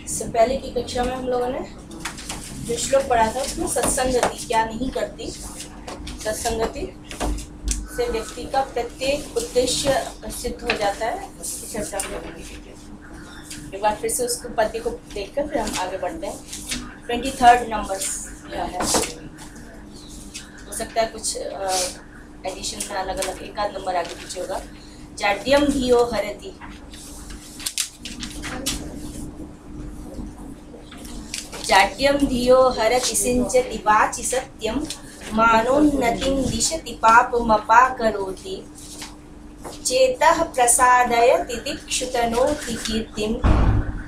इससे पहले की कक्षा में हम लोगों ने जो श्लोक पढ़ा था उसमें सत्संगति क्या नहीं करती, सत्संगति से व्यक्ति का प्रत्येक उद्देश्य सिद्ध हो जाता है, उसकी चर्चा करेंगे। एक बार फिर से उसको पद्य को देखकर फिर हम आगे बढ़ते हैं। 23rd नंबर क्या है, हो सकता है कुछ एडिशन में अलग अलग एक आध नंबर आगे पीछे होगा। जाड्यम धियो हरति, जाड्यम धियो हरति सिंचति वाचि सत्यम मानोन्नतिं दिशति पापमपाकरोति चेतः प्रसादयति दिक्षुतनोति कीर्तिं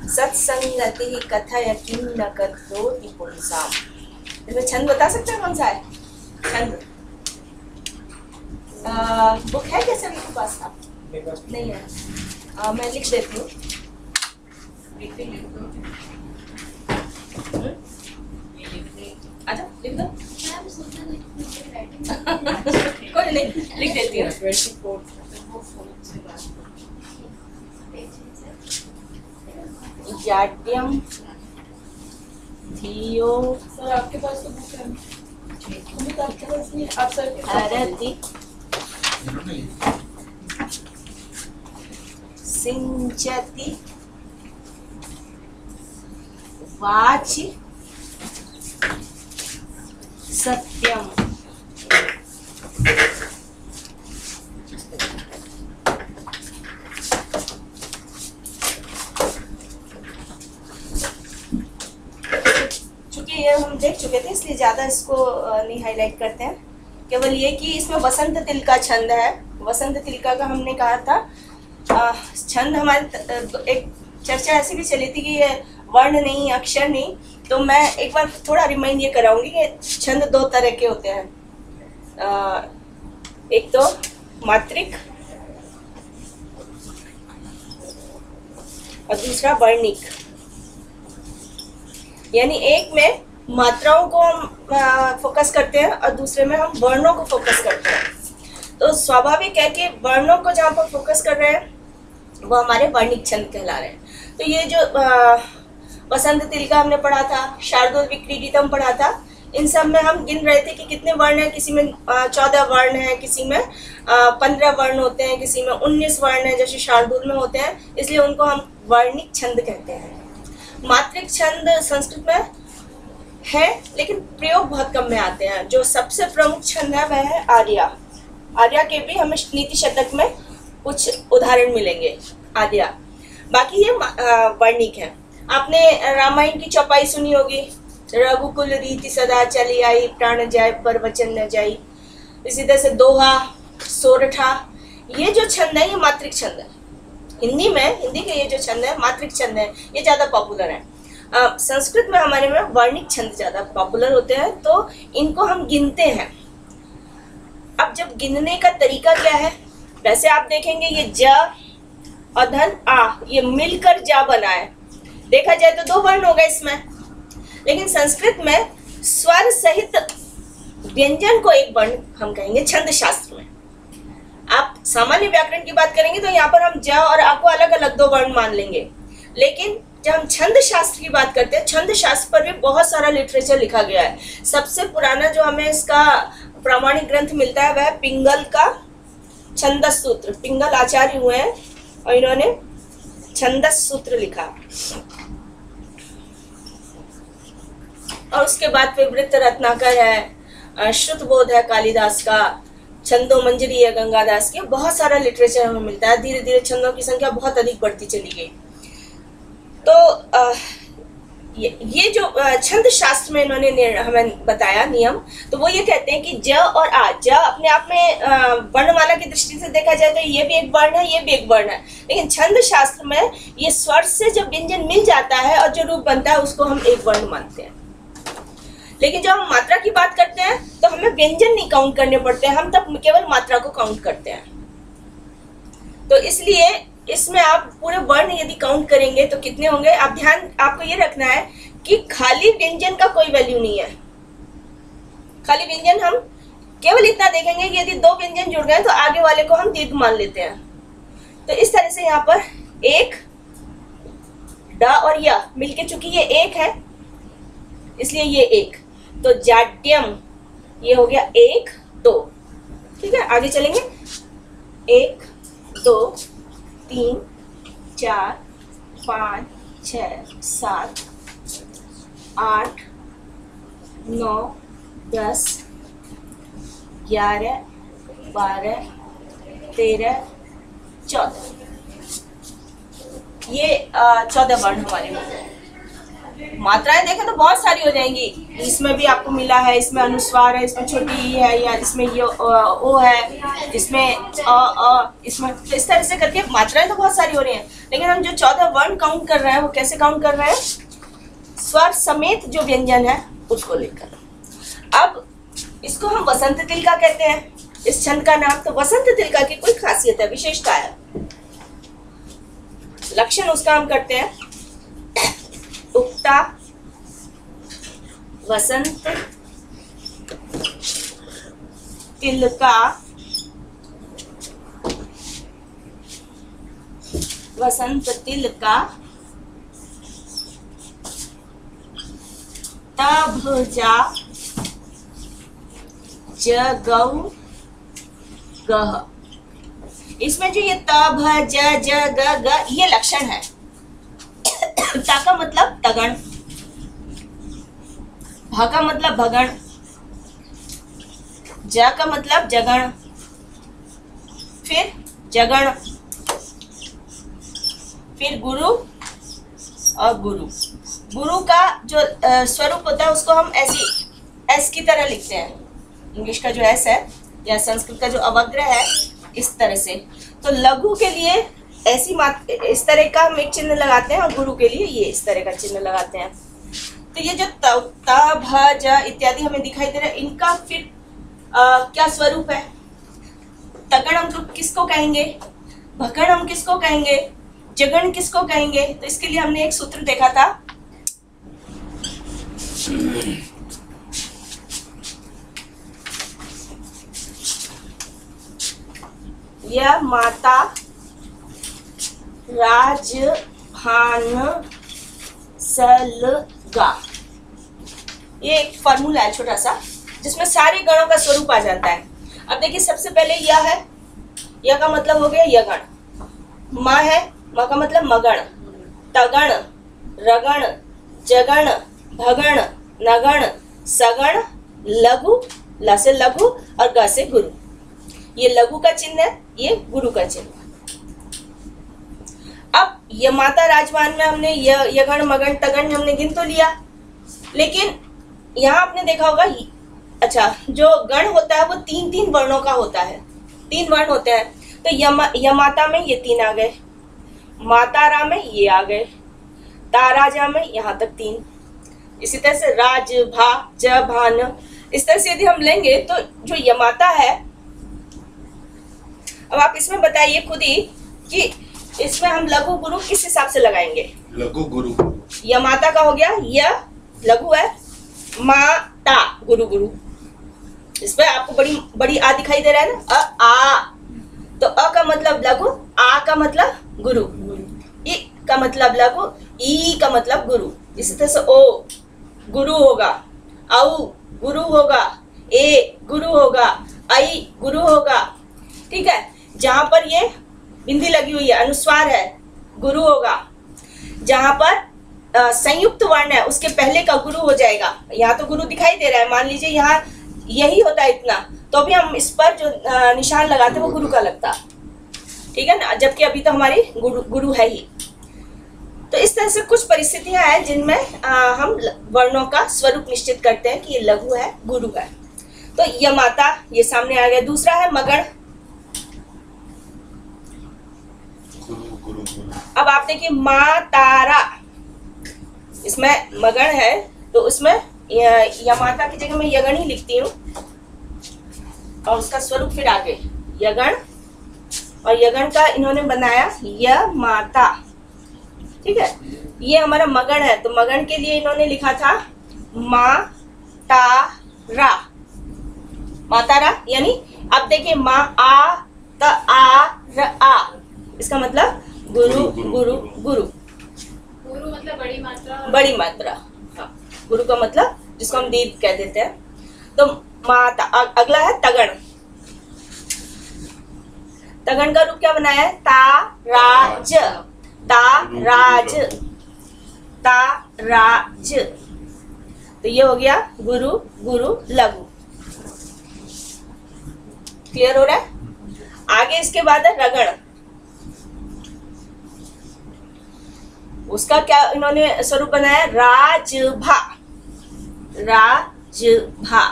सत्संगतिः कथय किं न करोति पुंसाम्। इसमें छंद बता सकते हैं कौन सा है छंद? बुक है क्या सभी के पास? आप नहीं है, मैं लिख देती हूँ। अच्छा लिख दो। कोई नहीं, लिख देती हूँ। जाड्यम धियो सर आपके पास तो बुक है, तो आपके पास नहीं, आप सर के हरति सिंचति वाचि सत्यम। चूंकि ये हम देख चुके थे इसलिए ज्यादा इसको नहीं हाईलाइट करते हैं, केवल ये कि इसमें वसंत तिल का छंद है। वसंत तिलका का हमने कहा था छंद, हमारे एक चर्चा ऐसी भी चली थी कि ये वर्ण नहीं अक्षर नहीं, तो मैं एक बार थोड़ा रिमाइंड ये कराऊंगी कि छंद दो तरह के होते हैं, एक तो मात्रिक और दूसरा वर्णिक। यानी एक में मात्राओं को हम फोकस करते हैं और दूसरे में हम वर्णों को फोकस करते हैं। तो स्वाभाविक है कि वर्णों को जहाँ पर फोकस कर रहे हैं वो हमारे वर्णिक छंद कहला रहे हैं। तो ये जो वसंत तिलका हमने पढ़ा था, शार्दूल विक्रीडितम पढ़ा था, इन सब में हम गिन रहे थे कि कितने वर्ण हैं। किसी में 14 वर्ण हैं, किसी में 15 वर्ण होते हैं, किसी में 19 वर्ण हैं जैसे शार्दूल में होते हैं, इसलिए उनको हम वर्णिक छंद कहते हैं। मात्रिक छंद संस्कृत में है लेकिन प्रयोग बहुत कम में आते हैं। जो सबसे प्रमुख छंद है वह है आर्या। आर्या के भी हमें नीति शतक में कुछ उदाहरण मिलेंगे आर्या, बाकी ये वर्णिक है। आपने रामायण की चौपाई सुनी होगी, रघुकुल रीति सदा चली आई, प्राण जाए पर वचन न जाई। इसी तरह से दोहा, सोरठा, ये जो छंद है ये मात्रिक छंद है। हिंदी के ये जो छंद है मात्रिक छंद है, ये ज्यादा पॉपुलर है। संस्कृत में हमारे में वर्णिक छंद ज्यादा पॉपुलर होते हैं, तो इनको हम गिनते हैं। अब जब गिनने का तरीका क्या है, वैसे आप देखेंगे ये ज और धन आ, ये मिलकर जा बना है। देखा जाए तो 2 वर्ण हो गए इसमें, लेकिन संस्कृत में स्वर सहित व्यंजन को एक वर्ण हम कहेंगे छंद शास्त्र में। आप सामान्य व्याकरण की बात करेंगे तो यहाँ पर हम ज और आ को अलग अलग 2 वर्ण मान लेंगे, लेकिन जब हम छंद शास्त्र की बात करते हैं, छंद शास्त्र पर भी बहुत सारा लिटरेचर लिखा गया है। सबसे पुराना जो हमें इसका प्रामाणिक ग्रंथ मिलता है वह है पिंगल का छंदस सूत्र। पिंगल आचार्य हुए हैं और इन्होंने छंदस सूत्र लिखा, और उसके बाद विवृत रत्नाकर है, श्रुतबोध है कालिदास का, छंदो मंजरी है गंगादास की। बहुत सारा लिटरेचर हमें मिलता है। धीरे धीरे छंदों की संख्या बहुत अधिक बढ़ती चली गई। तो ये जो छंद शास्त्र में इन्होंने हमें बताया नियम, तो वो ये कहते हैं कि ज और आ, ज अपने आप में वर्णमाला की दृष्टि से देखा जाए तो ये भी एक वर्ण है, ये भी एक वर्ण है, लेकिन छंद शास्त्र में ये स्वर से जब व्यंजन मिल जाता है और जो रूप बनता है उसको हम एक वर्ण मानते हैं। लेकिन जब हम मात्रा की बात करते हैं तो हमें व्यंजन नहीं काउंट करने पड़ते हैं, हम तब केवल मात्रा को काउंट करते हैं। तो इसलिए इसमें आप पूरे वर्ण यदि काउंट करेंगे तो कितने होंगे, आप ध्यान आपको ये रखना है कि खाली व्यंजन का कोई वैल्यू नहीं है। खाली व्यंजन हम केवल इतना देखेंगे कि यदि दो व्यंजन जुड़ गए तो आगे वाले को हम दीर्घ मान लेते हैं। तो इस तरह से यहाँ पर एक, ड और य मिलके, चूंकि ये एक है इसलिए ये एक, तो जाड्यम ये हो गया 1 2। ठीक है, आगे चलेंगे। 1 2 3 4 5 6 7 8 9 10 11 12 13 14, ये 14 वर्ण हमारे में। मात्राएं देखें तो बहुत सारी हो जाएंगी। इसमें भी आपको मिला है, इसमें अनुस्वार है, इसमें छोटी ई है, या इसमें ये ओ है, इसमें इसमें, तो इस तरह से करके मात्राएं तो बहुत सारी हो रही हैं। लेकिन हम जो 14 वर्ण काउंट कर रहे हैं वो कैसे काउंट कर रहे हैं? स्वर समेत जो व्यंजन है उसको लेकर। अब इसको हम वसंत तिलका कहते हैं, इस छंद का नाम। तो वसंत तिलका की कोई खासियत है, विशेषता है, लक्षण उसका हम करते हैं। उक्ता वसंत तिलका वसंत तिलका तभजा जगौ गह। इसमें जो ये त भ ज ज ग ग ये लक्षण है। ता का मतलब तगण, भ का मतलब भगण, ज का मतलब जगण, फिर जगण, फिर गुरु और गुरु। गुरु का जो स्वरूप होता है उसको हम ऐसी एस की तरह लिखते हैं। इंग्लिश का जो एस है या संस्कृत का जो अवग्रह है, इस तरह से। तो लघु के लिए ऐसी इस तरह का हम एक चिन्ह लगाते हैं और गुरु के लिए ये इस तरह का चिन्ह लगाते हैं। तो ये जो त भ ज इत्यादि हमें दिखाई दे रहा है, इनका फिर क्या स्वरूप है? तगण हम तो किसको कहेंगे, भगण हम किसको कहेंगे, जगण किसको कहेंगे? तो इसके लिए हमने एक सूत्र देखा था, यह माता राजभान सलगा। ये एक फॉर्मूला है छोटा सा, जिसमें सारे गणों का स्वरूप आ जाता है। अब देखिए, सबसे पहले यह है, यह का मतलब हो गया यगण। माँ है, माँ का मतलब मगण, तगण, रगण, जगण, भगण, नगण, सगण, लघु, ल से लघु और ग से गुरु। ये लघु का चिन्ह है, ये गुरु का चिन्ह। अब ये माता राजवान में हमने यगण मगण तगण हमने गिन तो लिया, लेकिन यहाँ आपने देखा होगा, अच्छा, जो गण होता है वो 3-3 वर्णों का होता है, 3 वर्ण होते हैं। तो यमाता में ये 3 आ गए, मातारा में ये आ गए, ताराजा में यहाँ तक 3, इसी तरह से राज भा ज भान, इस तरह से यदि हम लेंगे तो जो यमाता है, अब आप इसमें बताइए खुद ही कि इसमें हम लघु गुरु किस हिसाब से लगाएंगे? लघु गुरु, यमाता का हो गया, य लघु है, माता गुरु गुरु। इसमें आपको बड़ी बड़ी आ दिखाई दे रहा है ना, आ, तो अ का मतलब लघु, आ का मतलब गुरु, इ का मतलब लघु, ई का मतलब गुरु। इसी तरह से ओ गुरु होगा, औ गुरु होगा, ए गुरु होगा, आई गुरु होगा। ठीक है, जहां पर ये बिंदी लगी हुई है, अनुस्वार है, गुरु होगा। जहां पर संयुक्त वर्ण है उसके पहले का गुरु हो जाएगा। यहाँ तो गुरु दिखाई दे रहा है, मान लीजिए यहाँ यही होता है इतना, तो भी हम इस पर जो निशान लगाते हैं वो गुरु का लगता, ठीक है ना, जबकि अभी तो हमारी गुरु है ही। तो इस तरह से कुछ परिस्थितियां हैं जिनमें हम वर्णों का स्वरूप निश्चित करते हैं कि ये लघु है, गुरु है। तो यमाता ये सामने आ गया। दूसरा है मगण। अब आप देखिए, माँ तारा, इसमें मगण है तो उसमें यमाता की जगह मैं यगण ही लिखती हूँ, और उसका स्वरूप फिर आगे यगण, और यगण का इन्होंने बनाया यमाता। ठीक है, ये हमारा मगण है, तो मगण के लिए इन्होंने लिखा था मा ता रा। मातारा, यानी अब देखिए मा आ त आ र आ, इसका मतलब गुरु गुरु गुरु। गुरु मतलब बड़ी मात्रा। बड़ी मात्रा, हाँ। गुरु का मतलब जिसको हम दीप कह देते हैं। तो माता, अगला है तगण। तगण का रूप क्या बनाया है? ता राज, ता राज, ता राज। तो ये हो गया गुरु गुरु लघु। क्लियर हो रहा है? आगे इसके बाद है रगण। उसका क्या इन्होंने स्वरूप बनाया? राजभा, राजभा।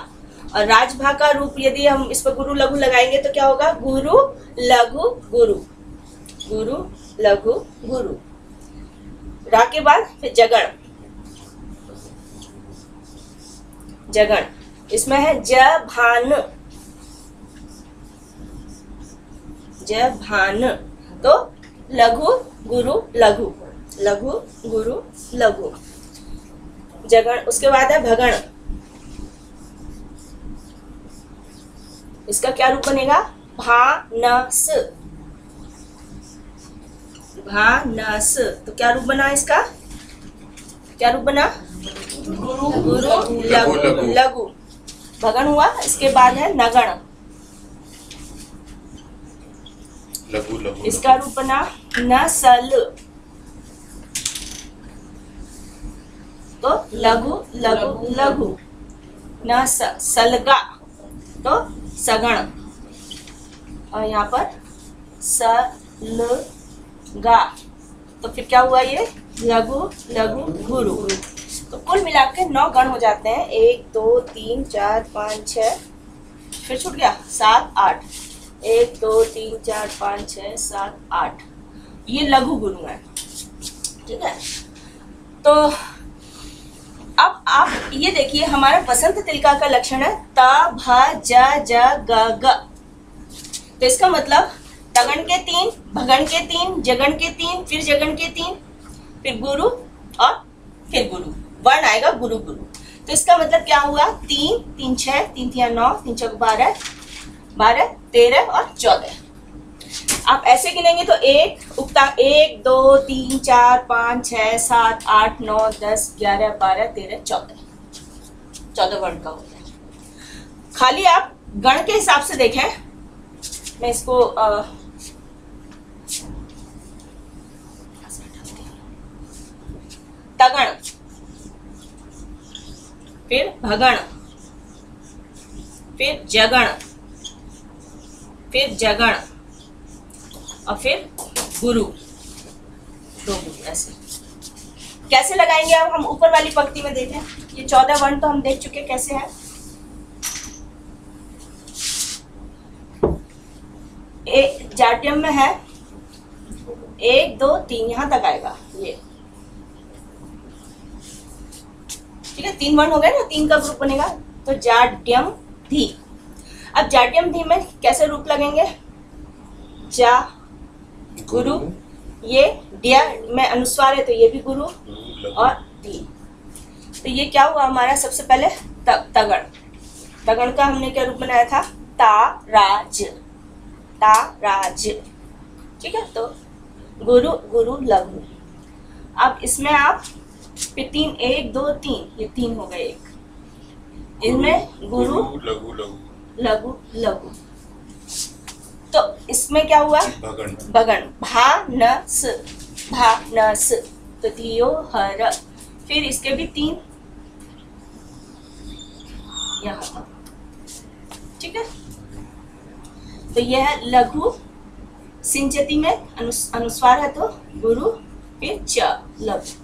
और राजभा का रूप यदि हम इस पर गुरु लघु लगाएंगे तो क्या होगा? गुरु लघु गुरु, गुरु लघु गुरु। रा के बाद फिर जगण, जगण। इसमें है जभान, जभान। तो लघु गुरु लघु, लघु गुरु लघु, जगण। उसके बाद है भगण। इसका क्या रूप बनेगा? भानस, भानस। तो क्या रूप बना इसका? क्या रूप बना? गुरु गुरु लघु लघु, भगण हुआ। इसके बाद है नगण। लघु लघु, इसका रूप बना नसल। तो लघु लघु लघु, नस सलगा, तो सगण। और यहाँ पर सलगा, तो फिर क्या हुआ? ये लघु लघु गुरु। तो कुल मिला के 9 गण हो जाते हैं। 1 2 3 4 5 6, फिर छूट गया 7 8। 1 2 3 4 5 6 7 8, ये लघु गुरु है। ठीक है। तो अब आप ये देखिए, हमारा बसंत तिलका का लक्षण है त भ ज ज ग ग। तो इसका मतलब तगण के 3, भगण के 3, जगण के 3, फिर जगण के 3, फिर गुरु और फिर गुरु। वर्ण आएगा गुरु गुरु। तो इसका मतलब क्या हुआ? 3 3 6, 3 3 9, 3 4 12, 12 13 और 14। आप ऐसे गिनेंगे तो 1 उगता 1 2 3 4 5 6 7 8 9 10 11 12 13 14, 14 वर्ण का होता है। खाली आप गण के हिसाब से देखें। मैं इसको तगण, फिर भगण, फिर जगण, फिर जगण और फिर गुरु, 2 गुरु। ऐसे कैसे लगाएंगे? अब हम ऊपर वाली पंक्ति में देखें। ये 14 वर्ण तो हम देख चुके कैसे है। जाट्यम में है 1 2 3, यहां तक आएगा ये। ठीक है, 3 वर्ण हो गए ना, 3 का ग्रुप बनेगा। तो जाड्यम धी। अब जाड्यम धी में कैसे रूप लगेंगे? जा गुरु, ये डिया में अनुस्वार है तो ये भी गुरु और धी। तो ये क्या हुआ हमारा? सबसे पहले तगण। तगण का हमने क्या रूप बनाया था? ता राज, ता राज। ठीक है। तो गुरु गुरु लघु। अब इसमें आप फिर 3 1 2 3, ये 3 हो गए। एक इनमें गुरु लघु लघु लघु लघु। तो इसमें क्या हुआ? भगण, भगण, भानस, भानस। तो धियो हर। फिर इसके भी 3 यहाँ। ठीक है। तो यह है लघु। सिंचती में अनुस्वार है तो गुरु, फिर च लघु।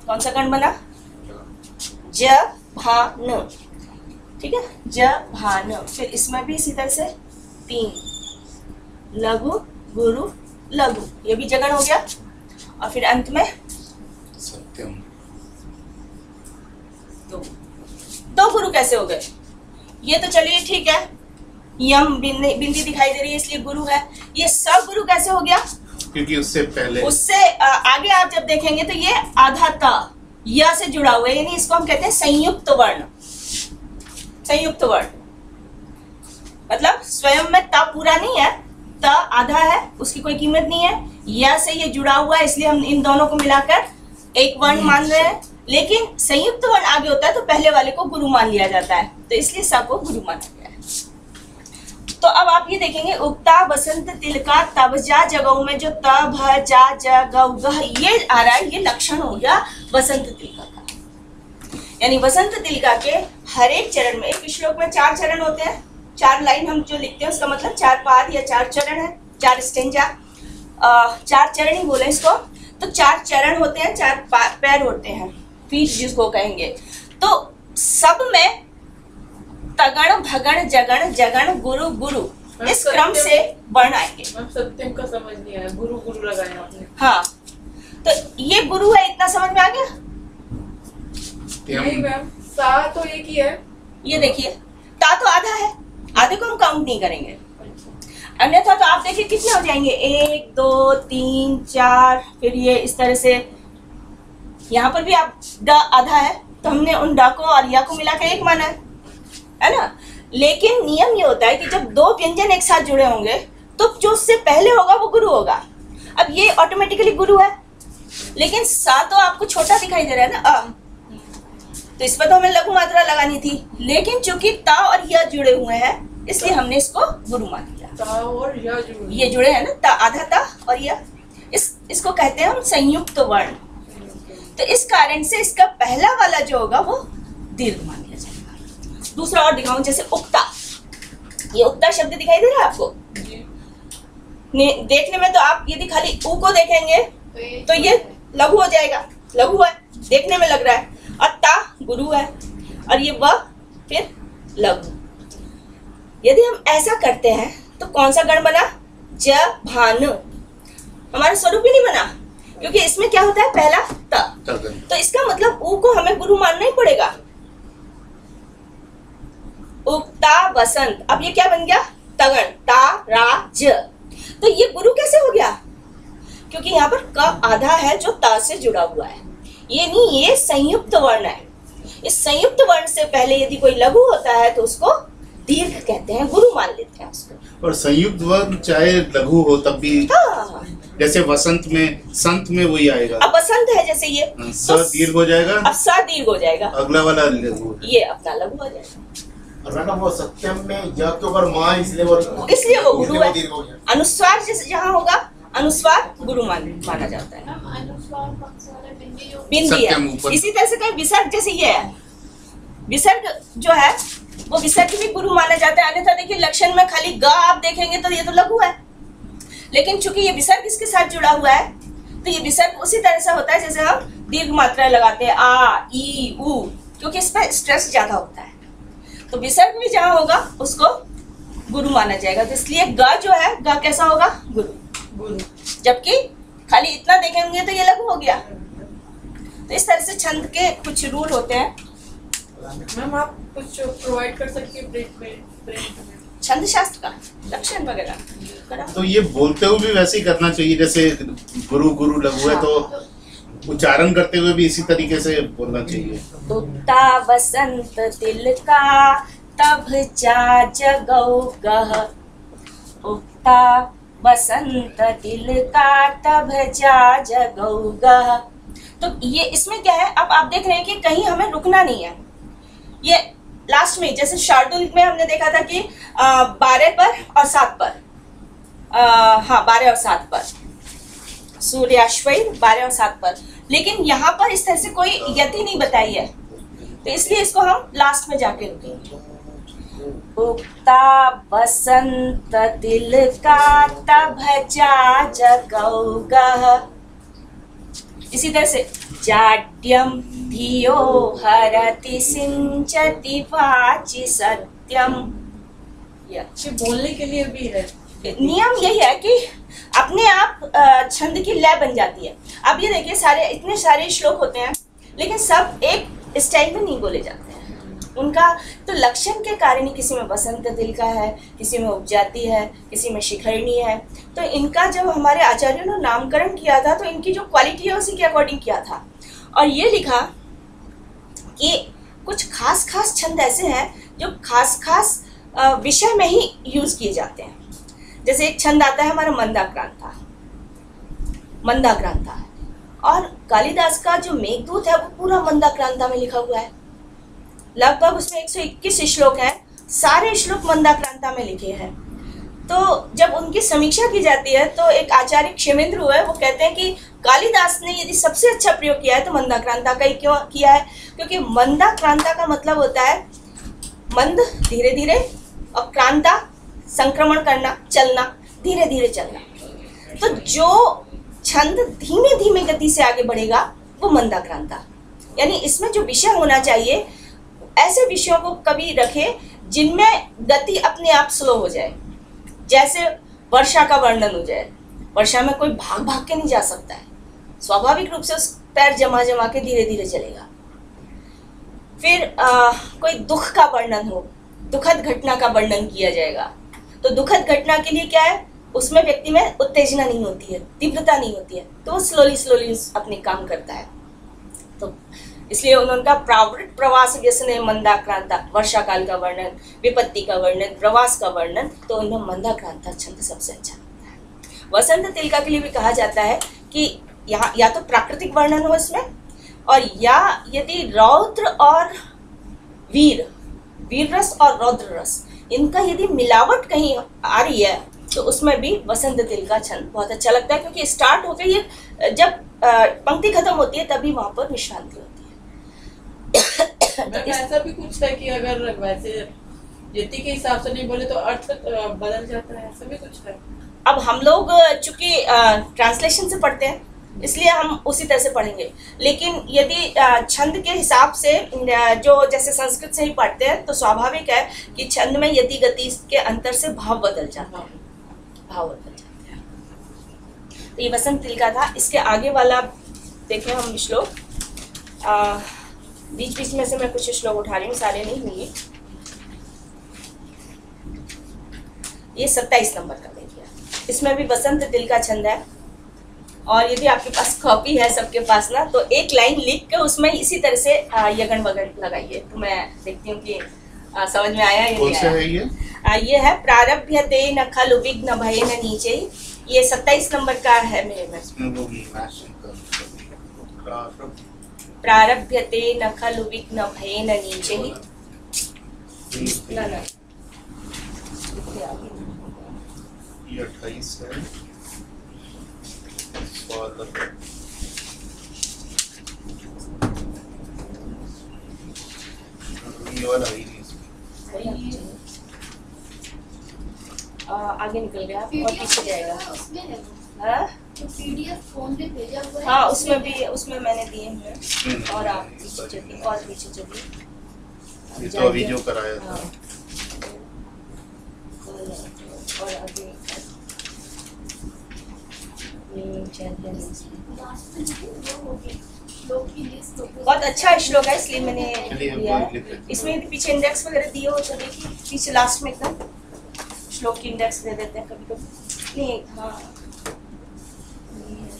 कौन सा गण बना? ज भान। ठीक है, ज भान। फिर इसमें भी इसी तरह से 3 लघु गुरु लघु, ये भी जगण हो गया। और फिर अंत में सत्यम। दो गुरु कैसे हो गए? ये तो चलिए ठीक है, यम बिंदी दिखाई दे रही है इसलिए गुरु है। ये सब गुरु कैसे हो गया? क्योंकि उससे आगे आप जब देखेंगे तो ये आधा ता या से जुड़ा हुआ है, यानी इसको हम कहते हैं संयुक्त वर्ण। संयुक्त वर्ण, मतलब स्वयं में ता पूरा नहीं है, ता आधा है, उसकी कोई कीमत नहीं है। या से ये जुड़ा हुआ है, इसलिए हम इन दोनों को मिलाकर एक वर्ण मान रहे हैं। लेकिन संयुक्त वर्ण आगे होता है तो पहले वाले को गुरु मान लिया जाता है, तो इसलिए सा को गुरु माना गया है। तो अब आप ये देखेंगे उक्ता बसंत तिलका तब जा जगऊ में जो त भ जा ज गौ गह ये आ रहा है, ये लक्षण हो गया बसंत तिलका का। यानी बसंत तिलका के हर एक चरण में, एक श्लोक में 4 चरण होते हैं, 4 लाइन हम जो लिखते हैं उसका मतलब 4 पाद या 4 चरण है, 4 स्टेंजा, 4 चरण ही बोले इसको। तो 4 चरण होते हैं, 4 पैर होते हैं, फीट जिसको कहेंगे। तो सब में तगण भगण जगण जगण गुरु गुरु इस क्रम से वर्ण आएंगे। सत्यम का समझ नहीं आया, गुरु गुरु लगाया आपने। हाँ, तो ये गुरु है, इतना समझ में आ गया? नहीं मैम, सा तो एक ही है। ये देखिए ता तो आधा है, आधे को हम काउंट नहीं करेंगे, अन्यथा तो आप देखिए कितने हो जाएंगे, 1 2 3 4, फिर ये इस तरह से। यहाँ पर भी आप ड आधा है, तो हमने उन ड को और या को मिला के एक माना है ना। लेकिन नियम ये होता है कि जब 2 व्यंजन एक साथ जुड़े होंगे तो जो उससे पहले होगा वो गुरु होगा। अब ये ऑटोमेटिकली गुरु है, लेकिन सा तो आपको छोटा दिखाई दे रहा है ना, तो इस पर तो हमें लघु मात्रा लगानी थी। लेकिन चूंकि ता और या जुड़े हुए हैं इसलिए हमने इसको गुरु मान लिया। ता और या ये जुड़े हैं ना, ता आधा ता और या, इसको कहते हैं हम संयुक्त वर्ण। तो इस कारण से इसका पहला वाला जो होगा वो दीर्घ मान लिया जाएगा। दूसरा और दिखाऊं, जैसे उक्ता, ये उक्ता शब्द दिखाई दे रहा है आपको? देखने में तो आप यदि खाली ऊ को देखेंगे तो ये लघु हो जाएगा, लघु है, देखने में लग रहा है, और ता गुरु है, और ये व फिर लघु। यदि हम ऐसा करते हैं तो कौन सा गण बना? ज भान, हमारा स्वरूप ही नहीं बना, क्योंकि इसमें क्या होता है, पहला त। तो इसका मतलब ऊ को हमें गुरु मानना ही पड़ेगा। उक्ता बसंत, अब ये क्या बन गया? तगण, ता रा ज। तो ये गुरु कैसे हो गया? क्योंकि यहाँ पर क आधा है जो ता से जुड़ा हुआ है, ये नहीं, ये संयुक्त वर्ण है। इस संयुक्त वर्ण से पहले यदि कोई लघु होता है तो उसको दीर्घ कहते हैं, गुरु मान लेते हैं उसको। और संयुक्त वर्ण चाहे लघु हो तब भी, हाँ, जैसे वसंत में, संत में वही आएगा। अब बसंत है जैसे ये, स दीर्घ हो जाएगा, अब सा दीर्घ हो जाएगा, अगला वाला लघु, ये अपना लघु हो जाएगा। और मैडम वो सत्यम में य के ऊपर मां, इसलिए वो गुरु है। अनुस्वार जैसे जहाँ होगा अनुस्वार गुरु माना जाता है, बिंदी है। इसी तरह से कहीं विसर्ग जैसे ये है, विसर्ग जो है वो विसर्ग भी गुरु माना जाता है। अन्यथा देखिए लक्षण में खाली ग आप देखेंगे तो ये तो लघु है, लेकिन चूंकि ये विसर्ग इसके साथ जुड़ा हुआ है तो ये विसर्ग उसी तरह से होता है जैसे हम दीर्घ मात्राएं लगाते हैं, आ ई उ, क्योंकि इस पर स्ट्रेस ज्यादा होता है। तो विसर्ग भी जहाँ होगा उसको गुरु माना जाएगा। तो इसलिए ग जो है, ग कैसा होगा? गुरु। जबकि खाली इतना देखेंगे तो ये लघु हो गया। तो इस तरह से छंद के कुछ रूल होते हैं। मैम आप कुछ प्रोवाइड कर सकती है छंद शास्त्र का लक्षण वगैरह? तो ये बोलते हुए भी वैसे ही करना चाहिए, जैसे गुरु गुरु लघु है तो उच्चारण करते हुए भी इसी तरीके से बोलना चाहिए। उक्ता बसंत तिलका तब जा जगौ गह, उक्ता बसंत तिलका तब जा जगौ गह। तो ये इसमें क्या है, अब आप देख रहे हैं कि कहीं हमें रुकना नहीं है। ये लास्ट में जैसे शार्दुल में हमने देखा था कि 12 पर और 7 पर, हाँ 12 और 7 पर, सूर्याश्वई 12 और 7 पर, लेकिन यहाँ पर इस तरह से कोई यति नहीं बताई है, तो इसलिए इसको हम लास्ट में जाके रुकेंगे। उक्ता बसंत तिलका तब जा जगौ गह। इसी तरह से जाड्यम धियो हरति सिंचति वाचि सत्यम। ये बोलने के लिए भी है। नियम यही है कि अपने आप छंद की लय बन जाती है। अब ये देखिए सारे इतने सारे श्लोक होते हैं लेकिन सब एक स्टाइल में नहीं बोले जाते हैं। उनका तो लक्षण के कारण ही किसी में बसंत तिलका है, किसी में उपजाति है, किसी में शिखरणी है। तो इनका जब हमारे आचार्यों ने नामकरण किया था तो इनकी जो क्वालिटी है उसी के अकॉर्डिंग किया था। और ये लिखा कि कुछ खास छंद ऐसे हैं जो खास खास विषय में ही यूज किए जाते हैं। जैसे एक छंद आता है हमारा मंदाक्रांता, मंदाक्रांता है, और कालिदास का जो मेघदूत है वो पूरा मंदाक्रांता में लिखा हुआ है। लगभग उसमें 121 श्लोक हैं, सारे श्लोक मंदाक्रांता में लिखे हैं। तो जब उनकी समीक्षा की जाती है तो एक आचार्य क्षेमेंद्र हुए, वो कहते हैं कि कालिदास ने यदि सबसे अच्छा प्रयोग किया है तो मंदाक्रांता का ही क्यों किया है, क्योंकि मंदाक्रांता का मतलब होता है मंद धीरे धीरे, और क्रांता संक्रमण करना, चलना, धीरे धीरे चलना। तो जो छंद धीमे धीमे गति से आगे बढ़ेगा वो मंदाक्रांता। यानी इसमें जो विषय होना चाहिए, ऐसे विषयों को कभी रखे जिनमें गति अपने आप स्लो हो जाए। जैसे वर्षा का वर्णन हो जाए, वर्षा में कोई भाग भाग के नहीं जा सकता है, स्वाभाविक रूप से उस पैर जमा जमा के धीरे धीरे चलेगा। फिर कोई दुख का वर्णन हो, दुखद घटना का वर्णन किया जाएगा, तो दुखद घटना के लिए क्या है, उसमें व्यक्ति में उत्तेजना नहीं होती है, तीव्रता नहीं होती है, तो वो स्लोली स्लोली अपने काम करता है। तो इसलिए उनका प्रावृत प्रवास जैसे मंदाक्रांता, वर्षा काल का वर्णन, विपत्ति का वर्णन, प्रवास का वर्णन, तो उनमें मंदाक्रांता छंद सबसे अच्छा लगता है। वसंत तिलका के लिए भी कहा जाता है कि यहाँ या तो प्राकृतिक वर्णन हो इसमें, और या यदि रौद्र और वीर, वीर रस और रौद्र रस, इनका यदि मिलावट कहीं आ रही है तो उसमें भी वसंत तिलका छंद बहुत अच्छा लगता है, क्योंकि स्टार्ट होकर ये जब पंक्ति खत्म होती है तभी वहां पर विश्रांति होती है। मैम ऐसा भी कुछ है कि अगर वैसे यति के हिसाब से नहीं बोले तो अर्थ बदल जाता है, ऐसा भी कुछ है? अब हम लोग चूंकि ट्रांसलेशन से पढ़ते हैं इसलिए हम उसी तरह से पढ़ेंगे, लेकिन यदि छंद के हिसाब से जो जैसे संस्कृत से ही पढ़ते हैं तो स्वाभाविक है कि छंद में यति गति के अंतर से भाव बदल जाता है, भाव बदल जाते हैं। तो ये वसंत तिलका था। इसके आगे वाला देखें हम श्लोक, बीच बीच में से मैं कुछ श्लोक उठा रही हूँ, सारे नहीं होंगे। ये 27 नंबर का देखिए, इसमें भी वसंत तिलका छंद है, और यदि आपके पास कॉपी है सबके पास ना, तो एक लाइन लिख के उसमें इसी तरह से यगन वगन लगाइए, तो मैं देखती हूँ कि समझ में आया या नहीं आया। ये है प्रारभ्यते न खलु विघ्न भयेन नीचे, ये 27 नंबर का है मेरे में। प्रारभ्यते न खलु विघ्न भयेन नीचे, ना ये 28 है। ये वाला ही नहीं, आगे निकल गया और पीछे जाएगा। उसमें है वो। हाँ? तो पीडीएफ फोन पे भेजा हुआ है। हाँ उसमें भी, उसमें मैंने दिए हैं। और आप पीछे चलिए, और पीछे चलिए। ये तो अभी जो कराया था। हाँ। और आगे लास्ट में वो हो गई श्लोक की लिस्ट हो गई। बहुत अच्छा श्लोक है इसलिए मैंने चलिए हम दिया वो है। लिख लेते हैं। इसमें यदि पीछे इंडेक्स वगैरह दिए हो तो देखिए पीछे लास्ट में एकदम श्लोक की इंडेक्स दे देते हैं कभी कभी। नहीं हाँ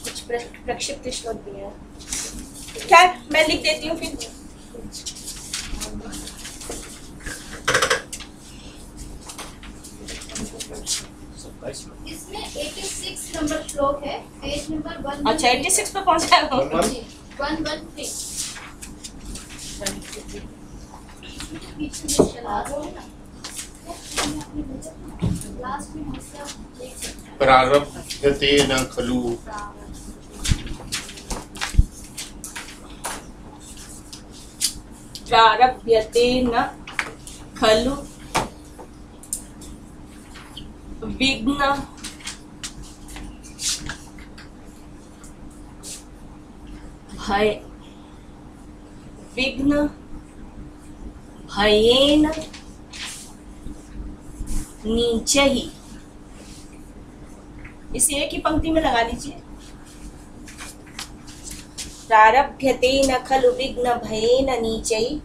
कुछ प्रक्षिप्त श्लोक दिए हैं। क्या मैं लिख देती हूँ फिर। इसमें 86 नंबर श्लोक है, पेज नंबर 1। अच्छा 86 पे पहुंचा है। 113। पीछे में चला दो ना, लास्ट में हिस्सा देख सकते हैं। प्रारब्धते न खलु प्रारभ्यते न खलु विघ्न भय विघ्न भयेन नीचे ही। इसे एक ही पंक्ति में लगा लीजिए। प्रारभ्यते न खलु विघ्न भयेन नीचे ही।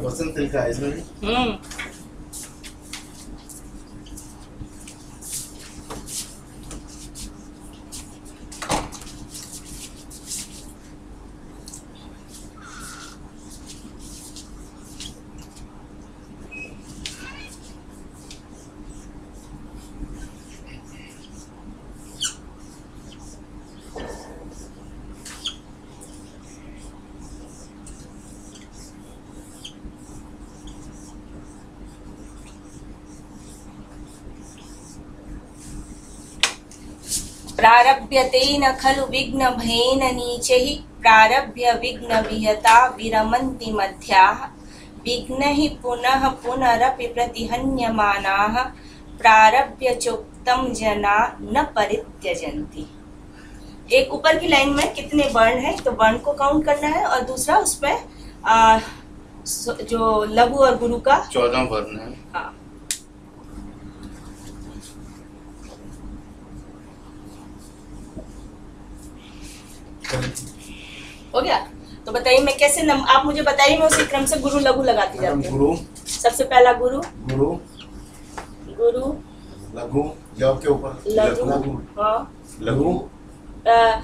वसंत लिखा है इसमें भी। प्रारभ्यते न खलु विघ्न भयेन नीचैः प्रारभ्य विघ्न विहता विरमन्ति मध्याः विघ्नैः पुनः पुनरपि प्रतिहन्यमानाः प्रारभ्य चोक्तं जना न परित्यजन्ति। एक ऊपर की लाइन में कितने वर्ण है तो वर्ण को काउंट करना है और दूसरा उसमें जो लघु और गुरु का 14 वर्ण है। हाँ हो गया। तो बताइए मैं कैसे आप मुझे बताइए, मैं उसी क्रम से गुरु लघु लगाती जाती हूँ। गुरु सबसे पहला गुरु गुरु गुरु लघु जॉब के ऊपर लघु हाँ लघु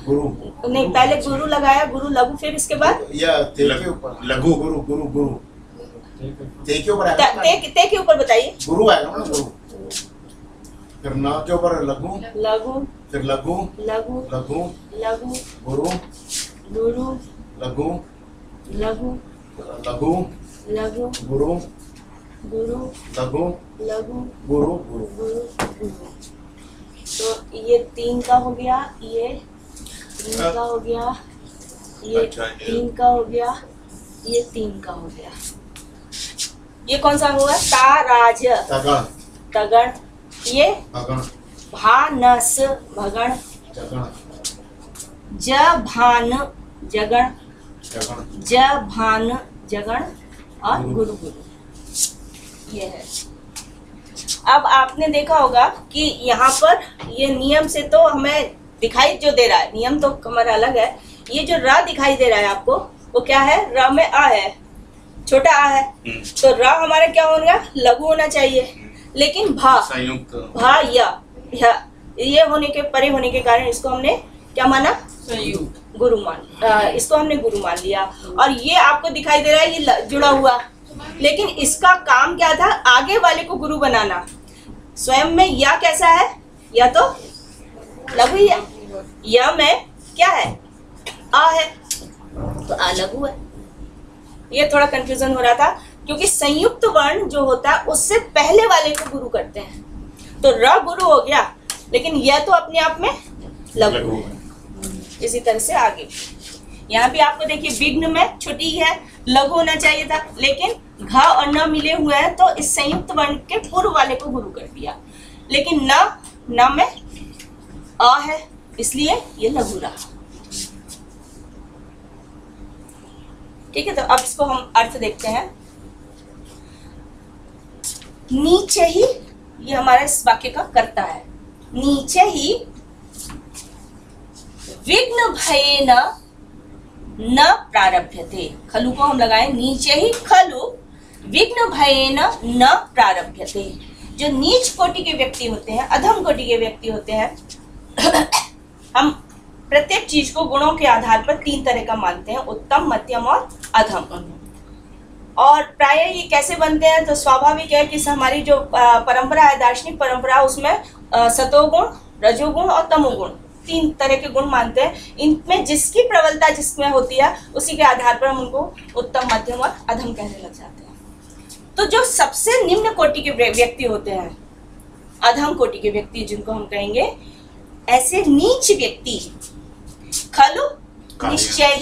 गुरु नहीं, पहले गुरु लगाया, गुरु लघु, फिर इसके बाद या ते के ऊपर लघु गुरु गुरु गुरु ते के ऊपर ते के ऊपर बताइए। गुरु आएगा ना गुरु, फिर ना के ऊपर लघु लघु, फिर लघु लघु लघु लघु गुरु गुरु लघु लघु लघु लघु गुरु गुरु लघु लघु गुरु गुरु गुरु गुरु। तो ये 3 का हो गया, ये 3 का हो गया, ये 3 का हो गया, ये 3 का हो गया। ये कौन सा होगा? ताराज तगण तगण, ये भगण भानस भगण, जगण ज भान जगण, जगण ज भान जगण और गुरु गुरु, ये है। अब आपने देखा होगा कि यहाँ पर ये नियम से तो हमें दिखाई जो दे रहा है, नियम तो हमारा अलग है। ये जो र दिखाई दे रहा है आपको, वो क्या है? र में आ है, छोटा आ है, तो र हमारा क्या होगा? लघु होना चाहिए। लेकिन भा संयुक्त भा या ये होने के परे होने के कारण इसको हमने क्या माना? संयुक्त गुरु इसको हमने गुरु मान लिया। और ये आपको दिखाई दे रहा है ये जुड़ा हुआ, लेकिन इसका काम क्या था? आगे वाले को गुरु बनाना। स्वयं में या कैसा है? या तो लघु ही है, या में क्या है? आ है, तो आ लघु है। ये थोड़ा कंफ्यूजन हो रहा था क्योंकि संयुक्त वर्ण जो होता है उससे पहले वाले को गुरु करते हैं। तो र गुरु हो गया, लेकिन यह तो अपने आप में लघु है। इसी तरह से आगे यहाँ भी आपको देखिए विघ्न में छोटी है, लघु होना चाहिए था, लेकिन घ और न मिले हुए हैं तो इस संयुक्त वर्ण के पूर्व वाले को गुरु कर दिया। लेकिन न में अ है, इसलिए ये लघु रहा। ठीक है, तो अब इसको हम अर्थ देखते हैं। नीचे ही, ये हमारा इस वाक्य का कर्ता है। नीचे ही विघ्न भयेन न प्रारभ्यते, खलु को हम लगाएं, नीचे ही खलु विघ्न भयेन न प्रारभ्यते। जो नीच कोटि के व्यक्ति होते हैं, अधम कोटि के व्यक्ति होते हैं, हम प्रत्येक चीज को गुणों के आधार पर 3 तरह का मानते हैं, उत्तम, मध्यम और अधम। और प्राय ये कैसे बनते हैं? तो स्वाभाविक है कि हमारी जो परंपरा है, दार्शनिक परंपरा, उसमें सतोगुण, रजोगुण और तमोगुण 3 तरह के गुण मानते हैं। इनमें जिसकी प्रबलता जिसमें होती है उसी के आधार पर हम उनको उत्तम, मध्यम और अधम कहने लग जाते हैं। तो जो सबसे निम्न कोटि के व्यक्ति होते हैं, अधम कोटि के व्यक्ति जिनको हम कहेंगे, ऐसे नीच व्यक्ति खलु निश्चय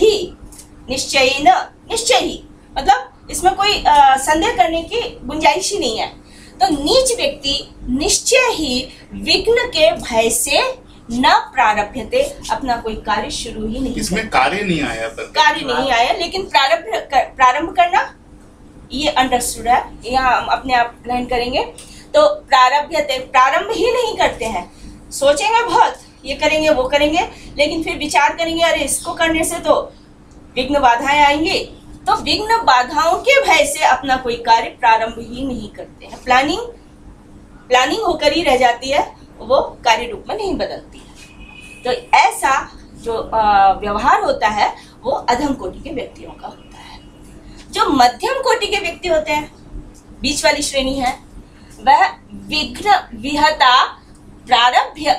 ही, मतलब इसमें कोई संदेह करने की गुंजाइश ही नहीं है। तो नीच व्यक्ति निश्चय ही विघ्न के भय से न प्रारभ्यते, अपना कोई कार्य शुरू ही नहीं। इसमें कार्य नहीं आया, कार्य नहीं आया, लेकिन प्रारंभ करना ये अंडरस्टूड है, यहाँ हम अपने आप ग्रहण करेंगे। तो प्रारभ्यते, प्रारंभ ही नहीं करते हैं, सोचेंगे बहुत, ये करेंगे वो करेंगे, लेकिन फिर विचार करेंगे अरे इसको करने से तो विघ्न बाधाएं आएंगी, तो विघ्न बाधाओं के भय से अपना कोई कार्य प्रारंभ ही नहीं करते हैं। प्लानिंग होकर ही रह जाती है, वो कार्य रूप में नहीं बदलती है। तो ऐसा जो व्यवहार होता है वो अधम कोटि के व्यक्तियों का होता है। जो मध्यम कोटि के व्यक्ति होते हैं, बीच वाली श्रेणी है, वह विघ्न विहता प्रारभ्य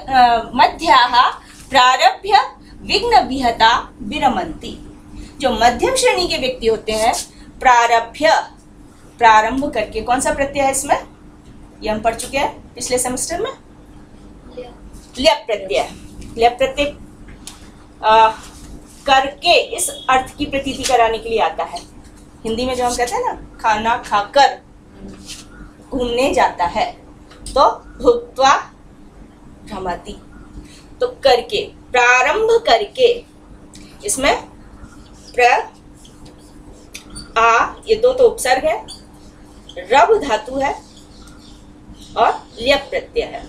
मध्याः प्रारभ्य विघ्न विहता विरमन्ति। जो मध्यम श्रेणी के व्यक्ति होते हैं, प्रारंभ करके, कौन सा प्रत्यय है इसमें, ये हम पढ़ चुके हैं पिछले सेमेस्टर में, ल्यप प्रत्यय। ल्यप प्रत्यय करके इस अर्थ की प्रतीति कराने के लिए आता है। हिंदी में जो हम कहते हैं ना, खाना खाकर घूमने जाता है, तो भुक्त्वा भ्रमति। तो करके, प्रारंभ करके, इसमें ये दो तो उपसर्ग है, रब धातु है और ल्यप प्रत्यय है।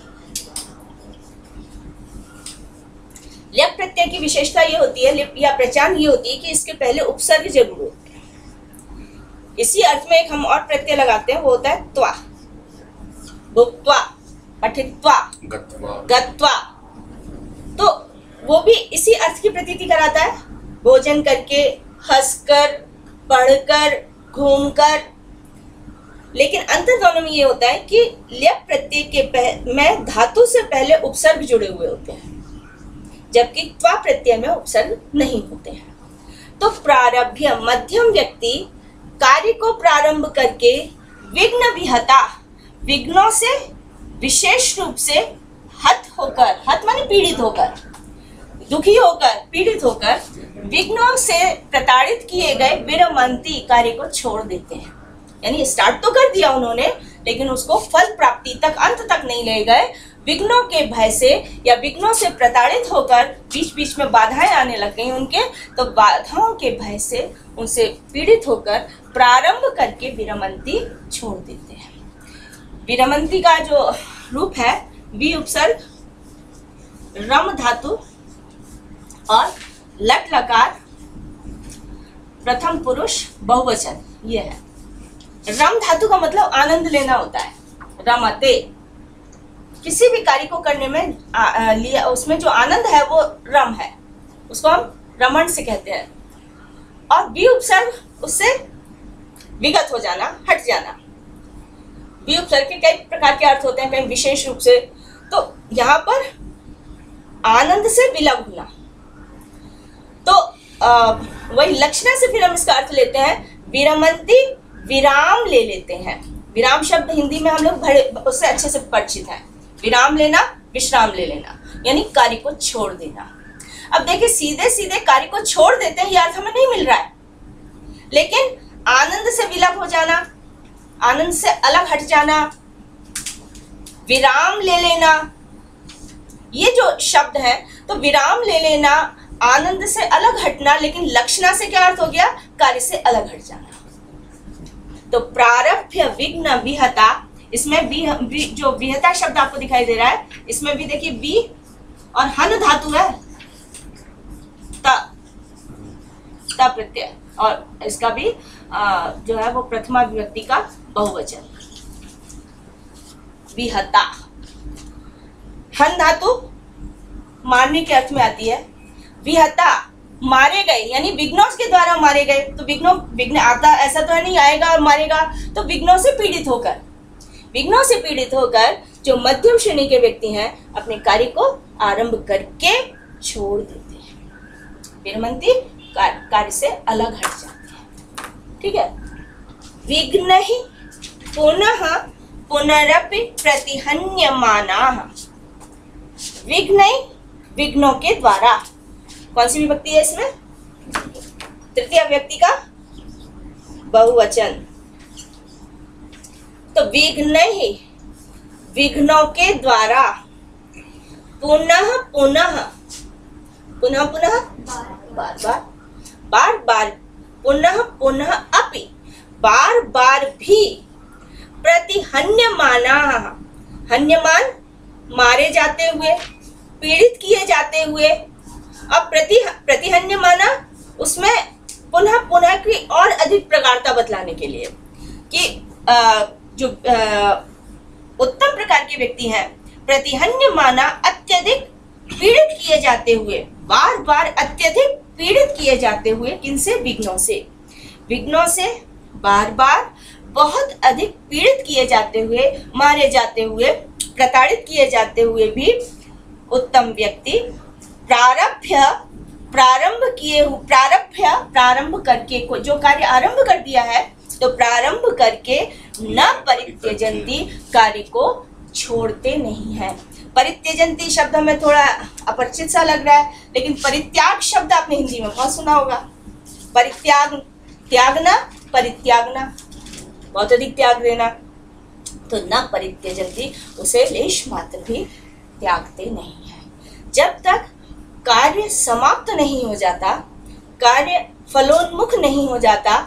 ल्यप प्रत्यय की विशेषता ये होती है, लिप या पहचान ये होती है कि इसके पहले उपसर्ग जरूर होते हैं। इसी अर्थ में एक हम और प्रत्यय लगाते हैं, वो होता है त्वा, भुक्त्वा, पठित्वा, गत्वा। तो वो भी इसी अर्थ की प्रतीति कराता है, भोजन करके, हंसकर, पढ़कर, घूमकर। लेकिन अंतर दोनों में ये होता है कि ल्यप प्रत्यय के में धातु से पहले उपसर्ग जुड़े हुए होते हैं, जबकि त्वा प्रत्यय में उपसर्ग नहीं होते हैं। तो प्रारभ्य, मध्यम व्यक्ति कार्य को प्रारंभ करके विघ्न विहता, विघ्नों से विशेष रूप से हत होकर, हत माने पीड़ित होकर, दुखी होकर, पीड़ित होकर, विघ्नों से प्रताड़ित किए गए विरमंती, कार्य को छोड़ देते हैं। यानी स्टार्ट तो कर दिया उन्होंने, लेकिन उसको फल प्राप्ति तक, अंत तक नहीं ले गए। विघ्नों के भय से या विघ्नों से प्रताड़ित होकर बीच बीच में बाधाएं आने लग गई उनके, तो बाधाओं के भय से, उनसे पीड़ित होकर प्रारंभ करके विरमंती छोड़ देते हैं। विरमंती का जो रूप है, वि उपसर्ग, रम धातु और लट लकार, प्रथम पुरुष बहुवचन, ये है। रम धातु का मतलब आनंद लेना होता है, रमते। किसी भी कार्य को करने में लिया, उसमें जो आनंद है वो रम है, उसको हम रमण से कहते हैं। और वि उपसर्ग, उससे विगत हो जाना, हट जाना। वि उपसर्ग के कई प्रकार के अर्थ होते हैं, कहीं विशेष रूप से, तो यहाँ पर आनंद से विलग होना। तो वही लक्षणा से फिर हम इसका अर्थ लेते हैं, विरमंती, विराम ले लेते हैं। विराम शब्द हिंदी में हम लोग उससे अच्छे से परिचित हैं। विराम लेना, विश्राम ले लेना, यानी कार्य को छोड़ देना। अब देखिए, सीधे सीधे कार्य को छोड़ देते हैं, यह अर्थ हमें नहीं मिल रहा है, लेकिन आनंद से विलग हो जाना, आनंद से अलग हट जाना, विराम ले लेना, ये जो शब्द है, तो विराम ले लेना, आनंद से अलग हटना, लेकिन लक्षणा से क्या अर्थ हो गया, कार्य से अलग हट जाना। तो प्रारभ्य विघ्न विहता, इसमें जो विहता शब्द आपको दिखाई दे रहा है, इसमें भी देखिए वि और हन धातु है, त प्रत्यय, और इसका भी जो है वो प्रथमा विभक्ति का बहुवचन, विहता। हन धातु मारने के अर्थ में आती है, विहता मारे गए, यानी विघ्नों के द्वारा मारे गए। तो विघ्न आता ऐसा तो है नहीं आएगा और मारेगा, तो विघ्नों से पीड़ित होकर जो मध्यम श्रेणी के व्यक्ति हैं, अपने कार्य को आरंभ करके छोड़ देते हैं। विरमंती, कार्य से अलग हट जाते हैं। ठीक है। विघ्न ही पुनः पुनरपि प्रतिहन्यमानाः। विघ्न, विघ्नों के द्वारा, कौन सी विभक्ति है इसमें, तृतीय व्यक्ति का बहुवचन। तो विघ्न ही, विघ्नों के द्वारा, पुनः पुनः, पुनः पुनः, बार बार, बार बार, पुनः पुनः अपि, बार बार भी, प्रतिहन्यमानाः, हन्यमान मारे जाते हुए, पीड़ित किए जाते हुए। अब प्रतिहन्यमाना, उसमें पुनः पुनः की और अधिक प्रगाढ़ता बतलाने के लिए कि जो उत्तम प्रकार के व्यक्ति हैं, प्रतिहन्य माना अत्यधिक पीड़ित किए जाते हुए, बार बार अत्यधिक पीड़ित किए जाते हुए, किनसे? विघ्नों से। विघ्नों से बार बार बहुत अधिक पीड़ित किए जाते हुए, मारे जाते हुए, प्रताड़ित किए जाते हुए भी उत्तम व्यक्ति प्रारंभ करके जो कार्य आरंभ कर दिया है, तो प्रारंभ करके न परित्यजन्ति, कार्य को छोड़ते नहीं है। परित्यजन्ति शब्द हमें थोड़ा अपरिचित सा लग रहा है, लेकिन परित्याग शब्द आपने हिंदी में बहुत सुना होगा। परित्याग, त्यागना, परित्यागना, बहुत अधिक त्याग देना। तो न परित्यजन्ति, उसे लेश मात्र भी त्यागते नहीं है। जब तक कार्य समाप्त नहीं हो जाता, कार्य फलोन्मुख नहीं हो जाता,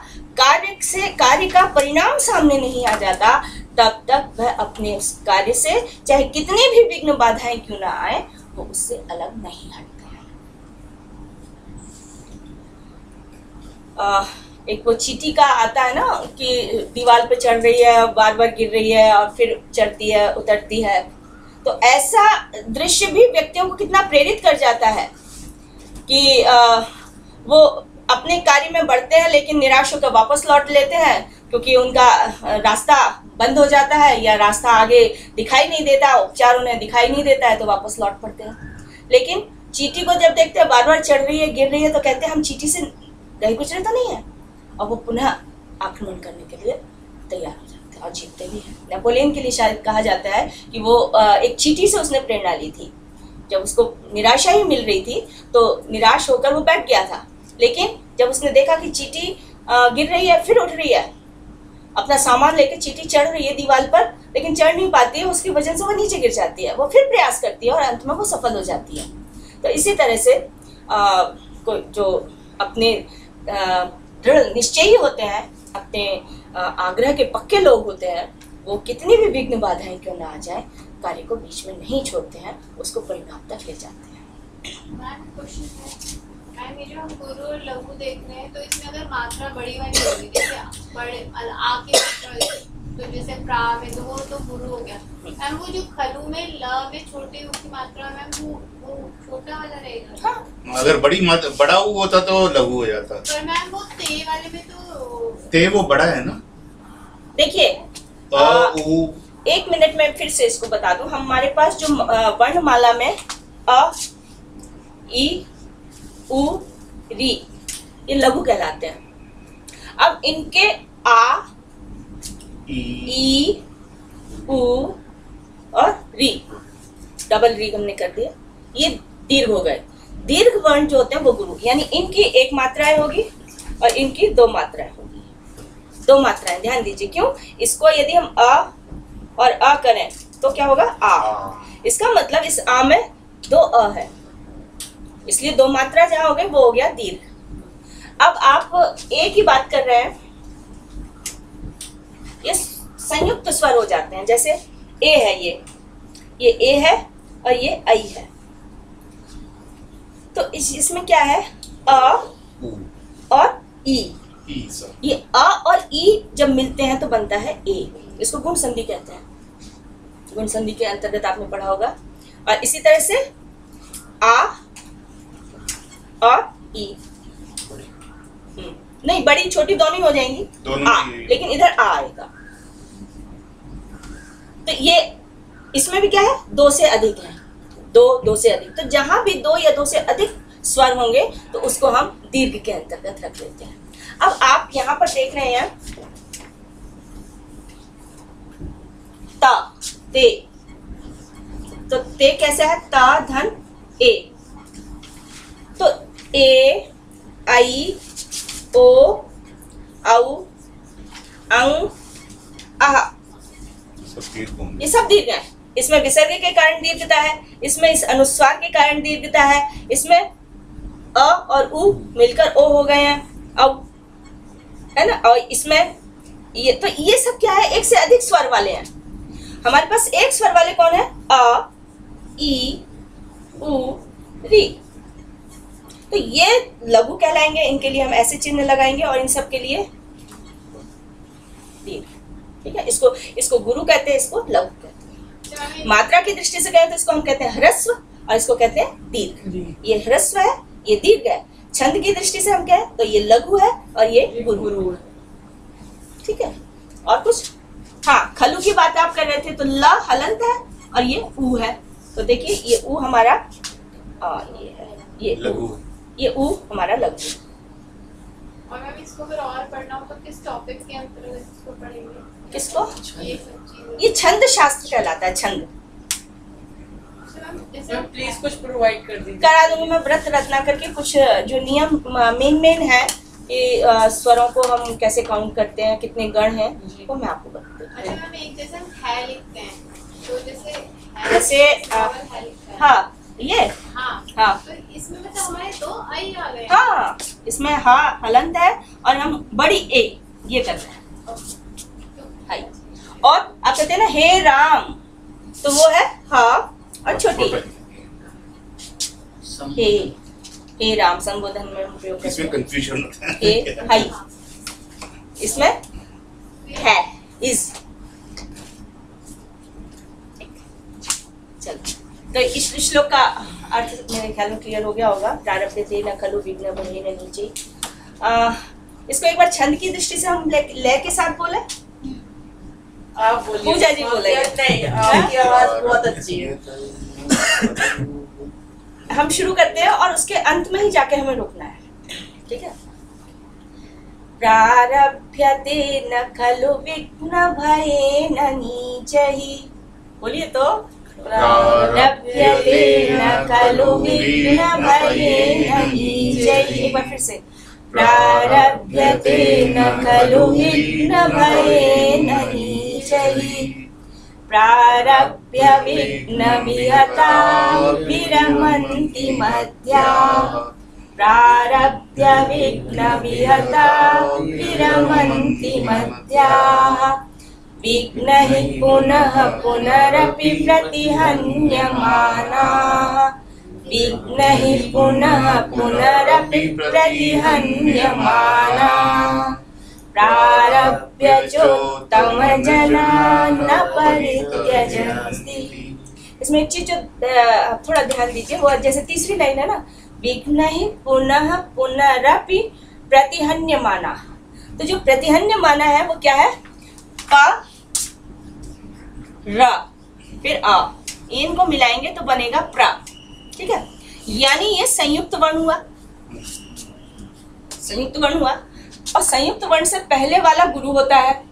कार्य का परिणाम सामने नहीं आ जाता, तब तक वह अपने उस कार्य से चाहे कितनी भी विघ्न बाधाएं क्यों ना आए, वो उससे अलग नहीं हटते हैं। एक वो चींटी का आता है ना कि दीवार पे चढ़ रही है, बार बार गिर रही है और फिर चढ़ती है, उतरती है। तो ऐसा दृश्य भी व्यक्तियों को कितना प्रेरित कर जाता है कि वो अपने कार्य में बढ़ते हैं, लेकिन निराश होकर वापस लौट लेते हैं, क्योंकि उनका रास्ता बंद हो जाता है या रास्ता आगे दिखाई नहीं देता, उपचार उन्हें दिखाई नहीं देता है, तो वापस लौट पड़ते हैं। लेकिन चींटी को जब देखते हैं बार बार चढ़ रही है, गिर रही है, तो कहते हैं हम चींटी से गए गुजरे तो नहीं है, और वो पुनः आक्रमण करने के लिए तैयार हो जाते हैं और जीतते भी हैं। नेपोलियन के लिए शायद कहा जाता है कि वो एक चींटी से उसने प्रेरणा ली थी। जब उसको निराशा ही मिल रही थी, तो निराश होकर वो बैठ गया था, लेकिन जब उसने देखा कि चींटी गिर रही है, फिर उठ रही है, अपना सामान लेकर चींटी चढ़ रही है दीवार पर, लेकिन चढ़ नहीं पाती है, उसकी वजह से वो नीचे गिर जाती है। वो फिर प्रयास करती है और अंत में वो सफल हो जाती है। तो इसी तरह से जो अपने दृढ़ निश्चयी होते हैं, अपने आग्रह के पक्के लोग होते हैं, वो कितनी भी विघ्न बाधाएं क्यों ना आ जाए, कार्य को बीच में नहीं छोड़ते हैं, उसको परिणाम तक ले जाते हैं। मैम क्वेश्चन है, मैम ये जो हम गुरु और लघु देख रहे हैं, तो इसमें अगर मात्रा बड़ी वाली होगी, जैसे बड़े आके तो जैसे प्रा में तो गुरु हो गया, मैम वो जो खलु में ल में छोटे ऊ की मात्रा, मैम वो छोटा वाला रहेगा। हाँ, अगर बड़ा ऊ होता तो लघु हो जाता। पर मैम वो ते वाले में तो ते वो बड़ा है ना। देखिए, एक मिनट में फिर से इसको बता दूं। हमारे पास जो वर्णमाला में अ, ई, उ, री, ये लघु कहलाते हैं। अब इनके आ, ई, उ और री, डबल री हमने कर दिया, ये दीर्घ हो गए। दीर्घ वर्ण जो होते हैं वो गुरु, यानी इनकी एक मात्राएं होगी और इनकी दो मात्राएं होगी। दो मात्राएं, ध्यान दीजिए। क्यों? इसको यदि हम अ और अ करें तो क्या होगा? आ। इसका मतलब इस आ में दो अ है, इसलिए दो मात्रा जहां हो गई वो हो गया दीर्घ। अब आप ए की बात कर रहे हैं, ये संयुक्त स्वर हो जाते हैं। जैसे ए है, ये ए है और ये आई है, तो इसमें क्या है? अ और ई। ये अ और ई जब मिलते हैं तो बनता है ए। इसको गुण संधि कहते हैं। गुण संधि के अंतर्गत आपने पढ़ा होगा। और इसी तरह से आ और ई, नहीं, बड़ी छोटी दोनों ही हो जाएंगी, आ, लेकिन इधर आ आएगा। तो ये इसमें भी क्या है? दो से अधिक है, दो से अधिक। तो जहां भी दो या दो से अधिक स्वर होंगे तो उसको हम दीर्घ के अंतर्गत रख लेते हैं। अब आप यहां पर देख रहे हैं ता, ते, तो ते कैसे है? ता धन ए। तो ए, आई, ओ, औ, अंग, आह, ये सब दीर्घ है। इसमें विसर्ग के कारण दीर्घता है, इसमें इस अनुस्वार के कारण दीर्घता है, इसमें अ और उ मिलकर ओ हो गए हैं, अब है ना। और इसमें ये, तो ये सब क्या है? एक से अधिक स्वर वाले हैं। हमारे पास एक स्वर वाले कौन है? अ, ई, उ, री। तो ये लघु कहलाएंगे, इनके लिए हम ऐसे चिन्ह लगाएंगे और इन सब के लिए दीर्घ। ठीक है, इसको गुरु कहते हैं, इसको लघु कहते हैं। मात्रा की दृष्टि से कहें तो इसको हम कहते हैं ह्रस्व और इसको कहते हैं दीर्घ। ये ह्रस्व है, ये दीर्घ है। छंद की दृष्टि से हम कहें तो ये लघु है और ये गुरु है। ठीक है, और कुछ? हाँ, खलु की बात आप कर रहे थे तो ल हलंत है और ये ऊ है। तो देखिए ये ऊ हमारा ये है, ये लघु, ये ऊ हमारा लघु। और मैम इसको अगर और पढ़ना हो तो किस टॉपिक के अंतर्गत इसको पढ़ेंगे? किसको? ये सब चीजें। ये छंद शास्त्र कहलाता है, छंद। मैम प्लीज कुछ प्रोवाइड कर दीजिए। करा दूंगी मैं, व्रत रत्ना करके कुछ जो नियम मेन है कि स्वरों को हम कैसे काउंट करते हैं, कितने गण हैं, वो मैं आपको बता दूंगी। अच्छा मैम, एक जैसे हम है लिखते हैं तो जैसे हाँ ये हाँ तो इसमें मतलब हमारे दो आई आ गए। हाँ, इसमें हाँ हलंत है और हम बड़ी ए ये करते हैं हाई। और आप कहते हैं ना हे राम, तो वो है हाँ और छोटी हे राम संबोधन में हम प्रयोग करते इसमें हैं। कंफ्यूजन होता है। हे हाई, इसमें है इज। चल, तो इस श्लोक का अर्थ मेरे ख्याल में क्लियर हो गया होगा। प्रारब्धते न खलु विघ्न बनेन नीचे। इसको एक बार छंद की दृष्टि से हम ले के साथ बोले। आप बोलिए। पूजा जी बोले। नहीं, आपकी आवाज बहुत अच्छी है। हम शुरू करते हैं और उसके अंत में ही जाके हमें रुकना है। ठीक है, प्रारभ्यते न खलु विघ्न भयेन नीचहि। बोलिए तो, प्रारभ्यते न खलु विघ्न भयेन नीचहि। एक बार फिर से, प्रारभ्यते न खलु विघ्न भयेन नीचहि। प्रारभ्य विघ्न विहता विरमन्ति मध्याः। प्रारभ्य विघ्न विहता विरमन्ति मध्याः। विघ्नः पुनः पुनरपि प्रतिहन्यमानाः। विघ्नः पुनः पुनरपि प्रतिहन्यमानाः। प्रारभ्य चोत्तम जनान् न परित्यजन्ति। इसमें एक चीज जो थोड़ा ध्यान दीजिए, वो जैसे तीसरी लाइन है ना, विघ्नः पुनः पुनरपि प्रतिहन्यमाना। तो जो प्रतिहन्यमाना है वो क्या है? प र फिर अ, इनको मिलाएंगे तो बनेगा प्र। ठीक है, यानी ये संयुक्त वर्ण हुआ, संयुक्त वर्ण हुआ। और संयुक्त वर्ण से पहले वाला गुरु होता है।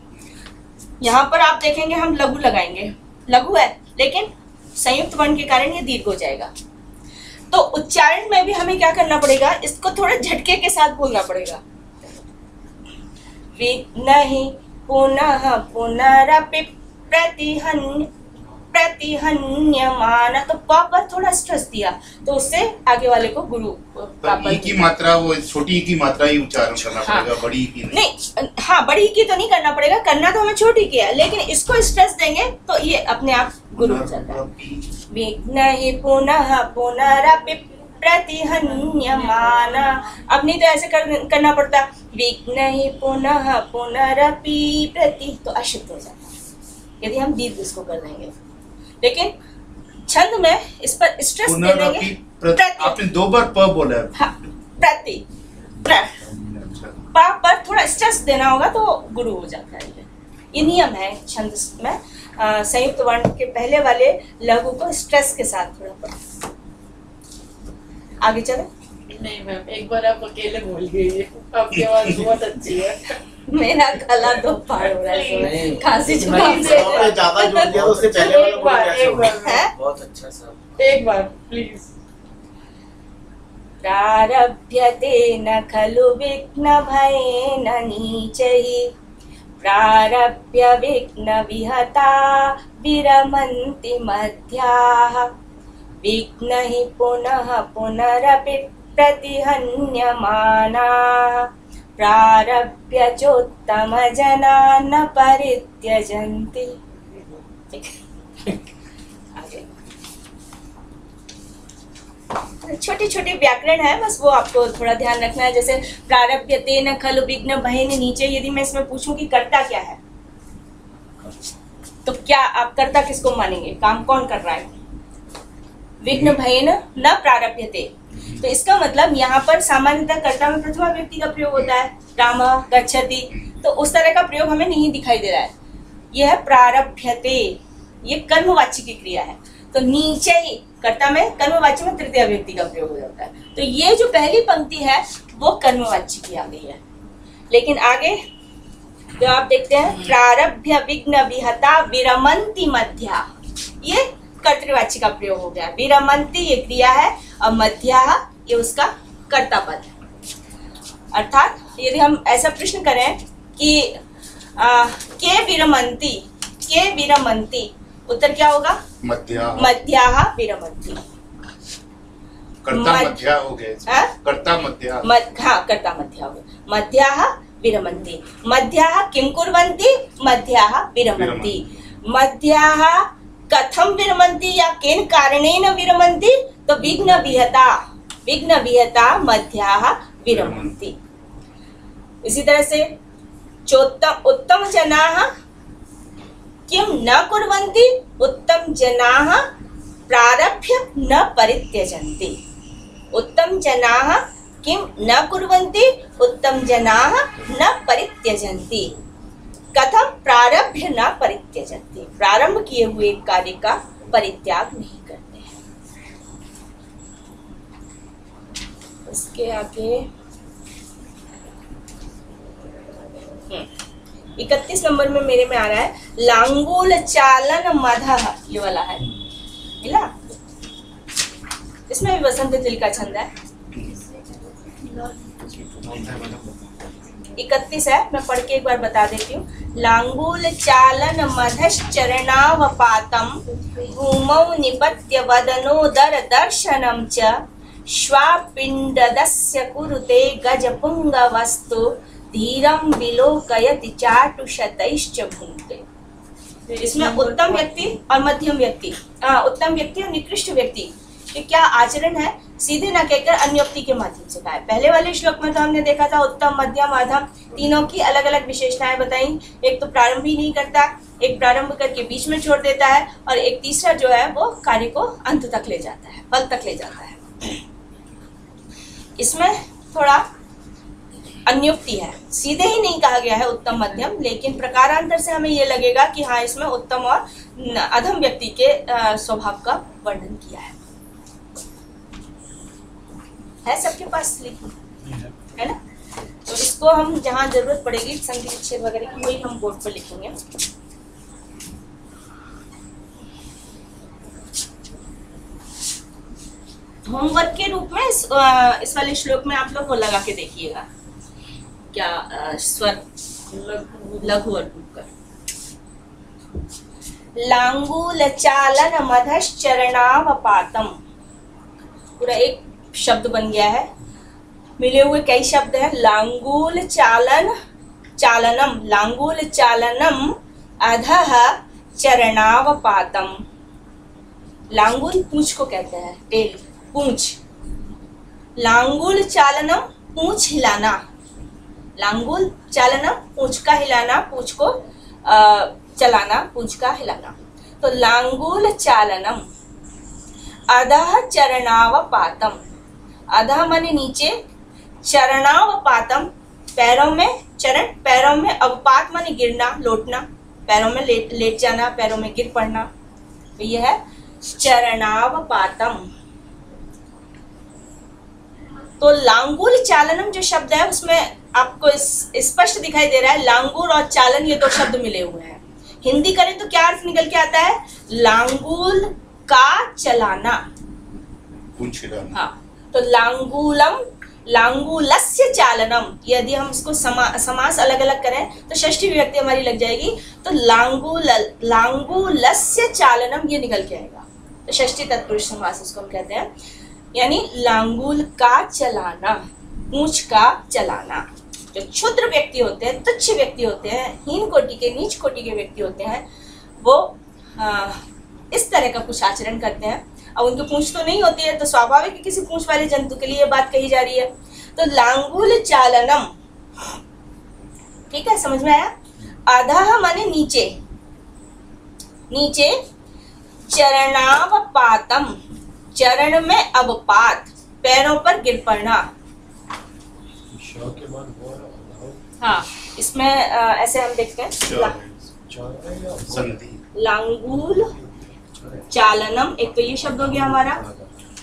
यहाँ पर आप देखेंगे हम लघु लगाएंगे, लघु है लेकिन संयुक्त वर्ण के कारण ये दीर्घ हो जाएगा। तो उच्चारण में भी हमें क्या करना पड़ेगा, इसको थोड़ा झटके के साथ बोलना पड़ेगा। विघ्नहि पुनः पुनरपि प्रतिहन्यमाना। तो प पर थोड़ा स्ट्रेस दिया तो उससे आगे वाले को गुरु तो ई की मात्रा, वो छोटी ई की मात्रा ही उच्चारण करना पड़ेगा, बड़ी ई की नहीं। हाँ, बड़ी ई की तो नहीं करना पड़ेगा, करना तो हमें छोटी की है, लेकिन इसको स्ट्रेस देंगे तो ये अपने आप गुरु हो जाता है। विघ्नहि पुनः पुनरपि प्रतिहन्यमाना। अब नहीं तो ऐसे करना पड़ता, विघ्नहि पुनः पुनरपि प्रति, तो अशुद्ध हो जाता है यदि हम दीर्घ इसको कर देंगे। लेकिन छंद में इस पर स्ट्रेस दे देंगे। आपने 2 बार प बोला है। हाँ, प्रति पा पर थोड़ा स्ट्रेस देना होगा तो गुरु हो जाता है। ये नियम है छंद में। संयुक्त वर्ण के पहले वाले लघु को स्ट्रेस के साथ थोड़ा पढ़। आगे चले। नहीं मैम, एक बार आप अकेले बोल गई, आपकी आवाज बहुत अच्छी है। मेरा गला तो पार हो रहा है, खांसी जुकाम से ज्यादा जोड़ दिया तो उससे पहले वाला बोल एक बार है। बहुत अच्छा सब। एक बार प्लीज। प्रारभ्यते न खलु विघ्न भयेन नीचहि। प्रारभ्य विघ्न विहता विरमन्ति मध्याः। विघ्नः पुनः पुनरपि प्रतिहन्यमानाः। प्रारभ्य चोत्तम जनान् न परित्यजन्ति। आगे। छोटे छोटे व्याकरण है, बस वो आपको थोड़ा ध्यान रखना है। जैसे प्रारभ्यते न खलु विघ्न भयेन, नीचे यदि मैं इसमें पूछूं कि कर्ता क्या है, तो क्या आप कर्ता किसको मानेंगे? काम कौन कर रहा है? विघ्न भयेन न प्रारभ्यते, तो इसका मतलब यहाँ पर सामान्यतः कर्ता में प्रथमा व्यक्ति का प्रयोग होता है, राम गच्छति, तो उस तरह का प्रयोग हमें नहीं दिखाई दे रहा है। यह है प्रारभ्यते, ये कर्मवाची की क्रिया है, तो नीचे ही कर्ता में कर्मवाची में तृतीय व्यक्ति का प्रयोग हो जाता है। तो ये जो पहली पंक्ति है वो कर्मवाची की आ गई है। लेकिन आगे जो आप देखते हैं, प्रारभ्य विघ्न विहता विरमंती मध्या, ये कर्तृवाची का प्रयोग हो गया। विरमंती ये क्रिया है और मध्या ये उसका कर्ता पद है। अर्थात यदि हम ऐसा प्रश्न करें कि के विरमंती, उत्तर क्या होगा? मध्याः विरमन्ति। कर्ता मध्या हो गया, कर्ता मध्या, हाँ कर्ता मध्या हो गया। मध्याः विरमन्ति, मध्याः किं कुर्वन्ति? मध्याः विरमन्ति। मध्याः कथं विरमन्ति या केन कारणेन विरमन्ति? तो विघ्न विहता मध्याः विरमन्ति। इसी तरह से उत्तम जनाः किं न कुर्वन्ति? उत्तम जनाः प्रारभ्य न परित्यजन्ति। उत्तम जनाः किं न कुर्वन्ति? उत्तम जनाः न परित्यजन्ति। कथम? प्रारभ्य न परित्यजन्ति, प्रारंभ किए हुए कार्य का परित्याग नहीं करते हैं। इसके आगे 31 नंबर में मेरे में आ रहा है, लांगूल चालन मधः, ये वाला है, मिला? इसमें भी वसंत तिल का छंद है। 31 है, मैं पढ़ के एक बार बता देती हूँ। लांगूल चालन मधश्चरणावपातम भूमौ निपत्य वदनोदर दर्शनम च श्वापिंडदस्य कुरुते गजपुंगवस्तु धीरम विलोकयति चाटुशतैश्च भुंक्ते। इसमें उत्तम व्यक्ति और मध्यम व्यक्ति, उत्तम व्यक्ति और निकृष्ट व्यक्ति कि क्या आचरण है, सीधे न कहकर अन्योक्ति के माध्यम से कहा है। पहले वाले श्लोक में तो हमने देखा था उत्तम मध्यम अधम तीनों की अलग अलग विशेषताएं बताई। एक तो प्रारंभ ही नहीं करता, एक प्रारंभ करके बीच में छोड़ देता है, और एक तीसरा जो है वो कार्य को अंत तक ले जाता है, फल तक ले जाता है। इसमें थोड़ा अन्योक्ति है, सीधे ही नहीं कहा गया है उत्तम मध्यम, लेकिन प्रकारांतर से हमें ये लगेगा कि हाँ इसमें उत्तम और अधम व्यक्ति के स्वभाव का वर्णन किया है सबके पास लिखी है ना। तो इसको हम जहाँ जरूरत पड़ेगी संधि विच्छेद वगैरह की, वही हम बोर्ड पर लिखेंगे। होमवर्क के रूप में इस वाले श्लोक में आप लोग वो लगा के देखिएगा, क्या स्वर लघु और कर। लांगूल चालन मधश्चरणावपातम, पूरा एक शब्द बन गया है, मिले हुए कई शब्द हैं। लांगूल चालन चालनम, लांगूल चालनम अधः चरणावपातम। लांगूल पूंछ को कहते हैं, टेल, पूंछ। लांगूल चालनम पूंछ हिलाना, लांगूल चालनम पूंछ का हिलाना, पूंछ को चलाना, पूंछ का हिलाना। तो लांगूल चालनम अधः चरणावपातम, अधः माने नीचे, चरणावपातम पैरों में, चरण पैरों में, अवपात माने गिरना, लौटना, पैरों में लेट जाना, पैरों में गिर पड़ना, तो यह है चरणावपातम। तो लांगूल चालनम जो शब्द है उसमें आपको स्पष्ट दिखाई दे रहा है लांगूर और चालन ये दो शब्द मिले हुए हैं। हिंदी करें तो क्या अर्थ निकल के आता है? लांगूल का चलाना, हाँ। तो लांगूलम, लांगूलस्य चालनम, यदि हम इसको समास अलग अलग करें तो षष्ठी विभक्ति हमारी लग जाएगी, तो लांगूलस्य चालनम ये निकल के आएगा, तो षष्ठी तत्पुरुष समास इसको हम कहते हैं। यानी लांगूल का चलाना, पूंछ का चलाना। जो क्षुद्र व्यक्ति होते हैं, तुच्छ व्यक्ति होते हैं, हीन कोटि के, नीच कोटि के व्यक्ति होते हैं, वो इस तरह का कुछ आचरण करते हैं। अब उनकी पूंछ तो नहीं होती है, तो स्वाभाविक है किसी पूंछ वाले जंतु के लिए ये बात कही जा रही है। तो लांगुल चालनम, ठीक है, समझ में आया। अधः माने नीचे, नीचे, चरणावपातम, चरण में अवपात, पैरों पर गिर पड़ना। हाँ, इसमें ऐसे हम देखते हैं संधि लांगुल चालनम, एक तो ये शब्द हो गया हमारा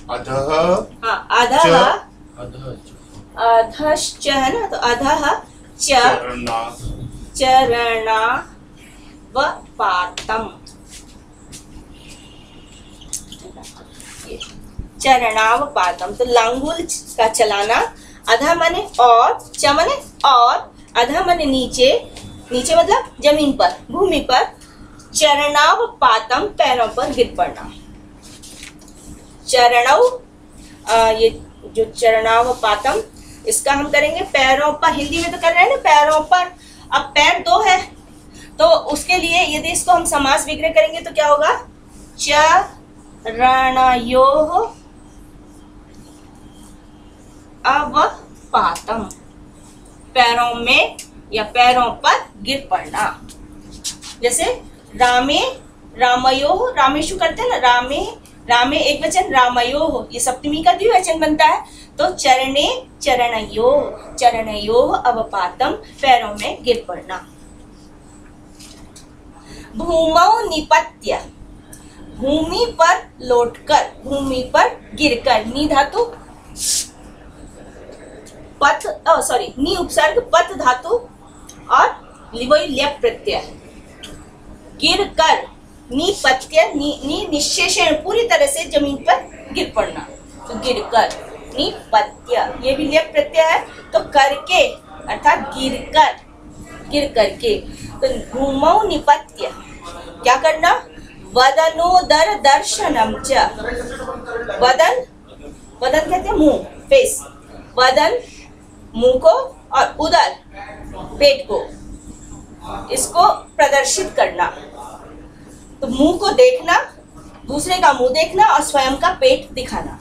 अधः, हाँ, अधः, अधश्च है ना, तो अधः च चरणावपातम, चरणावपातम। तो लांगुल का चलाना, अधः माने और, च माने और, अधः माने नीचे, नीचे मतलब जमीन पर, भूमि पर, चरणावपातम पैरों पर गिर पड़ना। चरणव, ये जो चरणावपातम, इसका हम करेंगे पैरों पर, हिंदी में तो कर रहे हैं ना पैरों पर। अब पैर दो है, तो उसके लिए यदि इसको हम समास विग्रह करेंगे तो क्या होगा, चरणयोः अवपातम, पैरों में या पैरों पर गिर पड़ना। जैसे रामे रामयोः, रामेशु करते हैं ना, रामे रामे एक वचन, रामयोः ये सप्तमी का द्विवचन बनता है। तो चरणे चरणयोः, चरणयोः अवपातम पैरों में गिर पड़ना। भूमौ निपत्य, भूमि पर लौटकर, भूमि पर गिरकर, नी धातु पथ, सॉरी नी उपसर्ग पथ धातु और वही लेप प्रत्यय, गिर कर, निपत्य, नी निशेषण पूरी तरह से जमीन पर गिर पड़ना, तो गिर कर, निपत्य ये भी लेप प्रत्यय है, तो करके अर्थात गिर कर, गिर करके। तो भूमौ निपत्य क्या करना, वदनोदर दर्शनम च, वदन, वदन कहते हैं मुंह, फेस, वदन मुंह को, और उदर पेट को, इसको प्रदर्शित करना। तो मुंह को देखना, दूसरे का मुंह देखना और स्वयं का पेट दिखाना।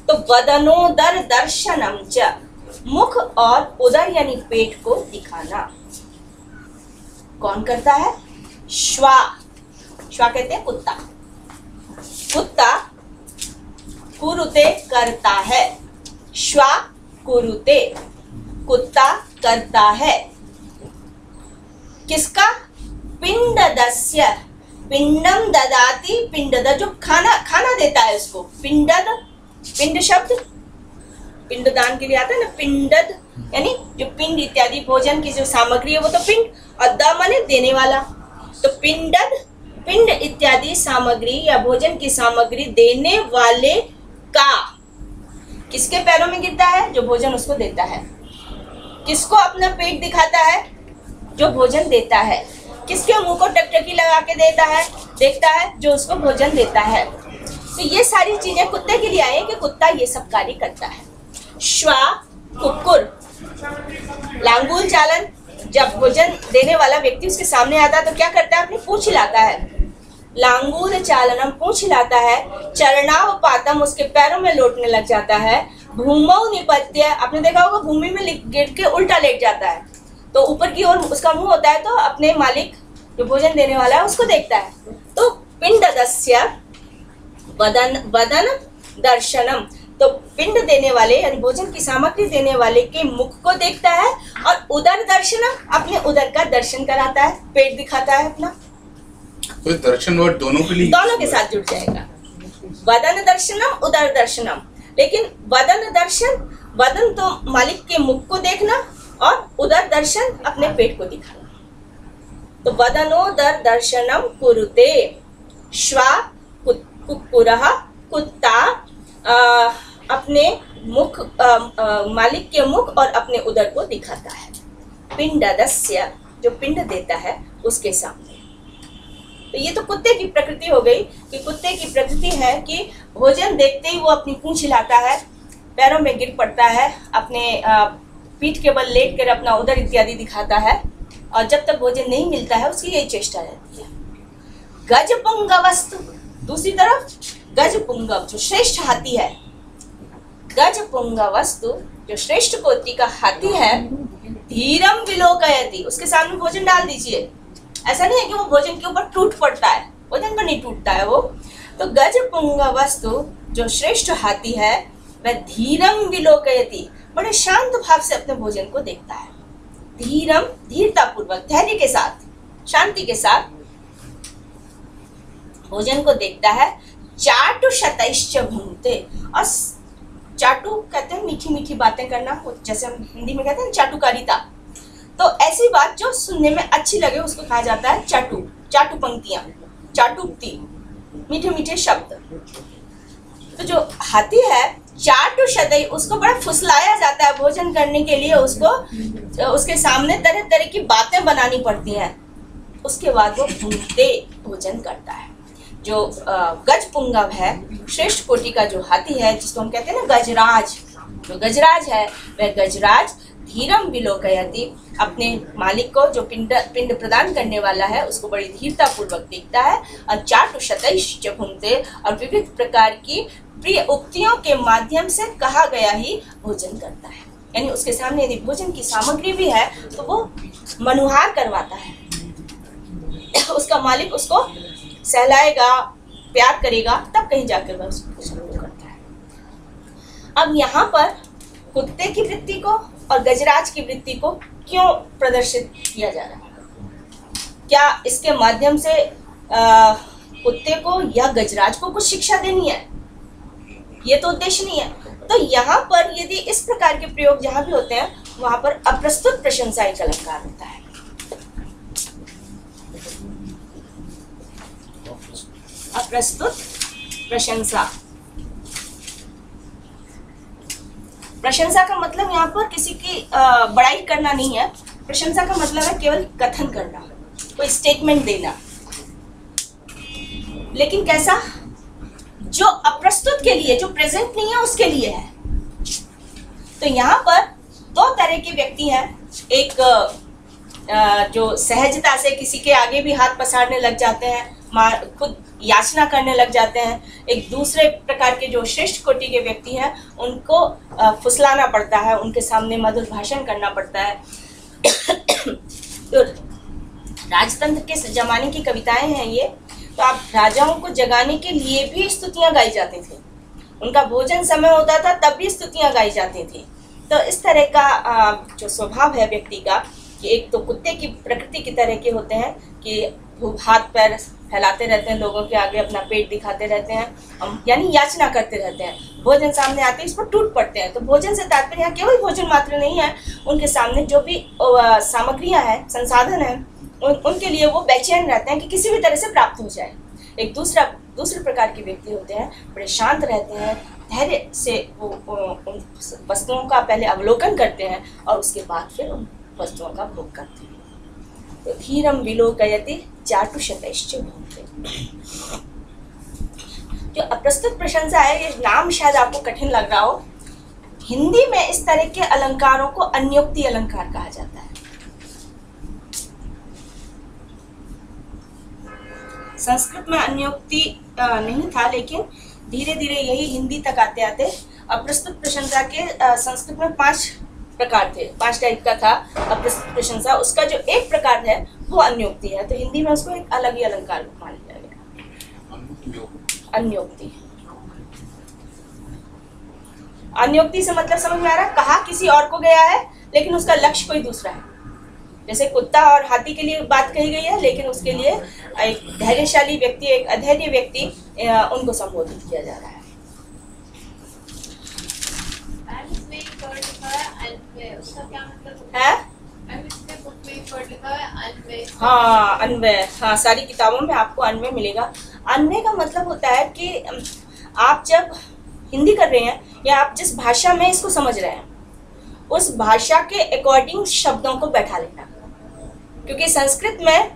तो वदनोदर दर्शनम च, मुख और उदर यानी पेट को दिखाना। कौन करता है, श्वा, श्वा कहते हैं कुत्ता, कुत्ता कुरुते करता है, श्वा कुरुते कुत्ता करता है। किसका, पिंडदस्य, पिंडम ददाति, पिंडद जो खाना, खाना देता है उसको, पिंडद, पिंड शब्द पिंडदान के लिए आता है ना, पिंडद यानी जो पिंड इत्यादि भोजन की जो सामग्री है वो तो पिंड, और द माने देने वाला। तो पिंडद, पिंड इत्यादि सामग्री या भोजन की सामग्री देने वाले का, किसके पैरों में गिरता है, जो भोजन उसको देता है। किसको अपना पेट दिखाता है, जो भोजन देता है। किसके मुंह को टकटकी लगा के देता है, देखता है, जो उसको भोजन देता है। तो ये सारी चीजें कुत्ते के लिए आए कि कुत्ता ये सब कार्य करता है। श्वा कुक्कुर, लांगुल चालन, जब भोजन देने वाला व्यक्ति उसके सामने आता है तो क्या करता है, अपनी पूंछ हिलाता है, लांगूल चालनम पूंछ हिलाता है, चरणावपातम उसके पैरों में लौटने लग जाता है, भूमौ निपत्य आपने देखा होगा भूमि में गिर के उल्टा लेट जाता है, तो ऊपर की ओर उसका मुंह होता है तो अपने मालिक जो भोजन देने वाला है उसको देखता है। तो पिंडदस्य वदन, वदन दर्शनम, तो पिंड देने वाले यानी भोजन की सामग्री देने वाले के मुख को देखता है, और उदर दर्शनम अपने उदर का दर्शन कराता है, पेट दिखाता है अपना। तो दर्शन वर्ड दोनों के लिए, दोनों के साथ जुड़ जाएगा, वदन दर्शनम उदर दर्शनम। लेकिन वदन दर्शन, वदन तो मालिक के मुख को देखना और उदर दर्शन अपने पेट को दिखाना। तो वदनोदर दर्शनम कुरुते, श्वा कुक्कुरः कुत्ता अपने मुख मालिक के मुख और अपने उदर को दिखाता है, पिंडदस्य जो पिंड देता है उसके सामने। तो ये तो कुत्ते की प्रकृति हो गई कि कुत्ते की प्रकृति है कि भोजन देखते ही वो अपनी पूंछ हिलाता है, पैरों में गिर पड़ता है, अपने पीठ के बल लेट कर अपना उदर इत्यादि दिखाता है, और जब तक भोजन नहीं मिलता है उसकी यही चेष्टा रहती है। गजपंग वस्तु, दूसरी तरफ गज पुंगव जो श्रेष्ठ हाथी है, गज पुंगवस्तु जो श्रेष्ठ कोटि का हाथी है, धीरम विलोकयति उसके सामने भोजन डाल दीजिए। ऐसा नहीं है कि वो भोजन के ऊपर टूट पड़ता है, भोजन पर नहीं टूटता है वो। तो गज पुंगवस्तु जो श्रेष्ठ हाथी है वह धीरम विलोकयति बड़े शांत भाव से अपने भोजन को देखता है। धीरम धीरता पूर्वक, धैर्य के साथ, शांति के साथ भोजन को देखता है। चाटु शतैश्च भुंक्ते, और चाटु कहते हैं मीठी मीठी बातें करना, जैसे हम हिंदी में कहते हैं चाटुकारिता। तो ऐसी बात जो सुनने में अच्छी लगे उसको कहा जाता है चाटु। चाटु पंक्तियां, चाटुक्ति, मीठे मीठे शब्द। तो जो हाथी है चाटु शतै, उसको बड़ा फुसलाया जाता है भोजन करने के लिए, उसको उसके सामने तरह तरह की बातें बनानी पड़ती हैं। उसके बाद वो भुंक्ते भोजन करता है। जो गज पुंगव है, श्रेष्ठ कोटि का जो हाथी है, जिसको हम कहते हैं ना गजराज, जो गजराज है वह गजराज धीरम विलोकयति अपने मालिक को, जो पिंड प्रदान करने वाला है, उसको बड़ी धीरता पूर्वक देखता है। और चाटु शतैश्च भुंक्ते, और विविध प्रकार की प्रिय उक्तियों के माध्यम से कहा गया ही भोजन करता है। यानी उसके सामने यदि भोजन की सामग्री भी है तो वो मनुहार करवाता है। उसका मालिक उसको सहलाएगा, प्यार करेगा, तब कहीं जाकर वह उसको भोजन करता है। अब यहाँ पर कुत्ते की वृत्ति को और गजराज की वृत्ति को क्यों प्रदर्शित किया जा रहा है? क्या इसके माध्यम से कुत्ते को या गजराज को कुछ शिक्षा देनी है? ये तो उद्देश्य नहीं है। तो यहाँ पर यदि इस प्रकार के प्रयोग जहाँ भी होते हैं वहां पर अप्रस्तुत प्रशंसा एक अलंकार होता है। अप्रस्तुत प्रशंसा, प्रशंसा का मतलब यहाँ पर किसी की बड़ाई करना नहीं है। प्रशंसा का मतलब है केवल कथन करना, कोई स्टेटमेंट देना। लेकिन कैसा? जो अप्रस्तुत के लिए, जो प्रेजेंट नहीं है उसके लिए है। तो यहाँ पर दो तरह के व्यक्ति हैं। एक जो सहजता से किसी के आगे भी हाथ पसारने लग जाते हैं, खुद याचना करने लग जाते हैं। एक दूसरे प्रकार के जो श्रेष्ठ कोटि के व्यक्ति हैं उनको फुसलाना पड़ता है, उनके सामने मधुर भाषण करना पड़ता है। तो राजतंत्र के जमाने की कविताएं हैं ये। तो आप राजाओं को जगाने के लिए भी स्तुतियां गाई जाती थी। उनका भोजन समय होता था तब भी स्तुतियां गाई जाती थी। तो इस तरह का जो स्वभाव है व्यक्ति का, कि एक तो कुत्ते की प्रकृति की तरह के होते हैं कि हाथ पैर फैलाते रहते हैं, लोगों के आगे अपना पेट दिखाते रहते हैं, यानी याचना करते रहते हैं। भोजन सामने आते हैं इस पर टूट पड़ते हैं। तो भोजन से तात्पर्य यहाँ केवल भोजन मात्र नहीं है, उनके सामने जो भी सामग्रियाँ हैं, संसाधन हैं, उनके लिए वो बेचैन रहते हैं कि किसी भी तरह से प्राप्त हो जाए। एक दूसरे प्रकार के व्यक्ति होते हैं, बड़े शांत रहते हैं, धैर्य से वो उन वस्तुओं का पहले अवलोकन करते हैं और उसके बाद फिर उन वस्तुओं का भोग करते हैं। तो धीरम विलोकयति चाटु शतैश्च भुंक्ते। जो अप्रस्तुत प्रशंसा है, ये नाम शायद आपको कठिन लग रहा हो। हिंदी में इस तरह के अलंकारों को अन्योक्ति अलंकार कहा जाता है। संस्कृत में अन्योक्ति नहीं था, लेकिन धीरे धीरे यही हिंदी तक आते आते अप्रस्तुत प्रशंसा के संस्कृत में 5 प्रकार थे, 5 टाइप का था अप्रस्तुत प्रशंसा। उसका जो एक प्रकार है वो अन्योक्ति है। तो हिंदी में उसको एक अलग ही अलंकार मान लिया गया, अन्योक्ति। अन्योक्ति से मतलब समझ में आ रहा है, कहा किसी और को गया है लेकिन उसका लक्ष्य कोई दूसरा है। जैसे कुत्ता और हाथी के लिए बात कही गई है, लेकिन उसके लिए एक धैर्यशाली व्यक्ति, एक अधैर्य व्यक्ति, उनको संबोधित किया जा रहा है। उसका क्या मतलब है? हाँ, अन्वय। हाँ, सारी किताबों में आपको अन्वय मिलेगा। अन्वय का मतलब होता है कि आप जब हिंदी कर रहे हैं या आप जिस भाषा में इसको समझ रहे हैं उस भाषा के अकॉर्डिंग शब्दों को बैठा लेना। क्योंकि संस्कृत में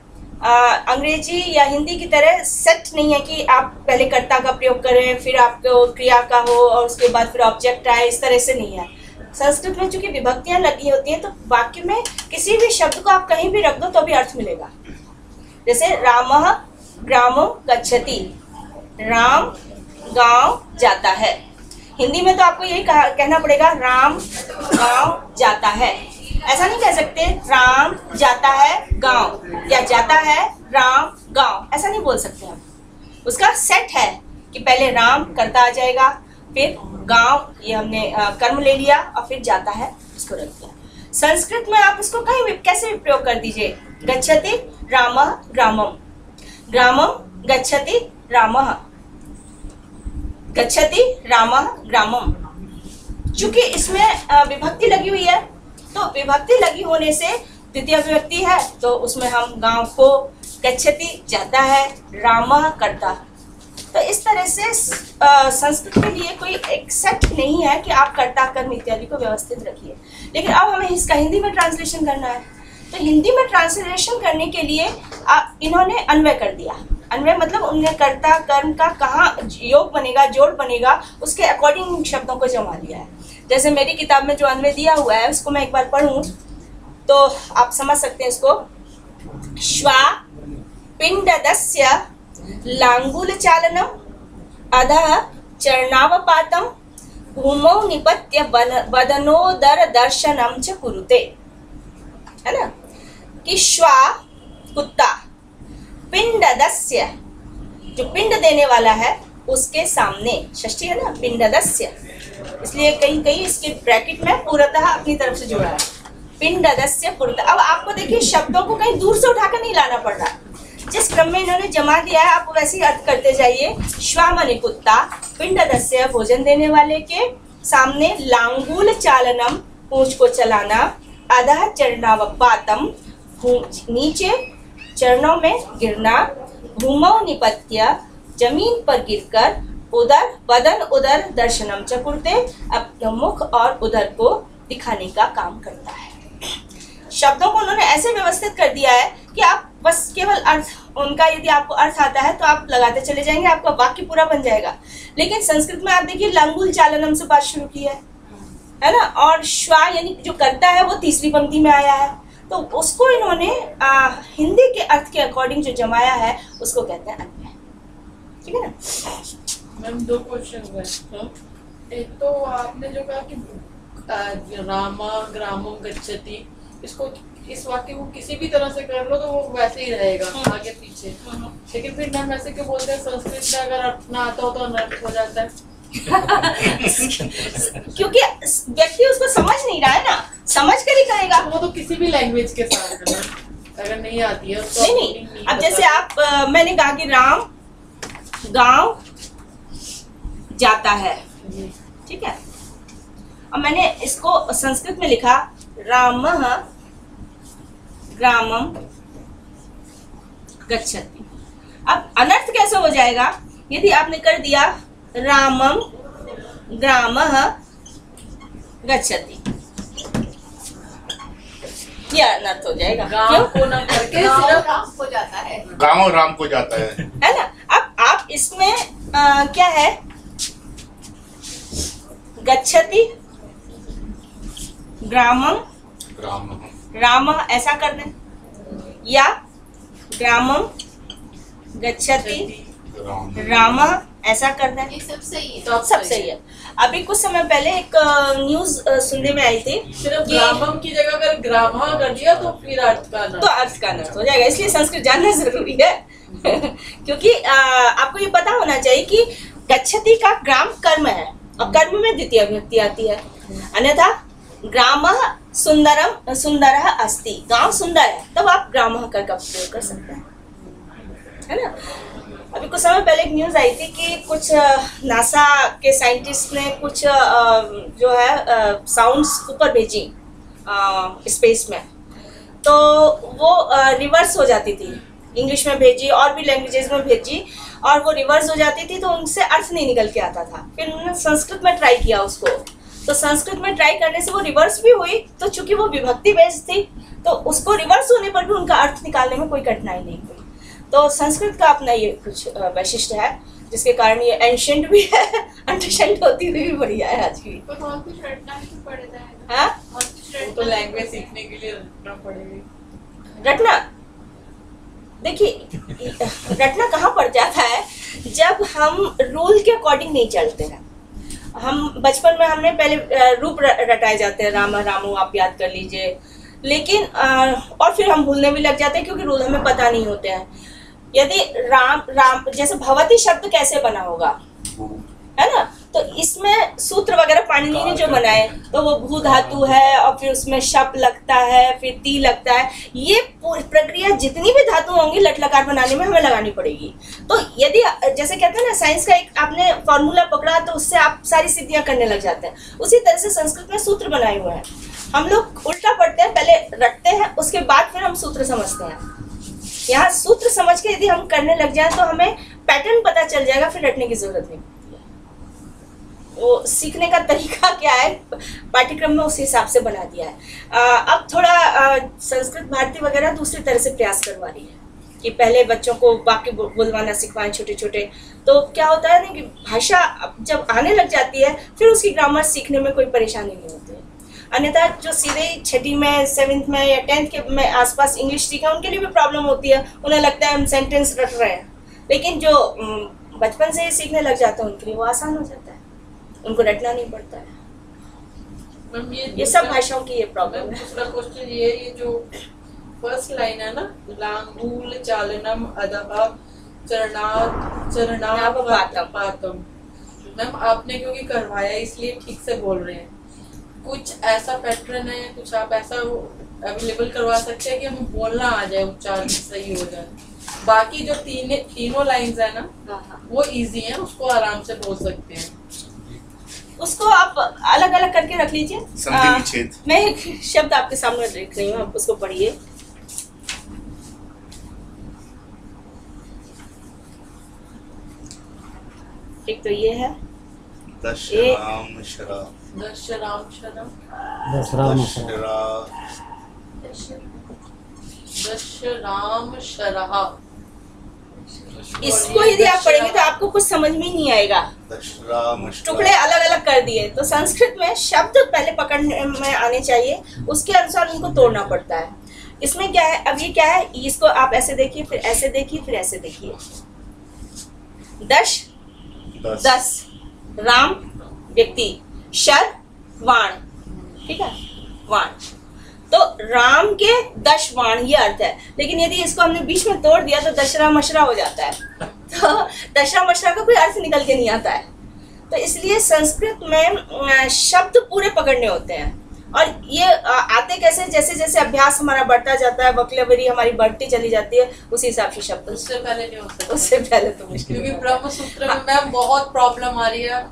अंग्रेजी या हिंदी की तरह सेट नहीं है कि आप पहले कर्ता का प्रयोग करें, फिर आपको क्रिया का हो और उसके बाद फिर ऑब्जेक्ट आए, इस तरह से नहीं है। संस्कृत में चूंकि विभक्तियां लगी होती हैं तो वाक्य में किसी भी शब्द को आप कहीं भी रख दो तो भी अर्थ मिलेगा। जैसे रामः ग्रामो गच्छति, राम गांव जाता है। हिंदी में तो आपको यही कहना पड़ेगा, राम गांव जाता है। ऐसा नहीं कह सकते राम जाता है गांव या जाता है राम गांव, ऐसा नहीं बोल सकते हम। उसका सेट है कि पहले राम करता आ जाएगा, फिर गांव, ये हमने कर्म ले लिया, और फिर जाता है इसको रख दिया। संस्कृत में आप इसको कहीं भी कैसे भी प्रयोग कर दीजिए, गच्छति रामः ग्रामम, ग्रामम गच्छति रामः, गच्छति रामः ग्रामम। चूंकि इसमें विभक्ति लगी हुई है, तो विभक्ति लगी होने से द्वितीय विभक्ति है, तो उसमें हम गांव को गच्छति जाता है, रामः करता। तो इस तरह से संस्कृत के लिए कोई एक सेट नहीं है कि आप कर्ता कर्म इत्यादि को व्यवस्थित रखिए। लेकिन अब हमें इसका हिंदी में ट्रांसलेशन करना है, तो हिंदी में ट्रांसलेशन करने के लिए इन्होंने अन्वय कर दिया। अन्वय मतलब उनने कर्ता कर्म का कहाँ योग बनेगा, जोड़ बनेगा, उसके अकॉर्डिंग शब्दों को जमा लिया है। जैसे मेरी किताब में जो अन्वय दिया हुआ है उसको मैं एक बार पढ़ूं तो आप समझ सकते हैं इसको। श्वा पिंडदस्य लांगुल चालनम अधः चरणावपातम भूमौ निपत्य वदनोदर दर्शनम च कुरुते, है ना। कि श्वा कुत्ता, पिंडदस्य जो पिंड देने वाला है उसके सामने, षष्ठी है ना, पिंडदस्य, इसलिए कहीं कहीं इसके ब्रैकेट में पूर्णतः अपनी तरफ से जोड़ा है, पिंडदस्य पूर्णतः। अब आपको देखिए शब्दों को कहीं दूर से उठाकर नहीं लाना पड़ रहा, जिस क्रम में इन्होंने जमा दिया है आप वैसे ही अर्थ करते जाइए। श्वा माने कुत्ता, पिंडदस्य भोजन देने वाले के सामने, लांगूल चालनम पूंछ को चलाना, अधः चरणावपातम नीचे चरणों में गिरना, भूमौ निपत्य जमीन पर गिरकर, उदर बदन उदर दर्शनम च कुरुते अपने मुख और उदर को दिखाने का काम करता है। शब्दों को उन्होंने ऐसे व्यवस्थित कर दिया है कि आप बस केवल अर्थ उनका, यदि आपको अर्थ आता है तो आप लगाते चले जाएंगे, आपका वाक्य पूरा बन जाएगा। लेकिन संस्कृत में आप देखिए लांगुल चालनम से बात शुरू की है ना, और श्वा यानी जो करता है वो तीसरी पंक्ति में आया है, तो उसको इन्होंने हिंदी के अर्थ के अकॉर्डिंग जो जमाया है उसको कहते हैं अन्वय। ठीक है ना मैम, दो क्वेश्चन हुए। एक तो आपने जो कहा कि रामा ग्रामम गच्छति, इसको इस वाक्य को किसी भी तरह से कर लो तो वो वैसे ही रहेगा आगे पीछे। लेकिन फिर मैम ऐसे क्यों बोलते हैं संस्कृत में अगर अर्थ ना आता हो तो अनर्थ हो जाता है? क्योंकि व्यक्ति उसको समझ नहीं रहा है ना, समझ कर ही करेगा। वो तो किसी भी लैंग्वेज के साथ करना, अगर नहीं आती है तो नहीं। अब जैसे आप मैंने कहा कि राम गांव जाता है, ठीक है, अब मैंने इसको संस्कृत में लिखा रामः ग्रामम गच्छति। अब अनर्थ कैसे हो जाएगा यदि आपने कर दिया रामम ग्रामः गच्छति, यह अनर्थ हो जाएगा। गांव को ना करके सिर्फ राम को जाता है, गांव राम को जाता है ना। अब आप इसमें क्या है, गच्छति ग्रामम राम ऐसा कर दें, या ग्रामम गच्छति राम ऐसा कर दें, ये सब सही है। सब सही है। अभी कुछ समय पहले एक न्यूज सुनने में आई थी, सिर्फ ग्रामम की जगह अगर ग्रामा कर दिया तो फिर अर्थ का तो अर्थ का नष्ट हो जाएगा। इसलिए संस्कृत जानना जरूरी है क्योंकि आपको ये पता होना चाहिए कि गच्छति का ग्राम कर्म है और कर्म में द्वितीय विभक्ति आती है। अन्यथा ग्रामः सुंदरम सुंदरः अस्ति, गांव सुंदर है, तब आप ग्रामः कर का प्रयोग कर सकते हैं, है ना। अभी कुछ समय पहले एक न्यूज आई थी कि कुछ नासा के साइंटिस्ट ने कुछ जो है साउंड्स ऊपर भेजी स्पेस में, तो वो रिवर्स हो जाती थी, इंग्लिश में भेजी और भी लैंग्वेजेस में भेजी, और वो रिवर्स हो जाती थी तो उनसे अर्थ नहीं निकल के आता था। फिर उन्होंने संस्कृत में ट्राई किया उसको, तो संस्कृत में ट्राई करने से वो रिवर्स भी हुई, तो चूंकि वो विभक्ति बेस्ड थी तो उसको रिवर्स होने पर भी उनका अर्थ निकालने में कोई कठिनाई नहीं हुई। तो संस्कृत का अपना ये कुछ वैशिष्ट है जिसके कारण ये एंशिएंट भी है, एंशिएंट होती हुई भी बढ़िया है आज की। पर और कुछ रटना भी तो पड़ता है, हाँ, और कुछ तो रटना लैंग्वेज सीखने के लिए रटना पड़ेगी। रटना देखिए रटना कहाँ पड़ जाता है, जब हम रूल के अकॉर्डिंग नहीं चलते हैं। हम बचपन में हमने पहले रूप रटाए जाते हैं, रामा रामू आप याद कर लीजिए, लेकिन और फिर हम भूलने भी लग जाते हैं क्योंकि रूल हमें पता नहीं होते हैं। यदि राम राम जैसे भवती शब्द कैसे बना होगा, है ना, तो इसमें सूत्र वगैरह पाणिनि ने जो बनाए तो वो भू धातु है और फिर उसमें शप लगता है, फिर ती लगता है। ये प्रक्रिया जितनी भी धातु होंगी लट लकार बनाने में हमें लगानी पड़ेगी। तो यदि जैसे कहते हैं ना साइंस का एक आपने फॉर्मूला पकड़ा तो उससे आप सारी सिद्धियां करने लग जाते हैं, उसी तरह से संस्कृत में सूत्र बनाए हुए हैं। हम लोग उल्टा पढ़ते हैं, पहले रटते हैं उसके बाद फिर हम सूत्र समझते हैं। यहाँ सूत्र समझ के यदि हम करने लग जाए तो हमें पैटर्न पता चल जाएगा, फिर रटने की जरूरत नहीं। वो सीखने का तरीका क्या है पाठ्यक्रम में उस हिसाब से बना दिया है। अब थोड़ा संस्कृत भारती वगैरह दूसरी तरह से प्रयास करवा रही है कि पहले बच्चों को वाक्य बुलवाना सिखवाएं छोटे छोटे। तो क्या होता है ना कि भाषा जब आने लग जाती है फिर उसकी ग्रामर सीखने में कोई परेशानी नहीं होती है। अन्यथा जो सीधे छठी में 7th में या 10th के में आसपास इंग्लिश सीखा उनके लिए भी प्रॉब्लम होती है, उन्हें लगता है हम सेंटेंस रट रहे हैं। लेकिन जो बचपन से ही सीखने लग जाते हैं उनके लिए वो आसान हो जाता है, उनको रटना नहीं पड़ता है। मैम ये सब भाषाओं की ये प्रॉब्लम है। दूसरा क्वेश्चन ये जो फर्स्ट लाइन है ना, लांगूल चालनम अदह चरणापातम, मैम आपने क्योंकि करवाया इसलिए ठीक से बोल रहे हैं। कुछ ऐसा पैटर्न है, कुछ आप ऐसा अवेलेबल करवा सकते हैं कि हमें बोलना आ जाए, उच्चारण सही हो जाए। बाकी जो तीनों लाइंस है ना वो इजी है, उसको आराम से बोल सकते हैं। उसको आप अलग अलग करके रख लीजिए। संधि विच्छेद। मैं एक शब्द आपके सामने लिख रही हूँ, आप उसको पढ़िए। एक तो ये है दशराम शरा, दशराम शरा, दशराम शरा। इसको यदि आप पढ़ेंगे तो आपको कुछ समझ में नहीं आएगा, टुकड़े अलग अलग कर दिए। तो संस्कृत में शब्द पहले पकड़ने में आने चाहिए, उसके अनुसार उनको तोड़ना पड़ता है। इसमें क्या है, अब ये क्या है, इसको आप ऐसे देखिए, फिर ऐसे देखिए, फिर ऐसे देखिए। दस राम व्यक्ति, शर वाण, ठीक है, वाण। तो राम के 10 वाण ये अर्थ है। लेकिन यदि इसको हमने बीच में तोड़ दिया तो दशरा मशरा हो जाता है, तो दशरा मशरा का कोई अर्थ निकल के नहीं आता है। तो इसलिए संस्कृत में शब्द पूरे पकड़ने होते हैं। और ये आते कैसे, जैसे जैसे अभ्यास हमारा बढ़ता जाता है, वोकैबुलरी हमारी बढ़ती चली जाती है, उसी हिसाब से शब्द। उससे पहले नहीं हो सकता, उससे पहले तो मुश्किल, क्योंकि ब्रह्म सूत्र में मैम बहुत प्रॉब्लम आ रही है,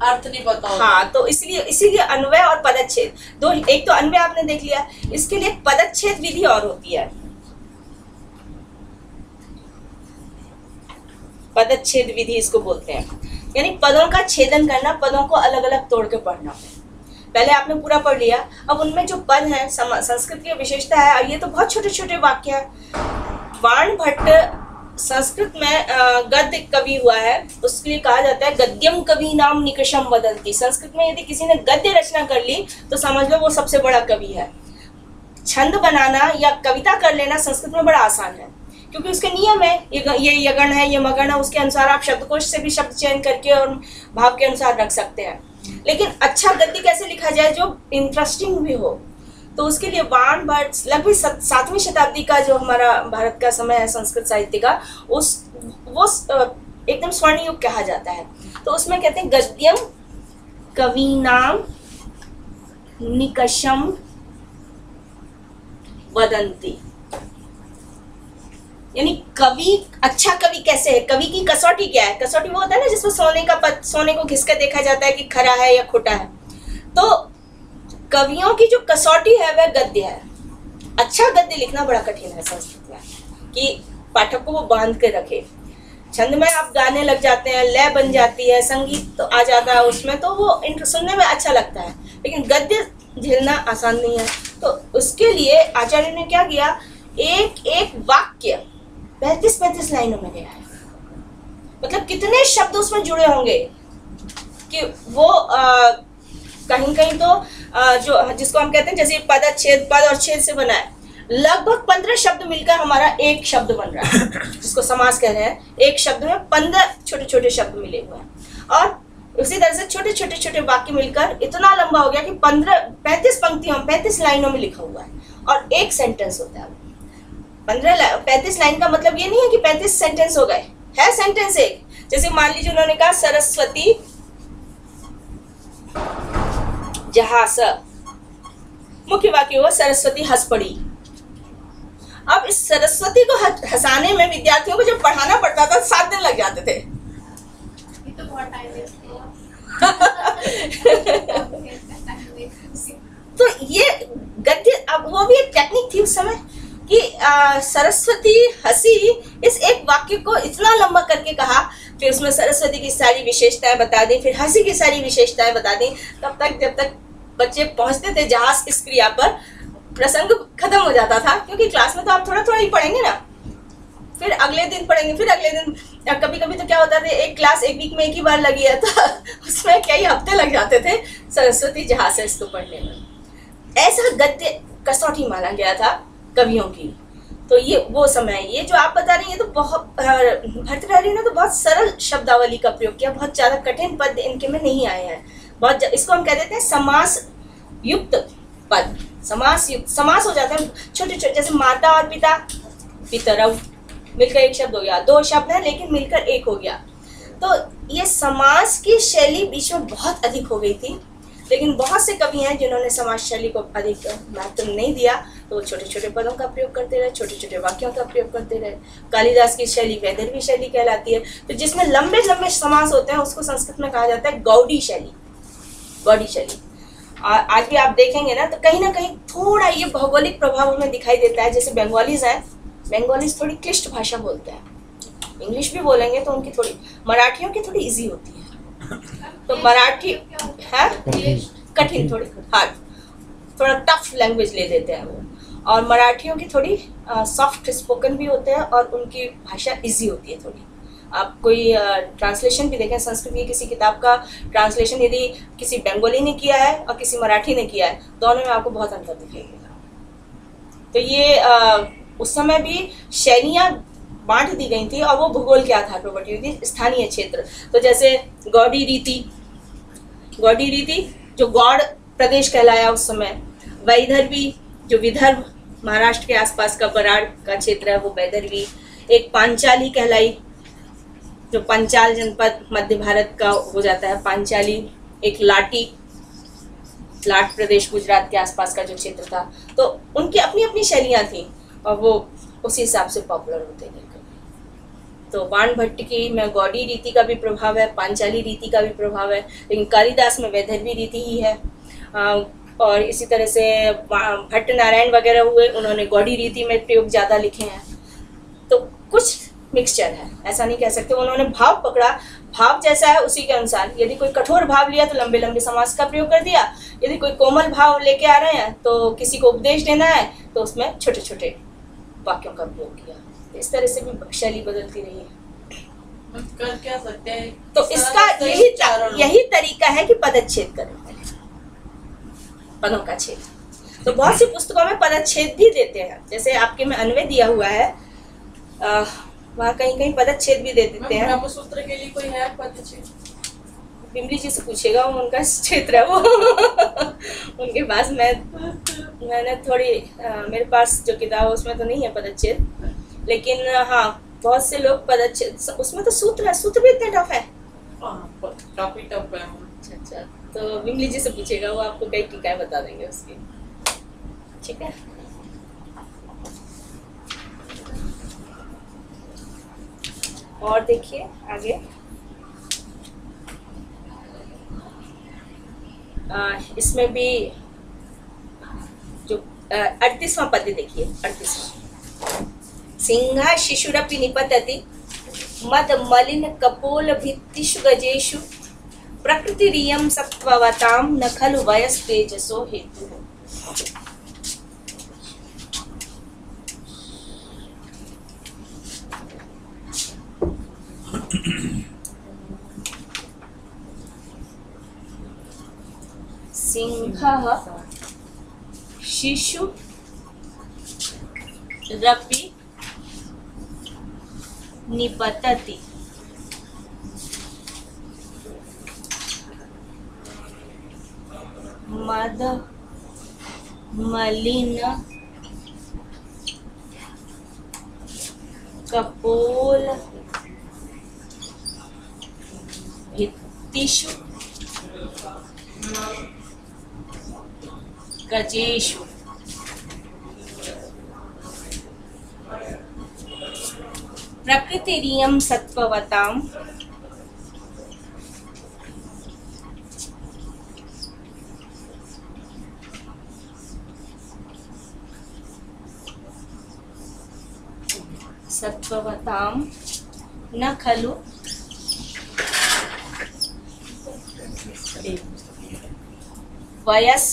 अर्थ नहीं पता होता। हाँ, तो इसीलिए अन्वय और पदच्छेद दो। एक तो अन्वय आपने देख लिया, इसके लिए पदच्छेद विधि और होती है। पदच्छेद विधि इसको बोलते हैं, यानी पदों का छेदन करना, पदों को अलग अलग तोड़ के पढ़ना। पहले आपने पूरा पढ़ लिया, अब उनमें जो पद है, संस्कृत की विशेषता है, ये तो बहुत छोटे छोटे वाक्य है। वाण भट्ट संस्कृत में गद्य कवि हुआ है, उसके लिए कहा जाता है गद्यम कवि नाम निकषम वदंती। संस्कृत में यदि किसी ने गद्य रचना कर ली तो समझ लो वो सबसे बड़ा कवि है। छंद बनाना या कविता कर लेना संस्कृत में बड़ा आसान है, क्योंकि उसके नियम है, ये यगण है, ये मगण है, उसके अनुसार आप शब्दकोश से भी शब्द चयन करके और भाव के अनुसार रख सकते हैं। लेकिन अच्छा गद्य कैसे लिखा जाए जो इंटरेस्टिंग भी हो, तो उसके लिए वाण भट्ट लगभग 7वीं शताब्दी का जो हमारा भारत का समय है संस्कृत साहित्य का, वो एकदम स्वर्ण युग कहा जाता है। तो उसमें कहते हैं गद्यम कवीनाम निकषम वदंती, यानी कवि, अच्छा कवि कैसे है, कवि की कसौटी क्या है। कसौटी वो होता है ना जिसमें सोने को घिस कर देखा जाता है कि खरा है या खोटा है। तो कवियों की जो कसौटी है वह गद्य है। अच्छा गद्य लिखना बड़ा कठिन है संस्कृत में, कि पाठक को वो बांध के रखे। छंद में आप गाने लग जाते हैं, लय बन जाती है, संगीत तो आ जाता है उसमें, तो वो सुनने में अच्छा लगता है। लेकिन गद्य झेलना आसान नहीं है। तो उसके लिए आचार्य ने क्या किया, एक एक वाक्य 35-35 लाइनों में गया है। मतलब कितने शब्द उसमें जुड़े होंगे कि वो कहीं कहीं तो जो जिसको हम कहते हैं, जैसे पद छेद, पद और छेद से बना है, लगभग 15 शब्द मिलकर हमारा एक शब्द बन रहा है, जिसको समास कह रहे हैं। एक शब्द में 15 छोटे छोटे शब्द मिले हुए हैं, और उसी तरह से छोटे छोटे छोटे वाक्य मिलकर इतना लंबा हो गया कि 35 पंक्तियों 35 लाइनों में लिखा हुआ है, और एक सेंटेंस होता है। 35 लाइन का मतलब ये नहीं है कि 35 सेंटेंस हो गए, है सेंटेंस एक। जैसे मान लीजिए उन्होंने कहा सरस्वती जहास, मुख्य वाक्य हुआ सरस्वती हंस पड़ी। अब इस सरस्वती को हंसाने में विद्यार्थियों को जब पढ़ाना पड़ता था 7 दिन लग जाते थे। ये तो बहुत टाइम वेस्ट हुआ। तो ये गद्य, अब वो भी एक टेक्निक थी उस समय कि सरस्वती हंसी, इस एक वाक्य को इतना लंबा करके कहा, फिर उसमें सरस्वती की सारी विशेषताएं बता दी, फिर हंसी की सारी विशेषताएं बता दी। तब तक जब तक बच्चे पहुंचते थे जहाज इस क्रिया पर, प्रसंग खत्म हो जाता था, क्योंकि क्लास में तो आप थोड़ा थोड़ा ही पढ़ेंगे ना, फिर अगले दिन पढ़ेंगे, फिर अगले दिन। कभी कभी तो क्या होता था, एक क्लास एक वीक में एक ही बार लगी है, तो उसमें कई हफ्ते लग जाते थे सरस्वती जहाज से इसको पढ़ने में। ऐसा गद्य कसौटी माना गया था कवियों की। तो ये वो समय, ये जो आप बता रही हैं, तो बहुत भर्तृहरि ने तो बहुत सरल शब्दावली का प्रयोग किया, बहुत ज्यादा कठिन पद इनके में नहीं आए हैं। बहुत इसको हम कह देते हैं समास युक्त पद, समास युक्त, समास हो जाते हैं छोटे छोटे, जैसे माता और पिता, पितरव, मिलकर एक शब्द हो गया। 2 शब्द है लेकिन मिलकर एक हो गया। तो ये समास की शैली बीच में बहुत अधिक हो गई थी, लेकिन बहुत से कवि हैं जिन्होंने समास शैली को अधिक महत्व नहीं दिया, तो छोटे छोटे पदों का प्रयोग करते रहे, छोटे छोटे वाक्यों का प्रयोग करते रहे। कालिदास की शैली वैदर्भी शैली कहलाती है। तो जिसमें लंबे लंबे समास होते हैं उसको संस्कृत में कहा जाता है गौड़ी शैली, गौड़ी शैली। और आज भी आप देखेंगे ना, तो कहीं ना कहीं थोड़ा ये भौगोलिक प्रभाव हमें दिखाई देता है। जैसे बंगालीज हैं, बंगालीज थोड़ी क्लिष्ट भाषा बोलते हैं, इंग्लिश भी बोलेंगे तो उनकी थोड़ी, मराठियों की थोड़ी इजी होती है। तो मराठी है कठिन, थोड़ी हार्ड, थोड़ा टफ लैंग्वेज ले लेते हैं वो। और मराठियों की थोड़ी सॉफ्ट स्पोकन भी होते हैं, और उनकी भाषा इजी होती है थोड़ी। आप कोई ट्रांसलेशन भी देखें, संस्कृत की किसी किताब का ट्रांसलेशन यदि किसी बंगाली ने किया है और किसी मराठी ने किया है, दोनों में आपको बहुत अंतर दिखेगा। तो ये उस समय भी शैलियाँ बांट दी गई थी, और वो भूगोल के आधार पर बटी हुई थी, स्थानीय क्षेत्र। तो जैसे गौड़ी रीति, गौड़ी रीति जो गौड़ प्रदेश कहलाया उस समय। वैदर्भी जो विदर्भ महाराष्ट्र के आसपास का बराड़ का क्षेत्र है, वो वैदर्भी। एक पांचाली कहलाई, जो पंचाल जनपद मध्य भारत का हो जाता है, पांचाली। एक लाटी, लाट प्रदेश गुजरात के आसपास का जो क्षेत्र था। तो उनकी अपनी अपनी शैलियाँ थी, और वो उसी हिसाब से पॉपुलर होते गए। तो बाण भट्ट की में गौड़ी रीति का भी प्रभाव है, पांचाली रीति का भी प्रभाव है, लेकिन कालिदास में वैदर्भी रीति ही है। और इसी तरह से भट्ट नारायण वगैरह हुए, उन्होंने गौड़ी रीति में प्रयोग ज़्यादा लिखे हैं। तो कुछ मिक्सचर है, ऐसा नहीं कह सकते। उन्होंने भाव पकड़ा, भाव जैसा है उसी के अनुसार। यदि कोई कठोर भाव लिया तो लंबे लंबे समास का प्रयोग कर दिया, यदि कोई कोमल भाव लेके आ रहे हैं तो किसी को उपदेश देना है तो उसमें छोटे छोटे वाक्यों का प्रयोग किया। इस तरह से भी शैली बदलती रही है। कर क्या सकते हैं, तो इसका यही तरीका है कि पदच्छेद करें, पदों का छेद। तो बहुत सी पुस्तकों में पदच्छेद भी देते हैं, जैसे आपके में अन्वय दिया हुआ है, वहाँ कहीं कहीं पदच्छेद भी दे देते हैं। ब्रह्मसूत्र के लिए कोई है पदच्छेद? बिमली जी से पूछेगा, उनका क्षेत्र है वो। उनके पास मैंने थोड़ी मेरे पास जो किताब है उसमें तो नहीं है पदच्छेद, लेकिन हाँ बहुत से लोग पदच्छेद, उसमें तो सूत्र है, सूत्र भी इतने टफ है। काफी टफ है। अच्छा, तो बिमली जी से पूछेगा, वो आपको कई टीकाएं बता देंगे उसकी। ठीक है, और देखिए आगे इसमें भी जो 38वां पद देखिए, 38वां। सिंहा शिशुरपि निपतति मद मलिन कपोल भित्तिषु गजेषु प्रकृतिरियं सत्त्ववतां न खलु वयस्तेजसो हेतुः। सिंहः शिशु रपि निपतति। मद मलिन कपोल भित्तिषु गजेषु। प्रकृतिरियं सत्त्ववतां सत्त्ववतां न खलु वयस्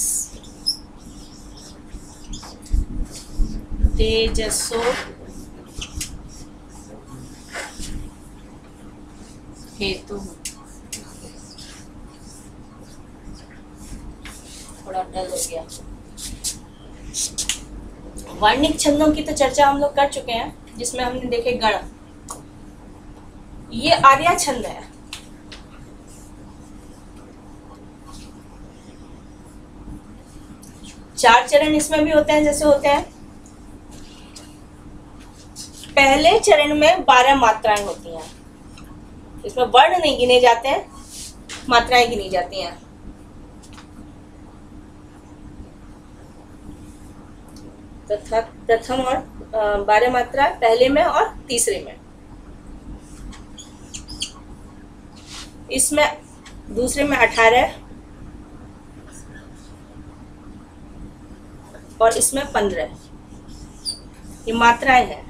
तेजसो हेतु। थोड़ा डल हो गया। वर्णिक छंदों की तो चर्चा हम लोग कर चुके हैं, जिसमें हमने देखे गण। ये आर्या छंद है। चार चरण इसमें भी होते हैं। जैसे होते हैं, पहले चरण में 12 मात्राएं होती हैं। इसमें वर्ण नहीं गिने जाते हैं, मात्राएं गिनी जाती हैं। तथा प्रथम और 12 मात्रा पहले में और तीसरे में। इसमें दूसरे में 18 और इसमें 15 ये मात्राएं हैं।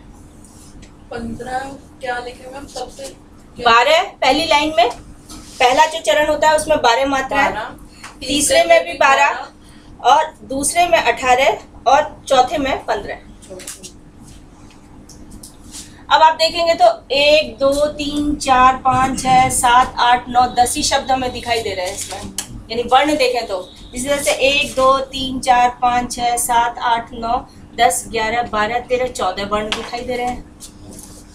15 क्या लिखे मैम? सबसे 12 पहली लाइन में, पहला जो चरण होता है उसमें 12 मात्राएं, तीसरे में भी 12 और दूसरे में 18 और चौथे में 15। अब आप देखेंगे तो 1 2 3 4 5 6 7 8 9 10 ही शब्द हमें दिखाई दे रहे हैं इसमें। यानी वर्ण देखें तो इस तरह से 1 2 3 4 5 6 7 8 9 10 11 12 13 14 वर्ण दिखाई दे रहे हैं।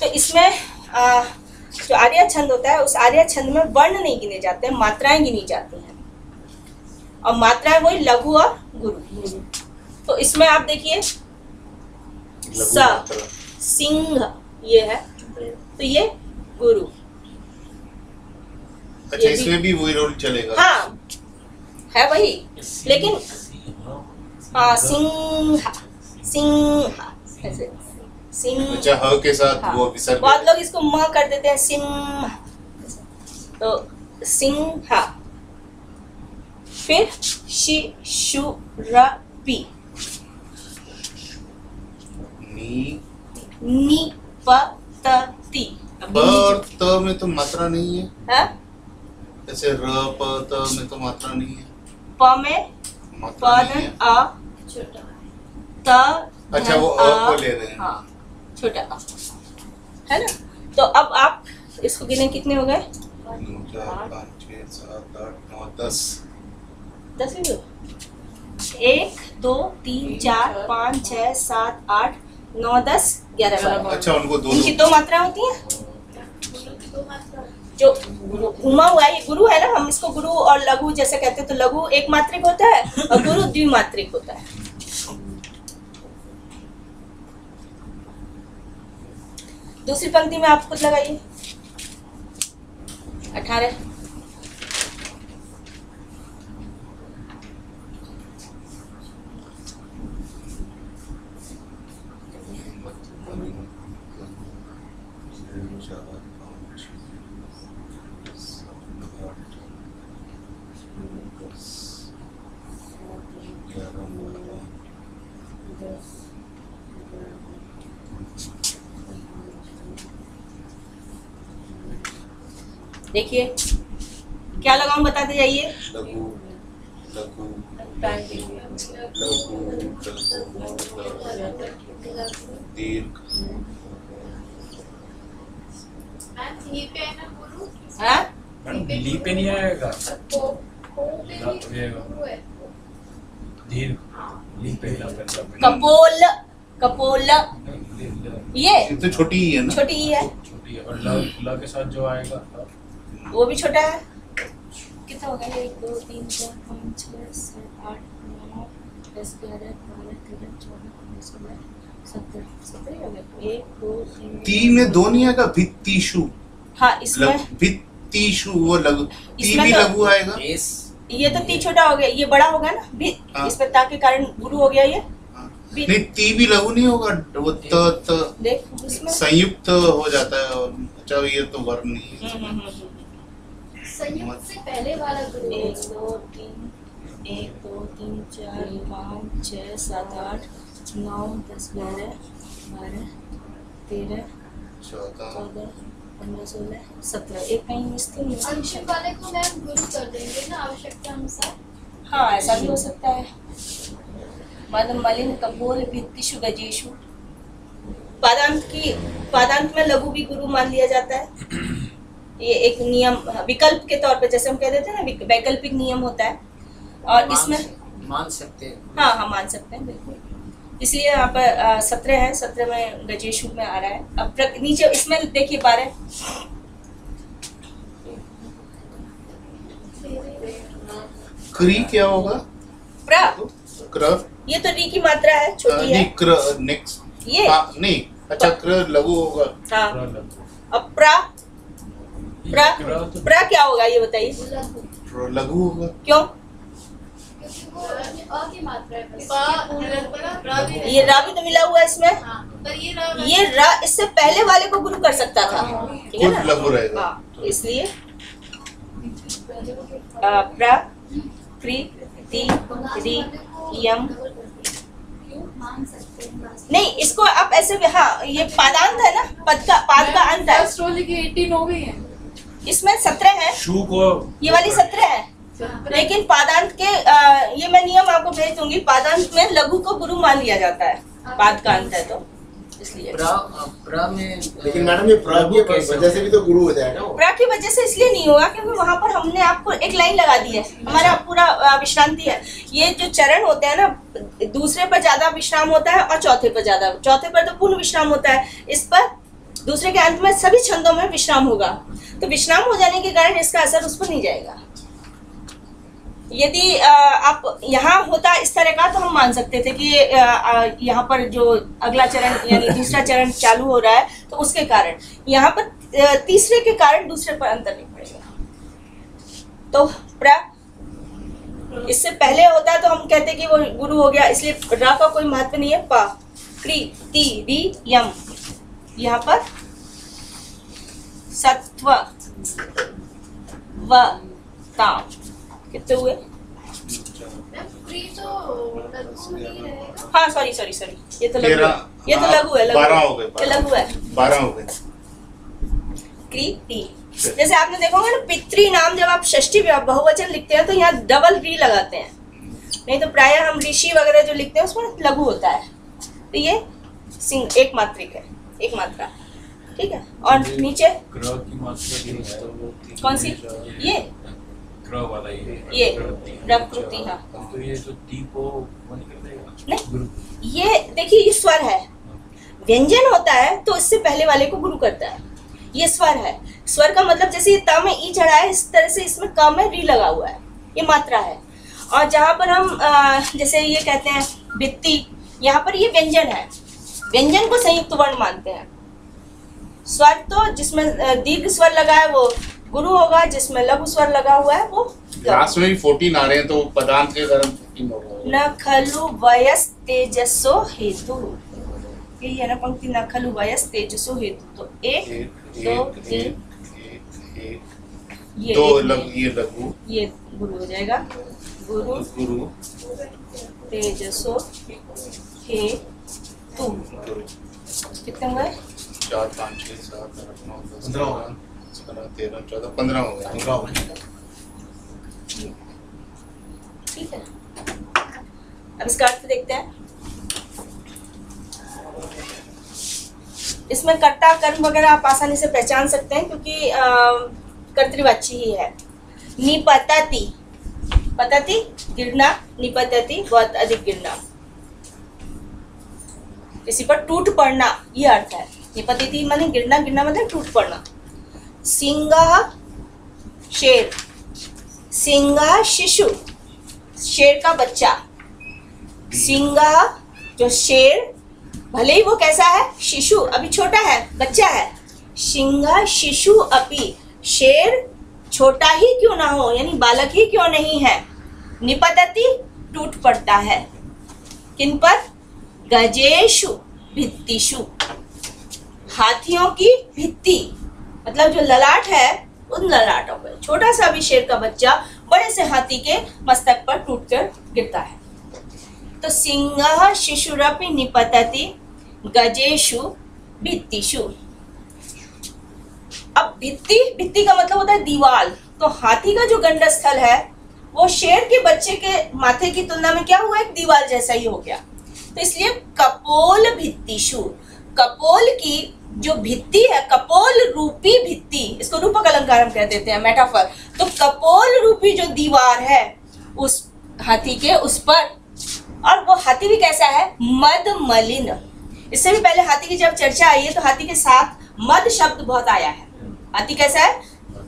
तो इसमें जो आर्या छंद होता है, उस आर्या छंद में वर्ण नहीं गिने जाते हैं, मात्राएं गिनी जाती हैं। और मात्राएं वही लघु और गुरु। तो इसमें आप देखिए स सिंह ये है, तो ये गुरु। अच्छा, ये इसमें भी वही रोल चलेगा? हाँ है वही, लेकिन सिंह सिंह ऐसे सिंह। अच्छा, ह के साथ हाँ, वो विसर्ग। बहुत लोग इसको म कर देते हैं, सिंह। तो सिंह। फिर शि शु र पी नी नी प त ती। ब और त में तो मात्रा नहीं है। हाँ? जैसे र प त में तो मात्रा नहीं है। प में मात्रा प नहीं है। अ त अच्छा, वो अ को ले रहे हैं। हाँ, छोटा अ है ना। तो अब आप इसको गिने, कितने हो गए? 2 4 5 6 7 8 9 10। 10 ही हो। 1 2 3 4 5 6 7 8 9 10 11 12। अच्छा, उनको दो इनकी 2 मात्राएं होती हैं। जो घुमा हुआ है ये गुरु है ना, हम इसको गुरु और लघु जैसे कहते हैं। तो लघु एक मात्रिक होता है और गुरु द्विमात्रिक होता है। दूसरी पंक्ति में आप खुद लगाइए 18। देखिए क्या लगाऊं, बताते जाइए। लघु लघु दीर्घ। यहीं पे है ना गुरु? हाँ? ली पे नहीं आएगा। दीर्घ ली पे कपोल कपोल ये तो छोटी ही है ना। छोटी ई है, छोटी है और ल के साथ जो आएगा वो भी छोटा है। कितना हो गया? 1 2 3 4 5 6 7 8 9 10 11 12 13 14 15 16 17 17 हो गए। 1 2 3 ती में दो नहीं आएगा, भित्तिषु। हाँ इसमें भित्तिषु वो लघु, ती इसमें भी तो- लघु आएगा। एस ये तो ती छोटा हो गया, ये बड़ा हो गया ना भी, हाँ। इसमें ता के कारण गुरु हो गया ये। हाँ। भी- नहीं ती भी लघु नहीं होगा, वो त देख इसमें संयुक्त हो जाता है। और अच्छा ये तो वर्ण नहीं है। संयुक्त से पहले वाला गुरु 1 2 3 1 2 3 4 5 6 7 8 9 10 11 12 13 14 14 15 16 17 एक कहीं मिस तो नहीं है। अंतिम वाले को मैम गुरु कर देंगे ना आवश्यकता अनुसार। हाँ ऐसा भी हो सकता है। मद मलिन कपोल भित्तिषु गजेषु, पादांत में लघु भी गुरु मान लिया जाता है। ये एक नियम विकल्प के तौर पे, जैसे हम कह देते हैं ना वैकल्पिक नियम होता है। और इसमें मान सकते हैं। हाँ मान सकते हैं बिल्कुल। इसलिए यहाँ पर 17 है, 17 में गजेशु में आ रहा है। अब नीचे इसमें देखिए 12 क्री क्या होगा? प्रा, क्र ये तो री की मात्रा है, छोटी है नहीं क्र नेक्स्ट ये। नहीं अच्छा क्र लघु होगा। हाँ अब प्रा प्रा प्रा क्या होगा ये बताइए, लघु होगा क्यों? क्योंकि वो अ की मात्रा है बस। ये रा भी तो मिला हुआ है इसमें। हाँ, पर ये रा इससे पहले वाले को गुरु कर सकता था, ठीक है खुद ना? लघु रहेगा। हाँ, इसलिए प्रा प्री ती री यम मान सकते हैं बस। नहीं, इसको आप ऐसे भी, हाँ ये पादांत है ना, पाद का अंत है। फर्स्ट वाले की 18 हो गई है। इसमें 17 है, शू को ये वाली 17 है। लेकिन पादांत के ये मैं नियम आपको भेज दूंगी। पादांत में लघु को गुरु मान लिया जाता है, पाद का अंत है तो इसलिए। प्र में लेकिन मैडम ये प्र की वजह से भी तो गुरु हो जाएगा वो। प्रा की वजह से इसलिए नहीं होगा क्योंकि वहां पर हमने आपको एक लाइन लगा दी है, हमारा पूरा विश्रांति है। ये जो चरण होते हैं ना, दूसरे पर ज्यादा विश्राम होता है और चौथे पर ज्यादा, चौथे पर तो पूर्ण विश्राम होता है, इस पर दूसरे के अंत में सभी छंदों में विश्राम होगा। तो विश्राम हो जाने के कारण इसका असर उस पर नहीं जाएगा। यदि आप यहाँ होता इस तरह का तो हम मान सकते थे कि यहाँ पर जो अगला चरण यानी दूसरा चरण चालू हो रहा है तो उसके कारण, यहाँ पर तीसरे के कारण दूसरे पर अंतर नहीं पड़ेगा। तो प्रा इससे पहले होता तो हम कहते कि वो गुरु हो गया, इसलिए रा का कोई महत्व नहीं है। पा क्री ती री यम, यहाँ पर सत्व व ताम कितने हुए? मैम प्री तो लघु नहीं रहेगा। हाँ सॉरी ये तो लघु है, ये तो लघु है, 12 हो गए, ये लघु है। 12 हो गए। क्री टी, जैसे आपने देखा होगा ना, पितृ नाम जब आप षष्ठी बहुवचन लिखते हैं तो यहाँ डबल री लगाते हैं, नहीं तो प्राय हम ऋषि वगैरह जो लिखते हैं उसमें लघु होता है। तो ये एक मात्रिक है, एक मात्रा, ठीक है। और नीचे ग्रह की मात्रा जो है वो कौन सी? ये ग्रह वाला ये प्रकृति, हाँ। तो ये जो टी को वो निकल जाएगा नहीं, गुरु। ये देखिए ये स्वर है, व्यंजन होता है तो इससे पहले वाले को गुरु करता है। ये स्वर है, स्वर का मतलब जैसे ये त में ई चढ़ा है, इस तरह से इसमें क में री लगा हुआ है, ये मात्रा है। और जहाँ पर हम जैसे ये कहते हैं भित्ति, यहाँ पर ये व्यंजन है, व्यंजन को संयुक्त वर्ण मानते हैं। स्वर तो जिसमें दीर्घ स्वर लगा है वो गुरु होगा, जिसमें लघु स्वर लगा हुआ है वो लास्ट में भी 14 आ रहे हैं तो पदांत के कारण 14 होगा। न खलु वयस तेजसो हेतु, यही है ना पंक्ति, न खलु वयस तेजसो हेतु। तो 1 2 3 ये तो एक- ये लघु, ये गुरु हो जाएगा। गुरु गुरु तेजसो हे तू, कितने हुए? 4 5 6 7 8 9 10 11 12 13 14 15 हो गए। ठीक है, अब इसका अर्थ देखते हैं। इसमें कर्ता कर्म वगैरह आप आसानी से पहचान सकते हैं क्योंकि कर्तृवाची ही है। निपतति, पतति गिरना, निपतति बहुत अधिक गिरना, किसी पर टूट पड़ना, ये अर्थ है। निपतति माने गिरना, गिरना मतलब टूट पड़ना। सिंगा शेर, सिंगा शिशु शेर का बच्चा। सिंगा जो शेर, भले ही वो कैसा है, शिशु अभी छोटा है, बच्चा है। सिंगा शिशु अपि, शेर छोटा ही क्यों ना हो, यानी बालक ही क्यों नहीं है। निपतति टूट पड़ता है, किन पर, गजेशु भित्तिषु, हाथियों की भित्ति मतलब जो ललाट है उन ललाटों पर। छोटा सा भी शेर का बच्चा बड़े से हाथी के मस्तक पर टूटकर गिरता है। तो सिंह शिशुरपि निपतति गजेशु भित्तिषु। अब भित्ति, भित्ति का मतलब होता है दीवार। तो हाथी का जो गंडस्थल है वो शेर के बच्चे के माथे की तुलना में क्या हुआ, एक दीवार जैसा ही हो गया। तो इसलिए कपोल भित्तिषु, कपोल की जो भित्ति है, कपोल रूपी भित्ति, इसको रूपक अलंकार हम कह देते हैं, मेटाफर। तो कपोल रूपी जो दीवार है उस हाथी के, उस पर, और वो हाथी भी कैसा है, मद मलिन। इससे भी पहले हाथी की जब चर्चा आई है तो हाथी के साथ मद शब्द बहुत आया है। हाथी कैसा है,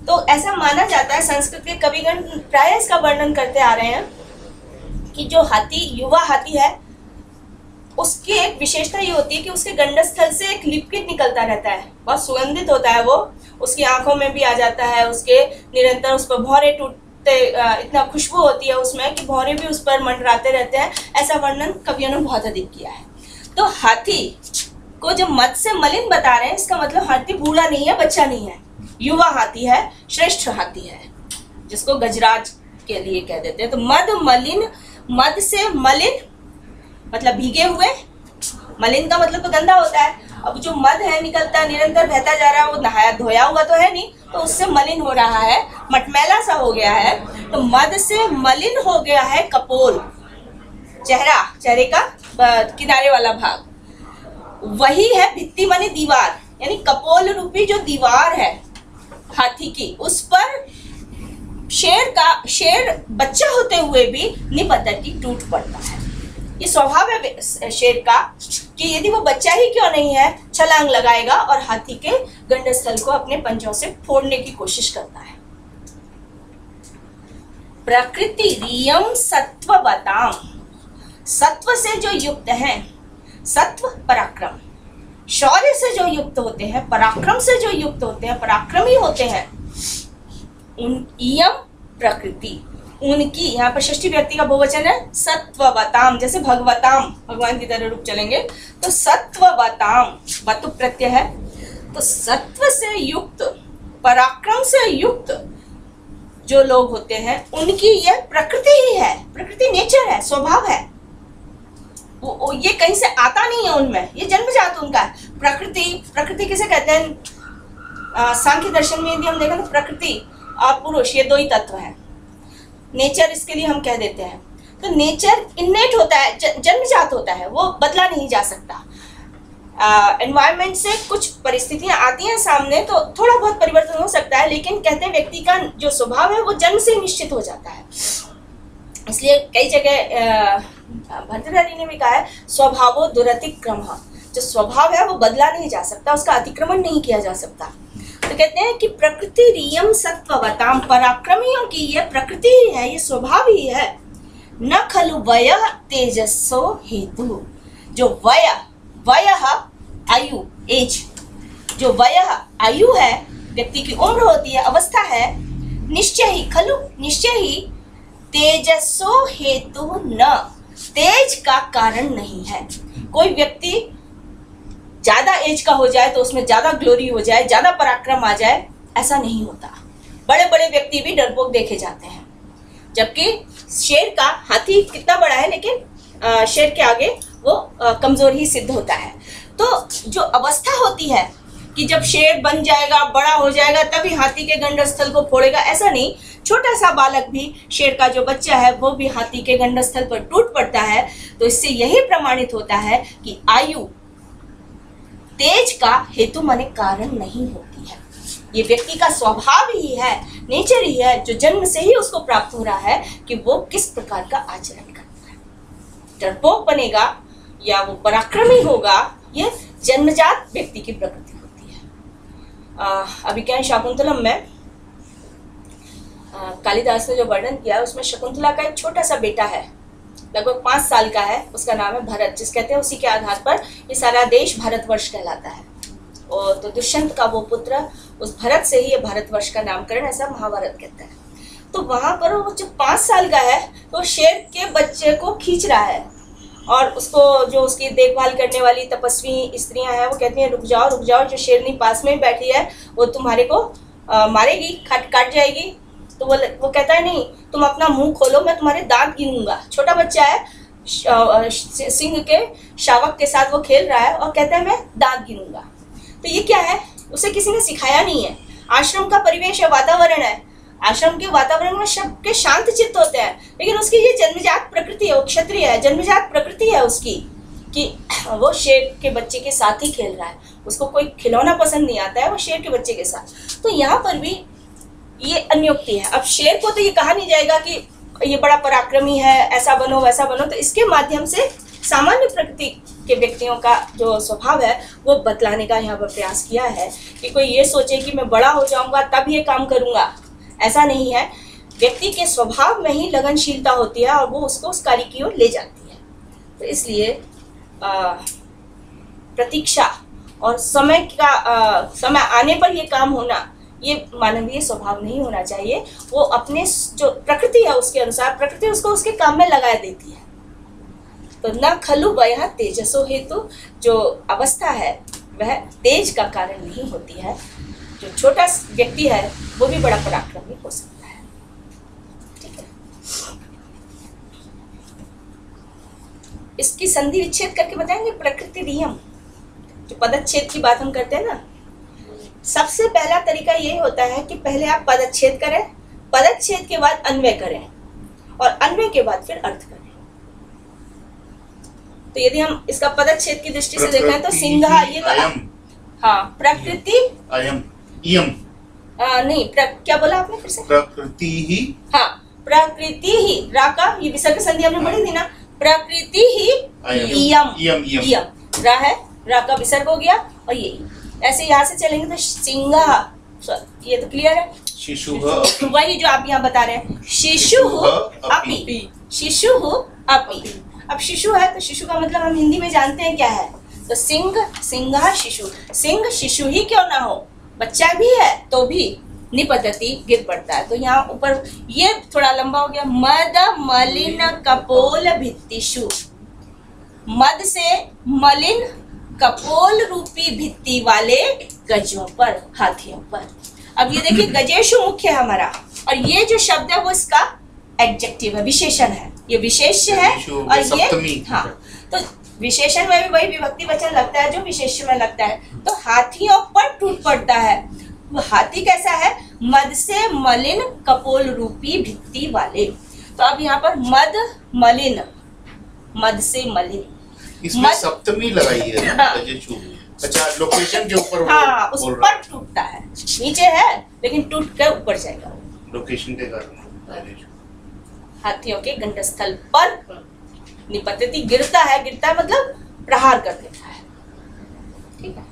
तो ऐसा माना जाता है, संस्कृत के कविगण प्राय इसका वर्णन करते आ रहे हैं कि जो हाथी, युवा हाथी है, उसकी एक विशेषता ये होती है कि उसके गंडस्थल से एक लिक्विड निकलता रहता है, बहुत सुगंधित होता है वो, उसकी आंखों में भी आ जाता है, उसके निरंतर उस पर भौरे टूटते, इतना खुशबू होती है उसमें कि भौरे भी उस पर मंडराते रहते हैं। ऐसा वर्णन कवियों ने बहुत अधिक किया है। तो हाथी को जब मद से मलिन बता रहे हैं, इसका मतलब हाथी बूढ़ा नहीं है, बच्चा नहीं है, युवा हाथी है, श्रेष्ठ हाथी है, जिसको गजराज के लिए कह देते हैं। तो मद मलिन, मद से मलिन मतलब भीगे हुए, मलिन का मतलब तो गंदा होता है। अब जो मद है निकलता है, निरंतर बहता जा रहा है, वो नहाया धोया हुआ तो है नहीं, तो उससे मलिन हो रहा है, मटमैला सा हो गया है। तो मद से मलिन हो गया है कपोल, चेहरा, चेहरे का किनारे वाला भाग, वही है भित्ति माने दीवार, यानी कपोल रूपी जो दीवार है हाथी की, उस पर शेर बच्चा होते हुए भी निपतति टूट पड़ता है। ये स्वभाव है शेर का कि यदि वो बच्चा ही क्यों नहीं है, छलांग लगाएगा और हाथी के गंडस्थल को अपने पंजों से फोड़ने की कोशिश करता है। प्रकृति रियम सत्ववताम, सत्व से जो युक्त हैं, सत्व पराक्रम, शौर्य से जो युक्त होते हैं, पराक्रम से जो युक्त होते हैं, पराक्रमी होते हैं, उन इयम प्रकृति, उनकी, यहाँ पर षष्ठी व्यक्ति का बहुवचन है, सत्ववताम, जैसे भगवताम, भगवान की तरह रूप चलेंगे, तो सत्ववताम, वतु प्रत्यय है। तो सत्व से युक्त, पराक्रम से युक्त जो लोग होते हैं, उनकी यह प्रकृति ही है, प्रकृति नेचर है, स्वभाव है, वो ये कहीं से आता नहीं है उनमें, ये जन्मजात उनका है। प्रकृति किसे कहते हैं, सांख्य दर्शन में यदि हम देखें तो प्रकृति और पुरुष ये दो ही तत्व हैं। नेचर इसके लिए हम कह देते हैं। तो नेचर इन्नेट होता है, जन्मजात होता है, वो बदला नहीं जा सकता। एनवायरनमेंट से कुछ परिस्थितियां आती हैं सामने तो थोड़ा बहुत परिवर्तन हो सकता है, लेकिन कहते हैं व्यक्ति का जो स्वभाव है वो जन्म से निश्चित हो जाता है। इसलिए कई जगह भर्तृहरि ने भी कहा है, स्वभावो दुरतिक्रमः, जो स्वभाव है वो बदला नहीं जा सकता, उसका अतिक्रमण नहीं किया जा सकता। तो कहते हैं कि प्रकृति रियम सत्ववताम, पराक्रमियों की यह प्रकृति ही है, ये स्वभाव ही है। न खलु वयः तेजसो हेतु, जो वयः आयु, एज, जो वयः आयु है, व्यक्ति की उम्र होती है, अवस्था है, निश्चय ही, खलु निश्चय ही, तेजसो हेतु न, तेज का कारण नहीं है। कोई व्यक्ति ज्यादा एज का हो जाए तो उसमें ज्यादा ग्लोरी हो जाए, ज्यादा पराक्रम आ जाए, ऐसा नहीं होता। बड़े बड़े व्यक्ति भी डरपोक देखे जाते हैं, जबकि शेर का, हाथी कितना बड़ा है लेकिन शेर के आगे वो कमजोर ही सिद्ध होता है। तो जो अवस्था होती है कि जब शेर बन जाएगा, बड़ा हो जाएगा, तभी हाथी के गंडस्थल को फोड़ेगा, ऐसा नहीं। छोटा सा बालक भी, शेर का जो बच्चा है वो भी हाथी के गंडस्थल पर टूट पड़ता है। तो इससे यही प्रमाणित होता है कि आयु तेज का हेतु माने कारण नहीं होती है। ये व्यक्ति का स्वभाव ही है, नेचर ही है, जो जन्म से ही उसको प्राप्त हो रहा है कि वो किस प्रकार का आचरण करता है। डरपोक बनेगा या वो पराक्रमी होगा, ये जन्मजात व्यक्ति की प्रकृति होती है। अभी क्या है, शाकुंतलम में कालिदास ने जो वर्णन किया उसमें शकुंतला का एक छोटा सा बेटा है, लगभग 5 साल का है, उसका नाम है भरत, जिस कहते हैं उसी के आधार पर ये सारा देश भारतवर्ष कहलाता है। और तो दुष्यंत का वो पुत्र, उस भरत से ही ये भारतवर्ष का नामकरण, ऐसा महाभारत कहता है। तो वहां पर वो जब 5 साल का है तो शेर के बच्चे को खींच रहा है, और उसको जो उसकी देखभाल करने वाली तपस्वी स्त्रियां हैं वो कहती हैं रुक जाओ रुक जाओ, जो शेरनी पास में ही बैठी है वो तुम्हारे को मारेगी, काट जाएगी। तो वो कहता है नहीं, तुम अपना मुंह खोलो, मैं तुम्हारे दांत गिनूंगा। छोटा बच्चा है, सिंह के शावक के साथ वो खेल रहा है और कहता है मैं दांत गिनूंगा। तो ये क्या है, उसे किसी ने सिखाया नहीं है। आश्रम का परिवेश है, वातावरण है, आश्रम के वातावरण में सबके शांत चित्त होते हैं, लेकिन उसकी ये जन्मजात प्रकृति है, वो क्षत्रिय है, जन्मजात प्रकृति है उसकी कि वो शेर के बच्चे के साथ ही खेल रहा है, उसको कोई खिलौना पसंद नहीं आता है, वो शेर के बच्चे के साथ। तो यहाँ पर भी ये अन्योक्ति है। अब शेर को तो ये कहा नहीं जाएगा कि ये बड़ा पराक्रमी है, ऐसा बनो वैसा बनो, तो इसके माध्यम से सामान्य प्रकृति के व्यक्तियों का जो स्वभाव है वो बतलाने का यहाँ पर प्रयास किया है कि कोई ये सोचे कि मैं बड़ा हो जाऊंगा तब ये काम करूंगा, ऐसा नहीं है। व्यक्ति के स्वभाव में ही लगनशीलता होती है और वो उसको उस कार्य की ओर ले जाती है। तो इसलिए प्रतीक्षा और समय आने पर ये काम होना, ये मानवीय स्वभाव नहीं होना चाहिए। वो अपने जो प्रकृति है उसके अनुसार प्रकृति उसको उसके काम में लगा देती है। तो न खलु वयः तेजसो हेतु, जो अवस्था है वह तेज का कारण नहीं होती है। जो छोटा व्यक्ति है वो भी बड़ा पराक्रमी हो सकता है। ठीक है, इसकी संधि विच्छेद करके बताएंगे। प्रकृति नियम, जो पदच्छेद की बात हम करते हैं ना, सबसे पहला तरीका यही होता है कि पहले आप पदच्छेद करें, पदच्छेद के बाद अन्वय करें और अन्वय के बाद फिर अर्थ करें। तो यदि हम इसका पदच्छेद की दृष्टि से देखें तो सिंहा, ये हाँ प्रकृति नहीं क्या बोला आपने फिर से? प्रकृति ही, हाँ प्रकृति ही, रा का ये विसर्ग संधि हमने पढ़ी थी ना, प्रकृति ही इयम, रा है, रा का विसर्ग हो गया और ये ऐसे यहाँ से चलेंगे तो सिंहा, ये तो क्लियर है। शिशु, वही जो आप यहाँ बता रहे हैं, शिशु अपि, शिशु अपि। अब शिशु है तो शिशु का मतलब हम हिंदी में जानते हैं क्या है, तो सिंहा शिशु, सिंह शिशु ही क्यों ना हो, बच्चा भी है तो भी निपतति गिर पड़ता है। तो यहाँ ऊपर ये थोड़ा लंबा हो गया, मद मलिन कपोल भित्तिषु, मद से मलिन कपोल रूपी भित्ति वाले गजों पर, हाथियों पर। अब ये देखिए गजेशु मुख्य है हमारा, और ये जो शब्द है वो इसका एडजेक्टिव है, विशेषण है, ये विशेष्य है और ये हाँ, तो विशेषण में भी वही विभक्ति वचन लगता है जो विशेष्य में लगता है। तो हाथियों पर टूट पड़ता है। वो हाथी कैसा है? मद से मलिन कपोल रूपी भित्ति वाले। तो अब यहाँ पर मद मलिन, मद से मलिन, इसमें सप्तमी लगाई है ना? अच्छा, लोकेशन के ऊपर हाँ, उस पर टूटता है, नीचे है लेकिन टूट कर ऊपर जाएगा, लोकेशन के कारण हाथियों के गंडस्थल पर निपतति, गिरता है, गिरता है मतलब प्रहार कर देता है। ठीक है,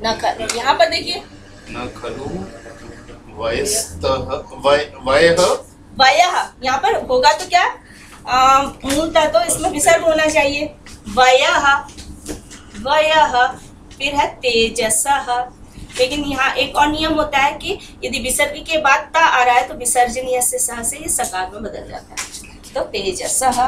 न खलु, यहाँ पर देखिए न खलु वयः, यहाँ पर होगा तो क्या, मूलतः तो इसमें विसर्ग होना चाहिए, वयः, फिर है तेजसः। लेकिन यहाँ एक और नियम होता है कि यदि विसर्ग के बाद ता आ रहा है तो विसर्जनीय से सह से ये सकार में बदल जाता है, तो तेजसः।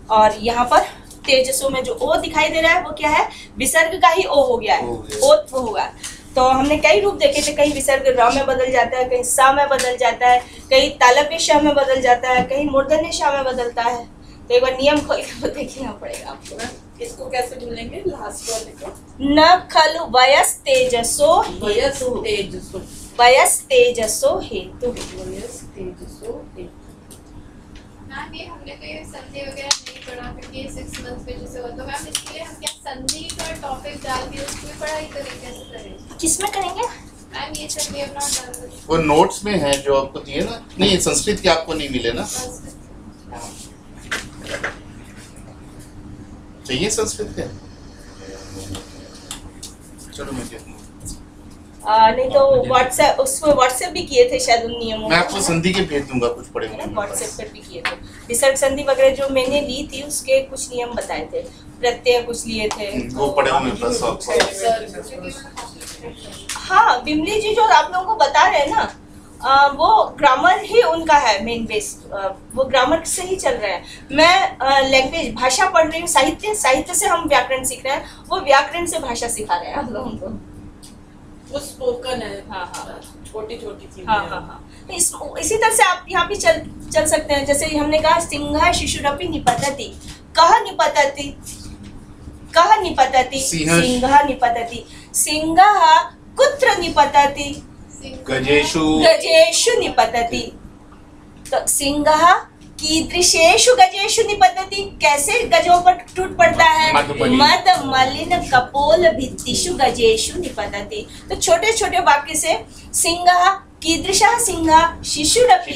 और यहाँ पर तेजसो में जो ओ दिखाई दे रहा है वो क्या है? विसर्ग का ही ओ हो गया है, ओत होगा। तो हमने कई रूप देखे थे, कहीं विसर्ग र में बदल जाता है, कहीं सा में बदल जाता है, कहीं तालव्य श में बदल जाता है, कहीं मूर्धन्य श में बदलता है। तो एक बार नियम खोल के देखना पड़ेगा आपको। इसको कैसे बोलेंगे लास्ट वाले को? न खलु वयस तेजसो, वयस तेजसो, वयस तेजसो हेतु, वयस तेजसो हेतु। मैम ये हमने तो ये संधि वगैरह नहीं पढ़ा क्योंकि 6 मंथ्स में जैसे होता है मैम, इसलिए हम क्या संधि का टॉपिक डाल के उसको भी पढ़ाई तरीके से करें? किसमें करेंगे मैम ये सब वी हैव नॉट डन। वो नोट्स में है जो आपको दिए ना? नहीं, संस्कृत के आपको नहीं मिले ना? चाहिए संस्कृत के? चलो मैं देखूंगा। नहीं तो व्हाट्सएप, उसमें व्हाट्सएप भी किए थे शायद उन नियमों मैं आपको संधि के भेज दूंगा, कुछ पड़े हुए व्हाट्सएप पर भी किए थे। विसर्ग संधि वगैरह जो मैंने ली थी उसके कुछ नियम बताए थे, प्रत्यय कुछ लिए थे। वो पड़े हुए मेरे पास सब। हाँ, बिमली जी जो आप लोगों को बता रहे हैं ना, वो ग्रामर ही उनका है मेन बेस, वो ग्रामर से ही चल रहा है। मैं लैंग्वेज भाषा पढ़ रही हूँ, साहित्य से हम व्याकरण सीख रहे हैं, वो व्याकरण से भाषा सिखा रहे हैं हम लोगों को। वो स्पोकन है। हाँ हाँ, छोटी छोटी चीजें। हाँ हाँ हाँ। इसी तरह से आप यहाँ भी चल सकते हैं। जैसे हमने कहा सिंह शिशुरपि निपतति, कह निपतति, कह निपतति, सिंह निपतति, सिंह कुत्र निपतति, गजेषु गजेषु निपतति। तो सिंह कीदृशेषु गजेषु निपतति, कैसे गजों पर टूट पड़ता है? मद मलिन कपोल भित्तिषु गजेषु निपतति। तो छोटे छोटे वाक्य से सिंह कीदृशः सिंह शिशुरपि,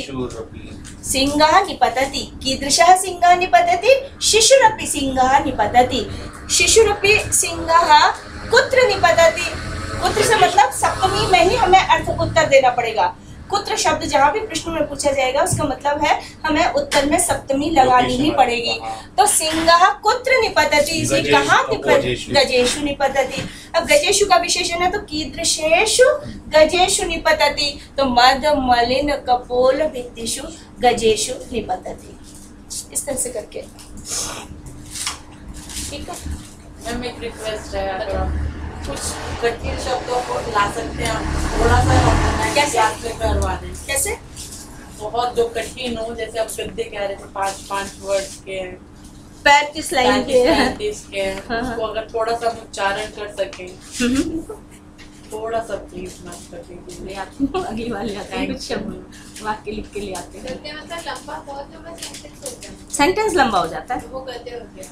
सिंह निपतति, कीदृशः सिंह निपतति, शिशुरपि सिंह निपतति, शिशुरपि सिंह कुत्र निपतति। कुत्र से मतलब सप्तमी में ही हमें अर्थ उत्तर देना पड़ेगा। कुत्र शब्द जहाँ भी प्रश्न में पूछा जाएगा उसका मतलब है हमें उत्तर में सप्तमी लगानी ही पड़ेगी। तो सिंह कुत्र निपतति, कहाँ गजेषु निपतति। अब गजेषु का विशेषण है तो कीदृशेषु गजेषु निपतति, तो मद मलिन कपोल भित्तिषु गजेषु निपतति। इस तरह से करके ठीक है। मैम एक रिक्वेस्ट है, अगर आप कुछ कठिन शब्दों को ला सकते हैं, थोड़ा सा कैसे करवा दें। कैसे? बहुत जो कठिन हो, जैसे आप गद्य कह रहे थे 5 वर्ड्स के, 35 लाइन के, 35 के, उसको अगर थोड़ा सा उच्चारण कर सकें, थोड़ा सा प्लीज मैम कर दीजिए। अगली वाले आते हैं कुछ शब्द वाक्य लिख के ले आते हैं। गद्य मतलब लंबा बहुत लंबा सेंटेंस हो जाता है, सेंटेंस लंबा हो जाता है, वो गद्य हो गया।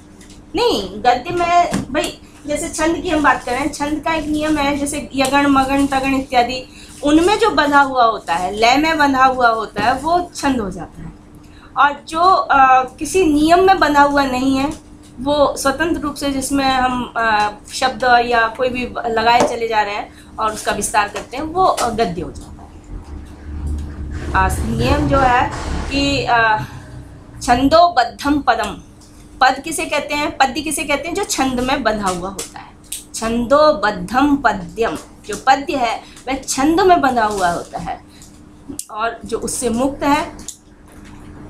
नहीं गद्य में भाई जैसे छंद की हम बात करें, छंद का एक नियम है, जैसे यगण मगण तगण इत्यादि, उनमें जो बंधा हुआ होता है, लय में बंधा हुआ होता है, वो छंद हो जाता है। और जो किसी नियम में बंधा हुआ नहीं है, वो स्वतंत्र रूप से जिसमें हम शब्द या कोई भी लगाए चले जा रहे हैं और उसका विस्तार करते हैं, वो गद्य हो जाता है। नियम जो है कि छंदोबद्धम पदम, पद किसे कहते हैं, पद्य किसे कहते हैं, जो छंद में बंधा हुआ होता है। छंदोबद्धम पद्यम, जो पद्य है वह छंद में बंधा हुआ होता है। और जो उससे मुक्त है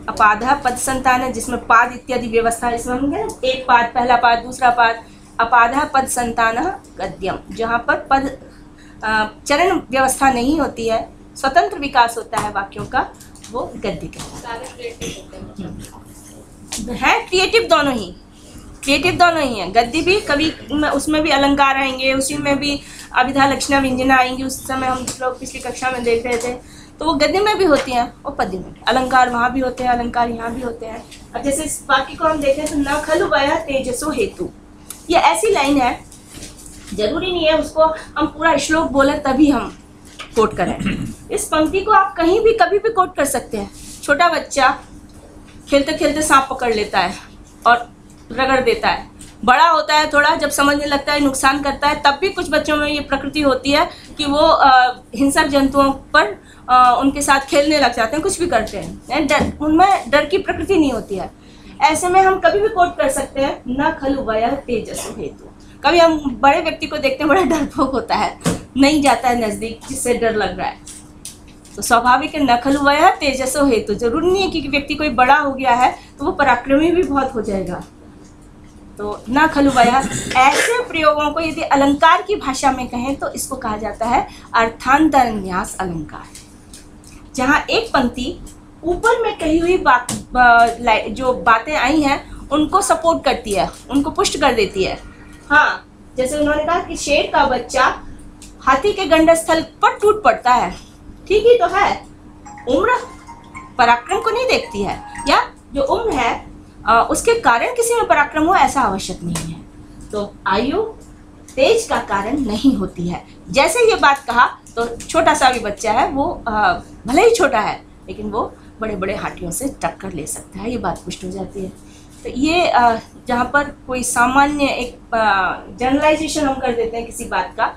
अपाधा पद संतान है, जिसमें पाद इत्यादि व्यवस्था, इसमें हम कहें एक पाद, पहला पाद, दूसरा पाद, अपाधा पद संतान गद्यम, जहाँ पर पद चरण व्यवस्था नहीं होती है, स्वतंत्र विकास होता है वाक्यों का, वो गद्य कहते हैं। क्रिएटिव दोनों ही, क्रिएटिव दोनों ही हैं। गद्य भी कभी उसमें भी अलंकार आएंगे, उसी में भी अभिधा लक्षणा व्यंजना आएंगी, उस समय हम लोग पिछली कक्षा में देख रहे थे, तो वो गद्य में भी होती हैं और पद्य में भी। अलंकार वहाँ भी होते हैं, अलंकार यहाँ भी होते हैं। अब जैसे इस वाक्य को हम देखें तो न खलु वयः तेजसो हेतु, ये ऐसी लाइन है, जरूरी नहीं है उसको हम पूरा श्लोक बोले तभी हम कोट करें। इस पंक्ति को आप कहीं भी कभी भी कोट कर सकते हैं। छोटा बच्चा खेलते खेलते सांप पकड़ लेता है और रगड़ देता है, बड़ा होता है थोड़ा, जब समझने लगता है नुकसान करता है, तब भी कुछ बच्चों में ये प्रकृति होती है कि वो हिंसक जंतुओं पर उनके साथ खेलने लग जाते हैं, कुछ भी करते हैं, डर, उनमें डर की प्रकृति नहीं होती है। ऐसे में हम कभी भी कोट कर सकते हैं न खलु वयः तेजसो हेतु। कभी हम बड़े व्यक्ति को देखते हैं, बड़ा डरपोक होता है, नहीं जाता है नज़दीक जिससे डर लग रहा है, तो स्वाभाविक है न खलु वयः तेजसो हेतु। जरूरी नहीं है कि व्यक्ति कोई बड़ा हो गया है तो वो पराक्रमी भी बहुत हो जाएगा, तो न खलु वयः। ऐसे प्रयोगों को यदि अलंकार की भाषा में कहें तो इसको कहा जाता है अर्थांतरन्यास अलंकार, जहाँ एक पंक्ति ऊपर में कही हुई जो बातें आई हैं उनको सपोर्ट करती है, उनको पुष्ट कर देती है। हाँ, जैसे उन्होंने कहा कि शेर का बच्चा हाथी के गंडस्थल पर टूट पड़ता है, ठीक ही तो है, उम्र पराक्रम को नहीं देखती है, या जो उम्र है उसके कारण किसी में पराक्रम हो ऐसा आवश्यक नहीं है। तो आयु तेज का कारण नहीं होती है। जैसे ये बात कहा तो छोटा सा भी बच्चा है, वो भले ही छोटा है लेकिन वो बड़े बड़े हाथियों से टक्कर ले सकता है, ये बात पुष्ट हो जाती है। तो ये जहाँ पर कोई सामान्य एक जनरलाइजेशन हम कर देते हैं किसी बात का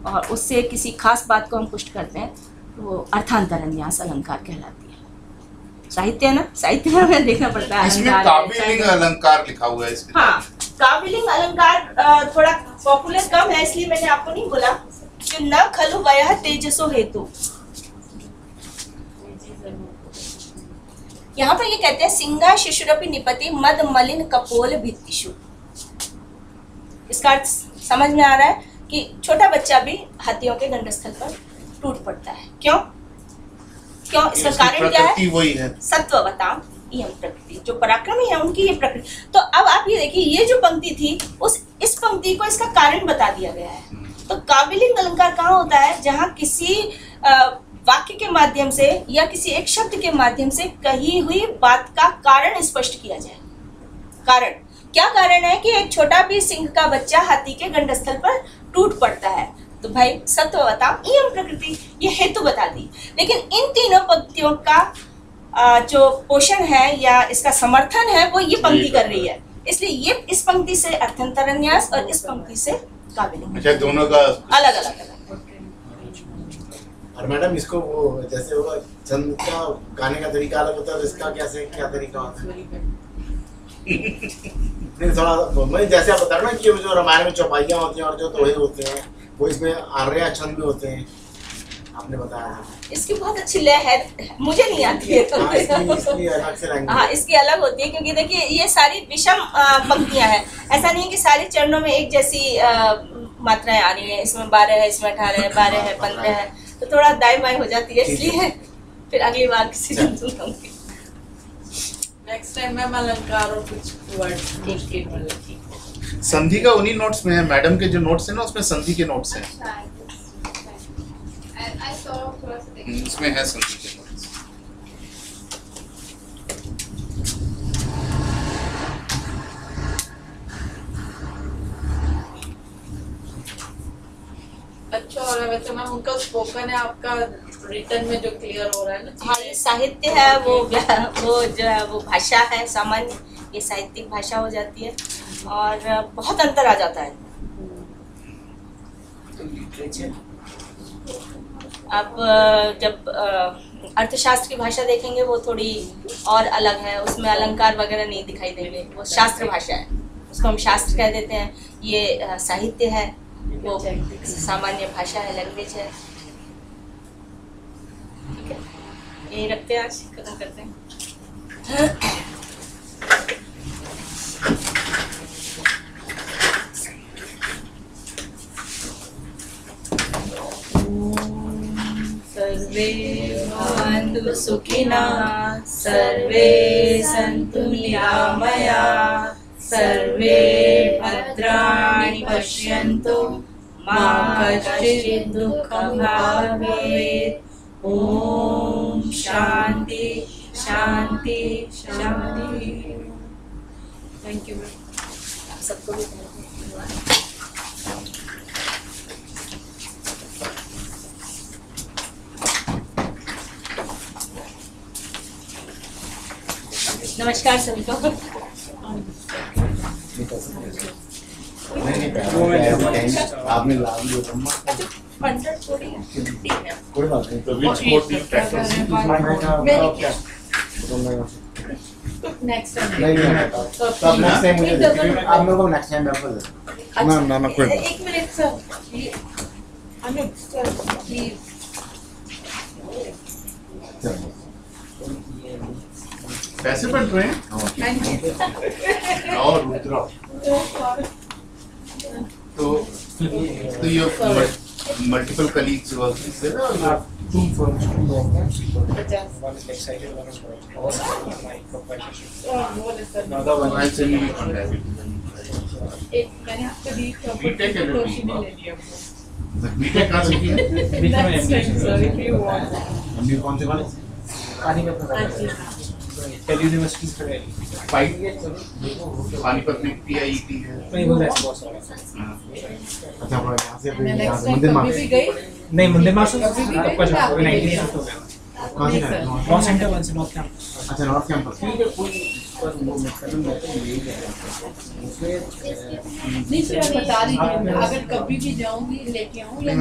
और उससे किसी खास बात को हम पुष्ट करते हैं तो वो अर्थांतरन्यास अलंकार कहलाती है। साहित्य है ना, साहित्य में हमें देखना पड़ता है। इसमें अलंकार है, काव्यलिंग अलंकार लिखा हुआ है इसके। हाँ, काव्यलिंग अलंकार थोड़ा पॉपुलर कम है इसलिए मैंने आपको नहीं बोला कि न खलु वयः तेजसो हेतु। यहाँ पर ये कहते हैं सिंगा शिशुरपि निपति मद मलिन कपोल भित्तिषु। इसका अर्थ समझ में आ रहा है कि छोटा बच्चा भी हाथियों के गंडस्थल पर टूट पड़ता है। क्यों क्यों? इसका कारण क्या है? वही है सत्ववताम इयं प्रकृति, जो पराक्रमी है उनकी ये प्रकृति। तो अब आप ये देखिए, ये जो पंक्ति थी इस पंक्ति को इसका कारण बता दिया गया है। तो काव्यलिंग अलंकार कहाँ होता है? जहाँ किसी वाक्य के माध्यम से या किसी एक शब्द के माध्यम से कही हुई बात का कारण स्पष्ट किया जाए। कारण क्या कारण है कि एक छोटा भी सिंह का बच्चा हाथी के गंडस्थल पर टूट पड़ता है। तो भाई सत्ववताम इयं प्रकृति, ये हेतु बता दी। लेकिन इन तीनों पंक्तियों का जो पोषण है या इसका समर्थन है वो ये पंक्ति कर रही है। इसलिए ये इस पंक्ति से अर्थांतरन्यास और इस पंक्ति से काव्यलिंग। अच्छा, दोनों का अलग अलग। और मैडम इसको वो जैसे होगा छंद का गाने का तरीका अलग होता है, इसका कैसे क्या तरीका होता है? नहीं थोड़ा मैं जैसे आप बता रहे ना कि जो रामायण में चौपाइयाँ होती हैं और जो दोहे होते हैं वो इसमें आर्य छंद भी होते हैं, आपने बताया। इसकी बहुत अच्छी लय है, मुझे नहीं आती है। हाँ, इसकी अलग से लैंग्वेज। हाँ, इसकी अलग होती है क्योंकि देखिए ये सारी विषम पंक्तियां हैं। ऐसा नहीं है कि सारे चरणों में एक जैसी मात्राएं आ रही हैं। इसमें 12 है, इसमें 18 है, 12 है, 15 है, तो थोड़ा दाई बाई हो जाती है। इसलिए फिर अगली बार किसी दिन सुनाऊंगी। नेक्स्ट टाइम मैम अलंकार और कुछ वर्ड संधि का उन्हीं नोट्स में है। मैडम के जो नोट्स हैं ना उसमें संधि के नोट्स हैं। उसमें है संधि के नोट्स। अच्छा हो रहा है वैसे मैम, उनका स्पोकन है, आपका रिटन में जो क्लियर हो रहा है ना। हाँ, ये साहित्य है, वो जो है वो भाषा है सामान्य, ये साहित्यिक भाषा हो जाती है और बहुत अंतर आ जाता है। आप जब अर्थशास्त्र की भाषा देखेंगे वो थोड़ी और अलग है, उसमें अलंकार वगैरह नहीं दिखाई देंगे, वो शास्त्र भाषा है, उसको हम शास्त्र कह देते हैं। ये साहित्य है, वो सामान्य भाषा है, लैंग्वेज है। ठीक है, यही रखते हैं, आज खत्म करते हैं। सर्वे भवन्तु सुखिनः, सर्वे सन्तु निरामयाः, सर्वे भद्राणि पश्यन्तु, मा कश्चित् दुःखं भवेत्। ओम शांति शांति शांति। Thank you. सबको भी धन्यवाद। नमस्कार सभी को। आपने ला लिया कोई बात नहीं। तो which mode do you practice? Next time नहीं तो नेक्स्ट टाइम मुझे आप मेरे को नेक्स्ट टाइम रेफर दे। ना कोई बात। एक मिनट सर, ये अनुप सर प्लीज। कैसे पढ़ रहे हैं? और रुद्रा तो ये multiple colleagues working there or you have two firms, two of them. 50. One is excited, one is my proprietorship. वो sir another one I'll send you contact. एक मैंने आपको दी B.Tech है तो लड़की। ले लिया B.Tech कहाँ से की है? Next time sir if you want. हमने कौन से वाले? पानीपत में टेल यूनिवर्सिटी से पानीपत में PIET है। नहीं वो ऐसे बहुत सारे अच्छा हमारे यहाँ से मैं नेक्स्ट मंदिर टाइम मार्ग कभी भी गई नहीं मंदिर मार्शल अभी भी आपका गई, जो आपने 19 नहीं हो गया कहाँ से नहीं, गए? सर। नॉर्थ सेंटर वन से नॉर्थ कैंपस अच्छा नॉर्थ कैंपस। पर वो मित्रण में तो यही कहते हैं उसमें नहीं, फिर बता दीजिए, अगर कभी भी जाऊंगी लेके आऊँ या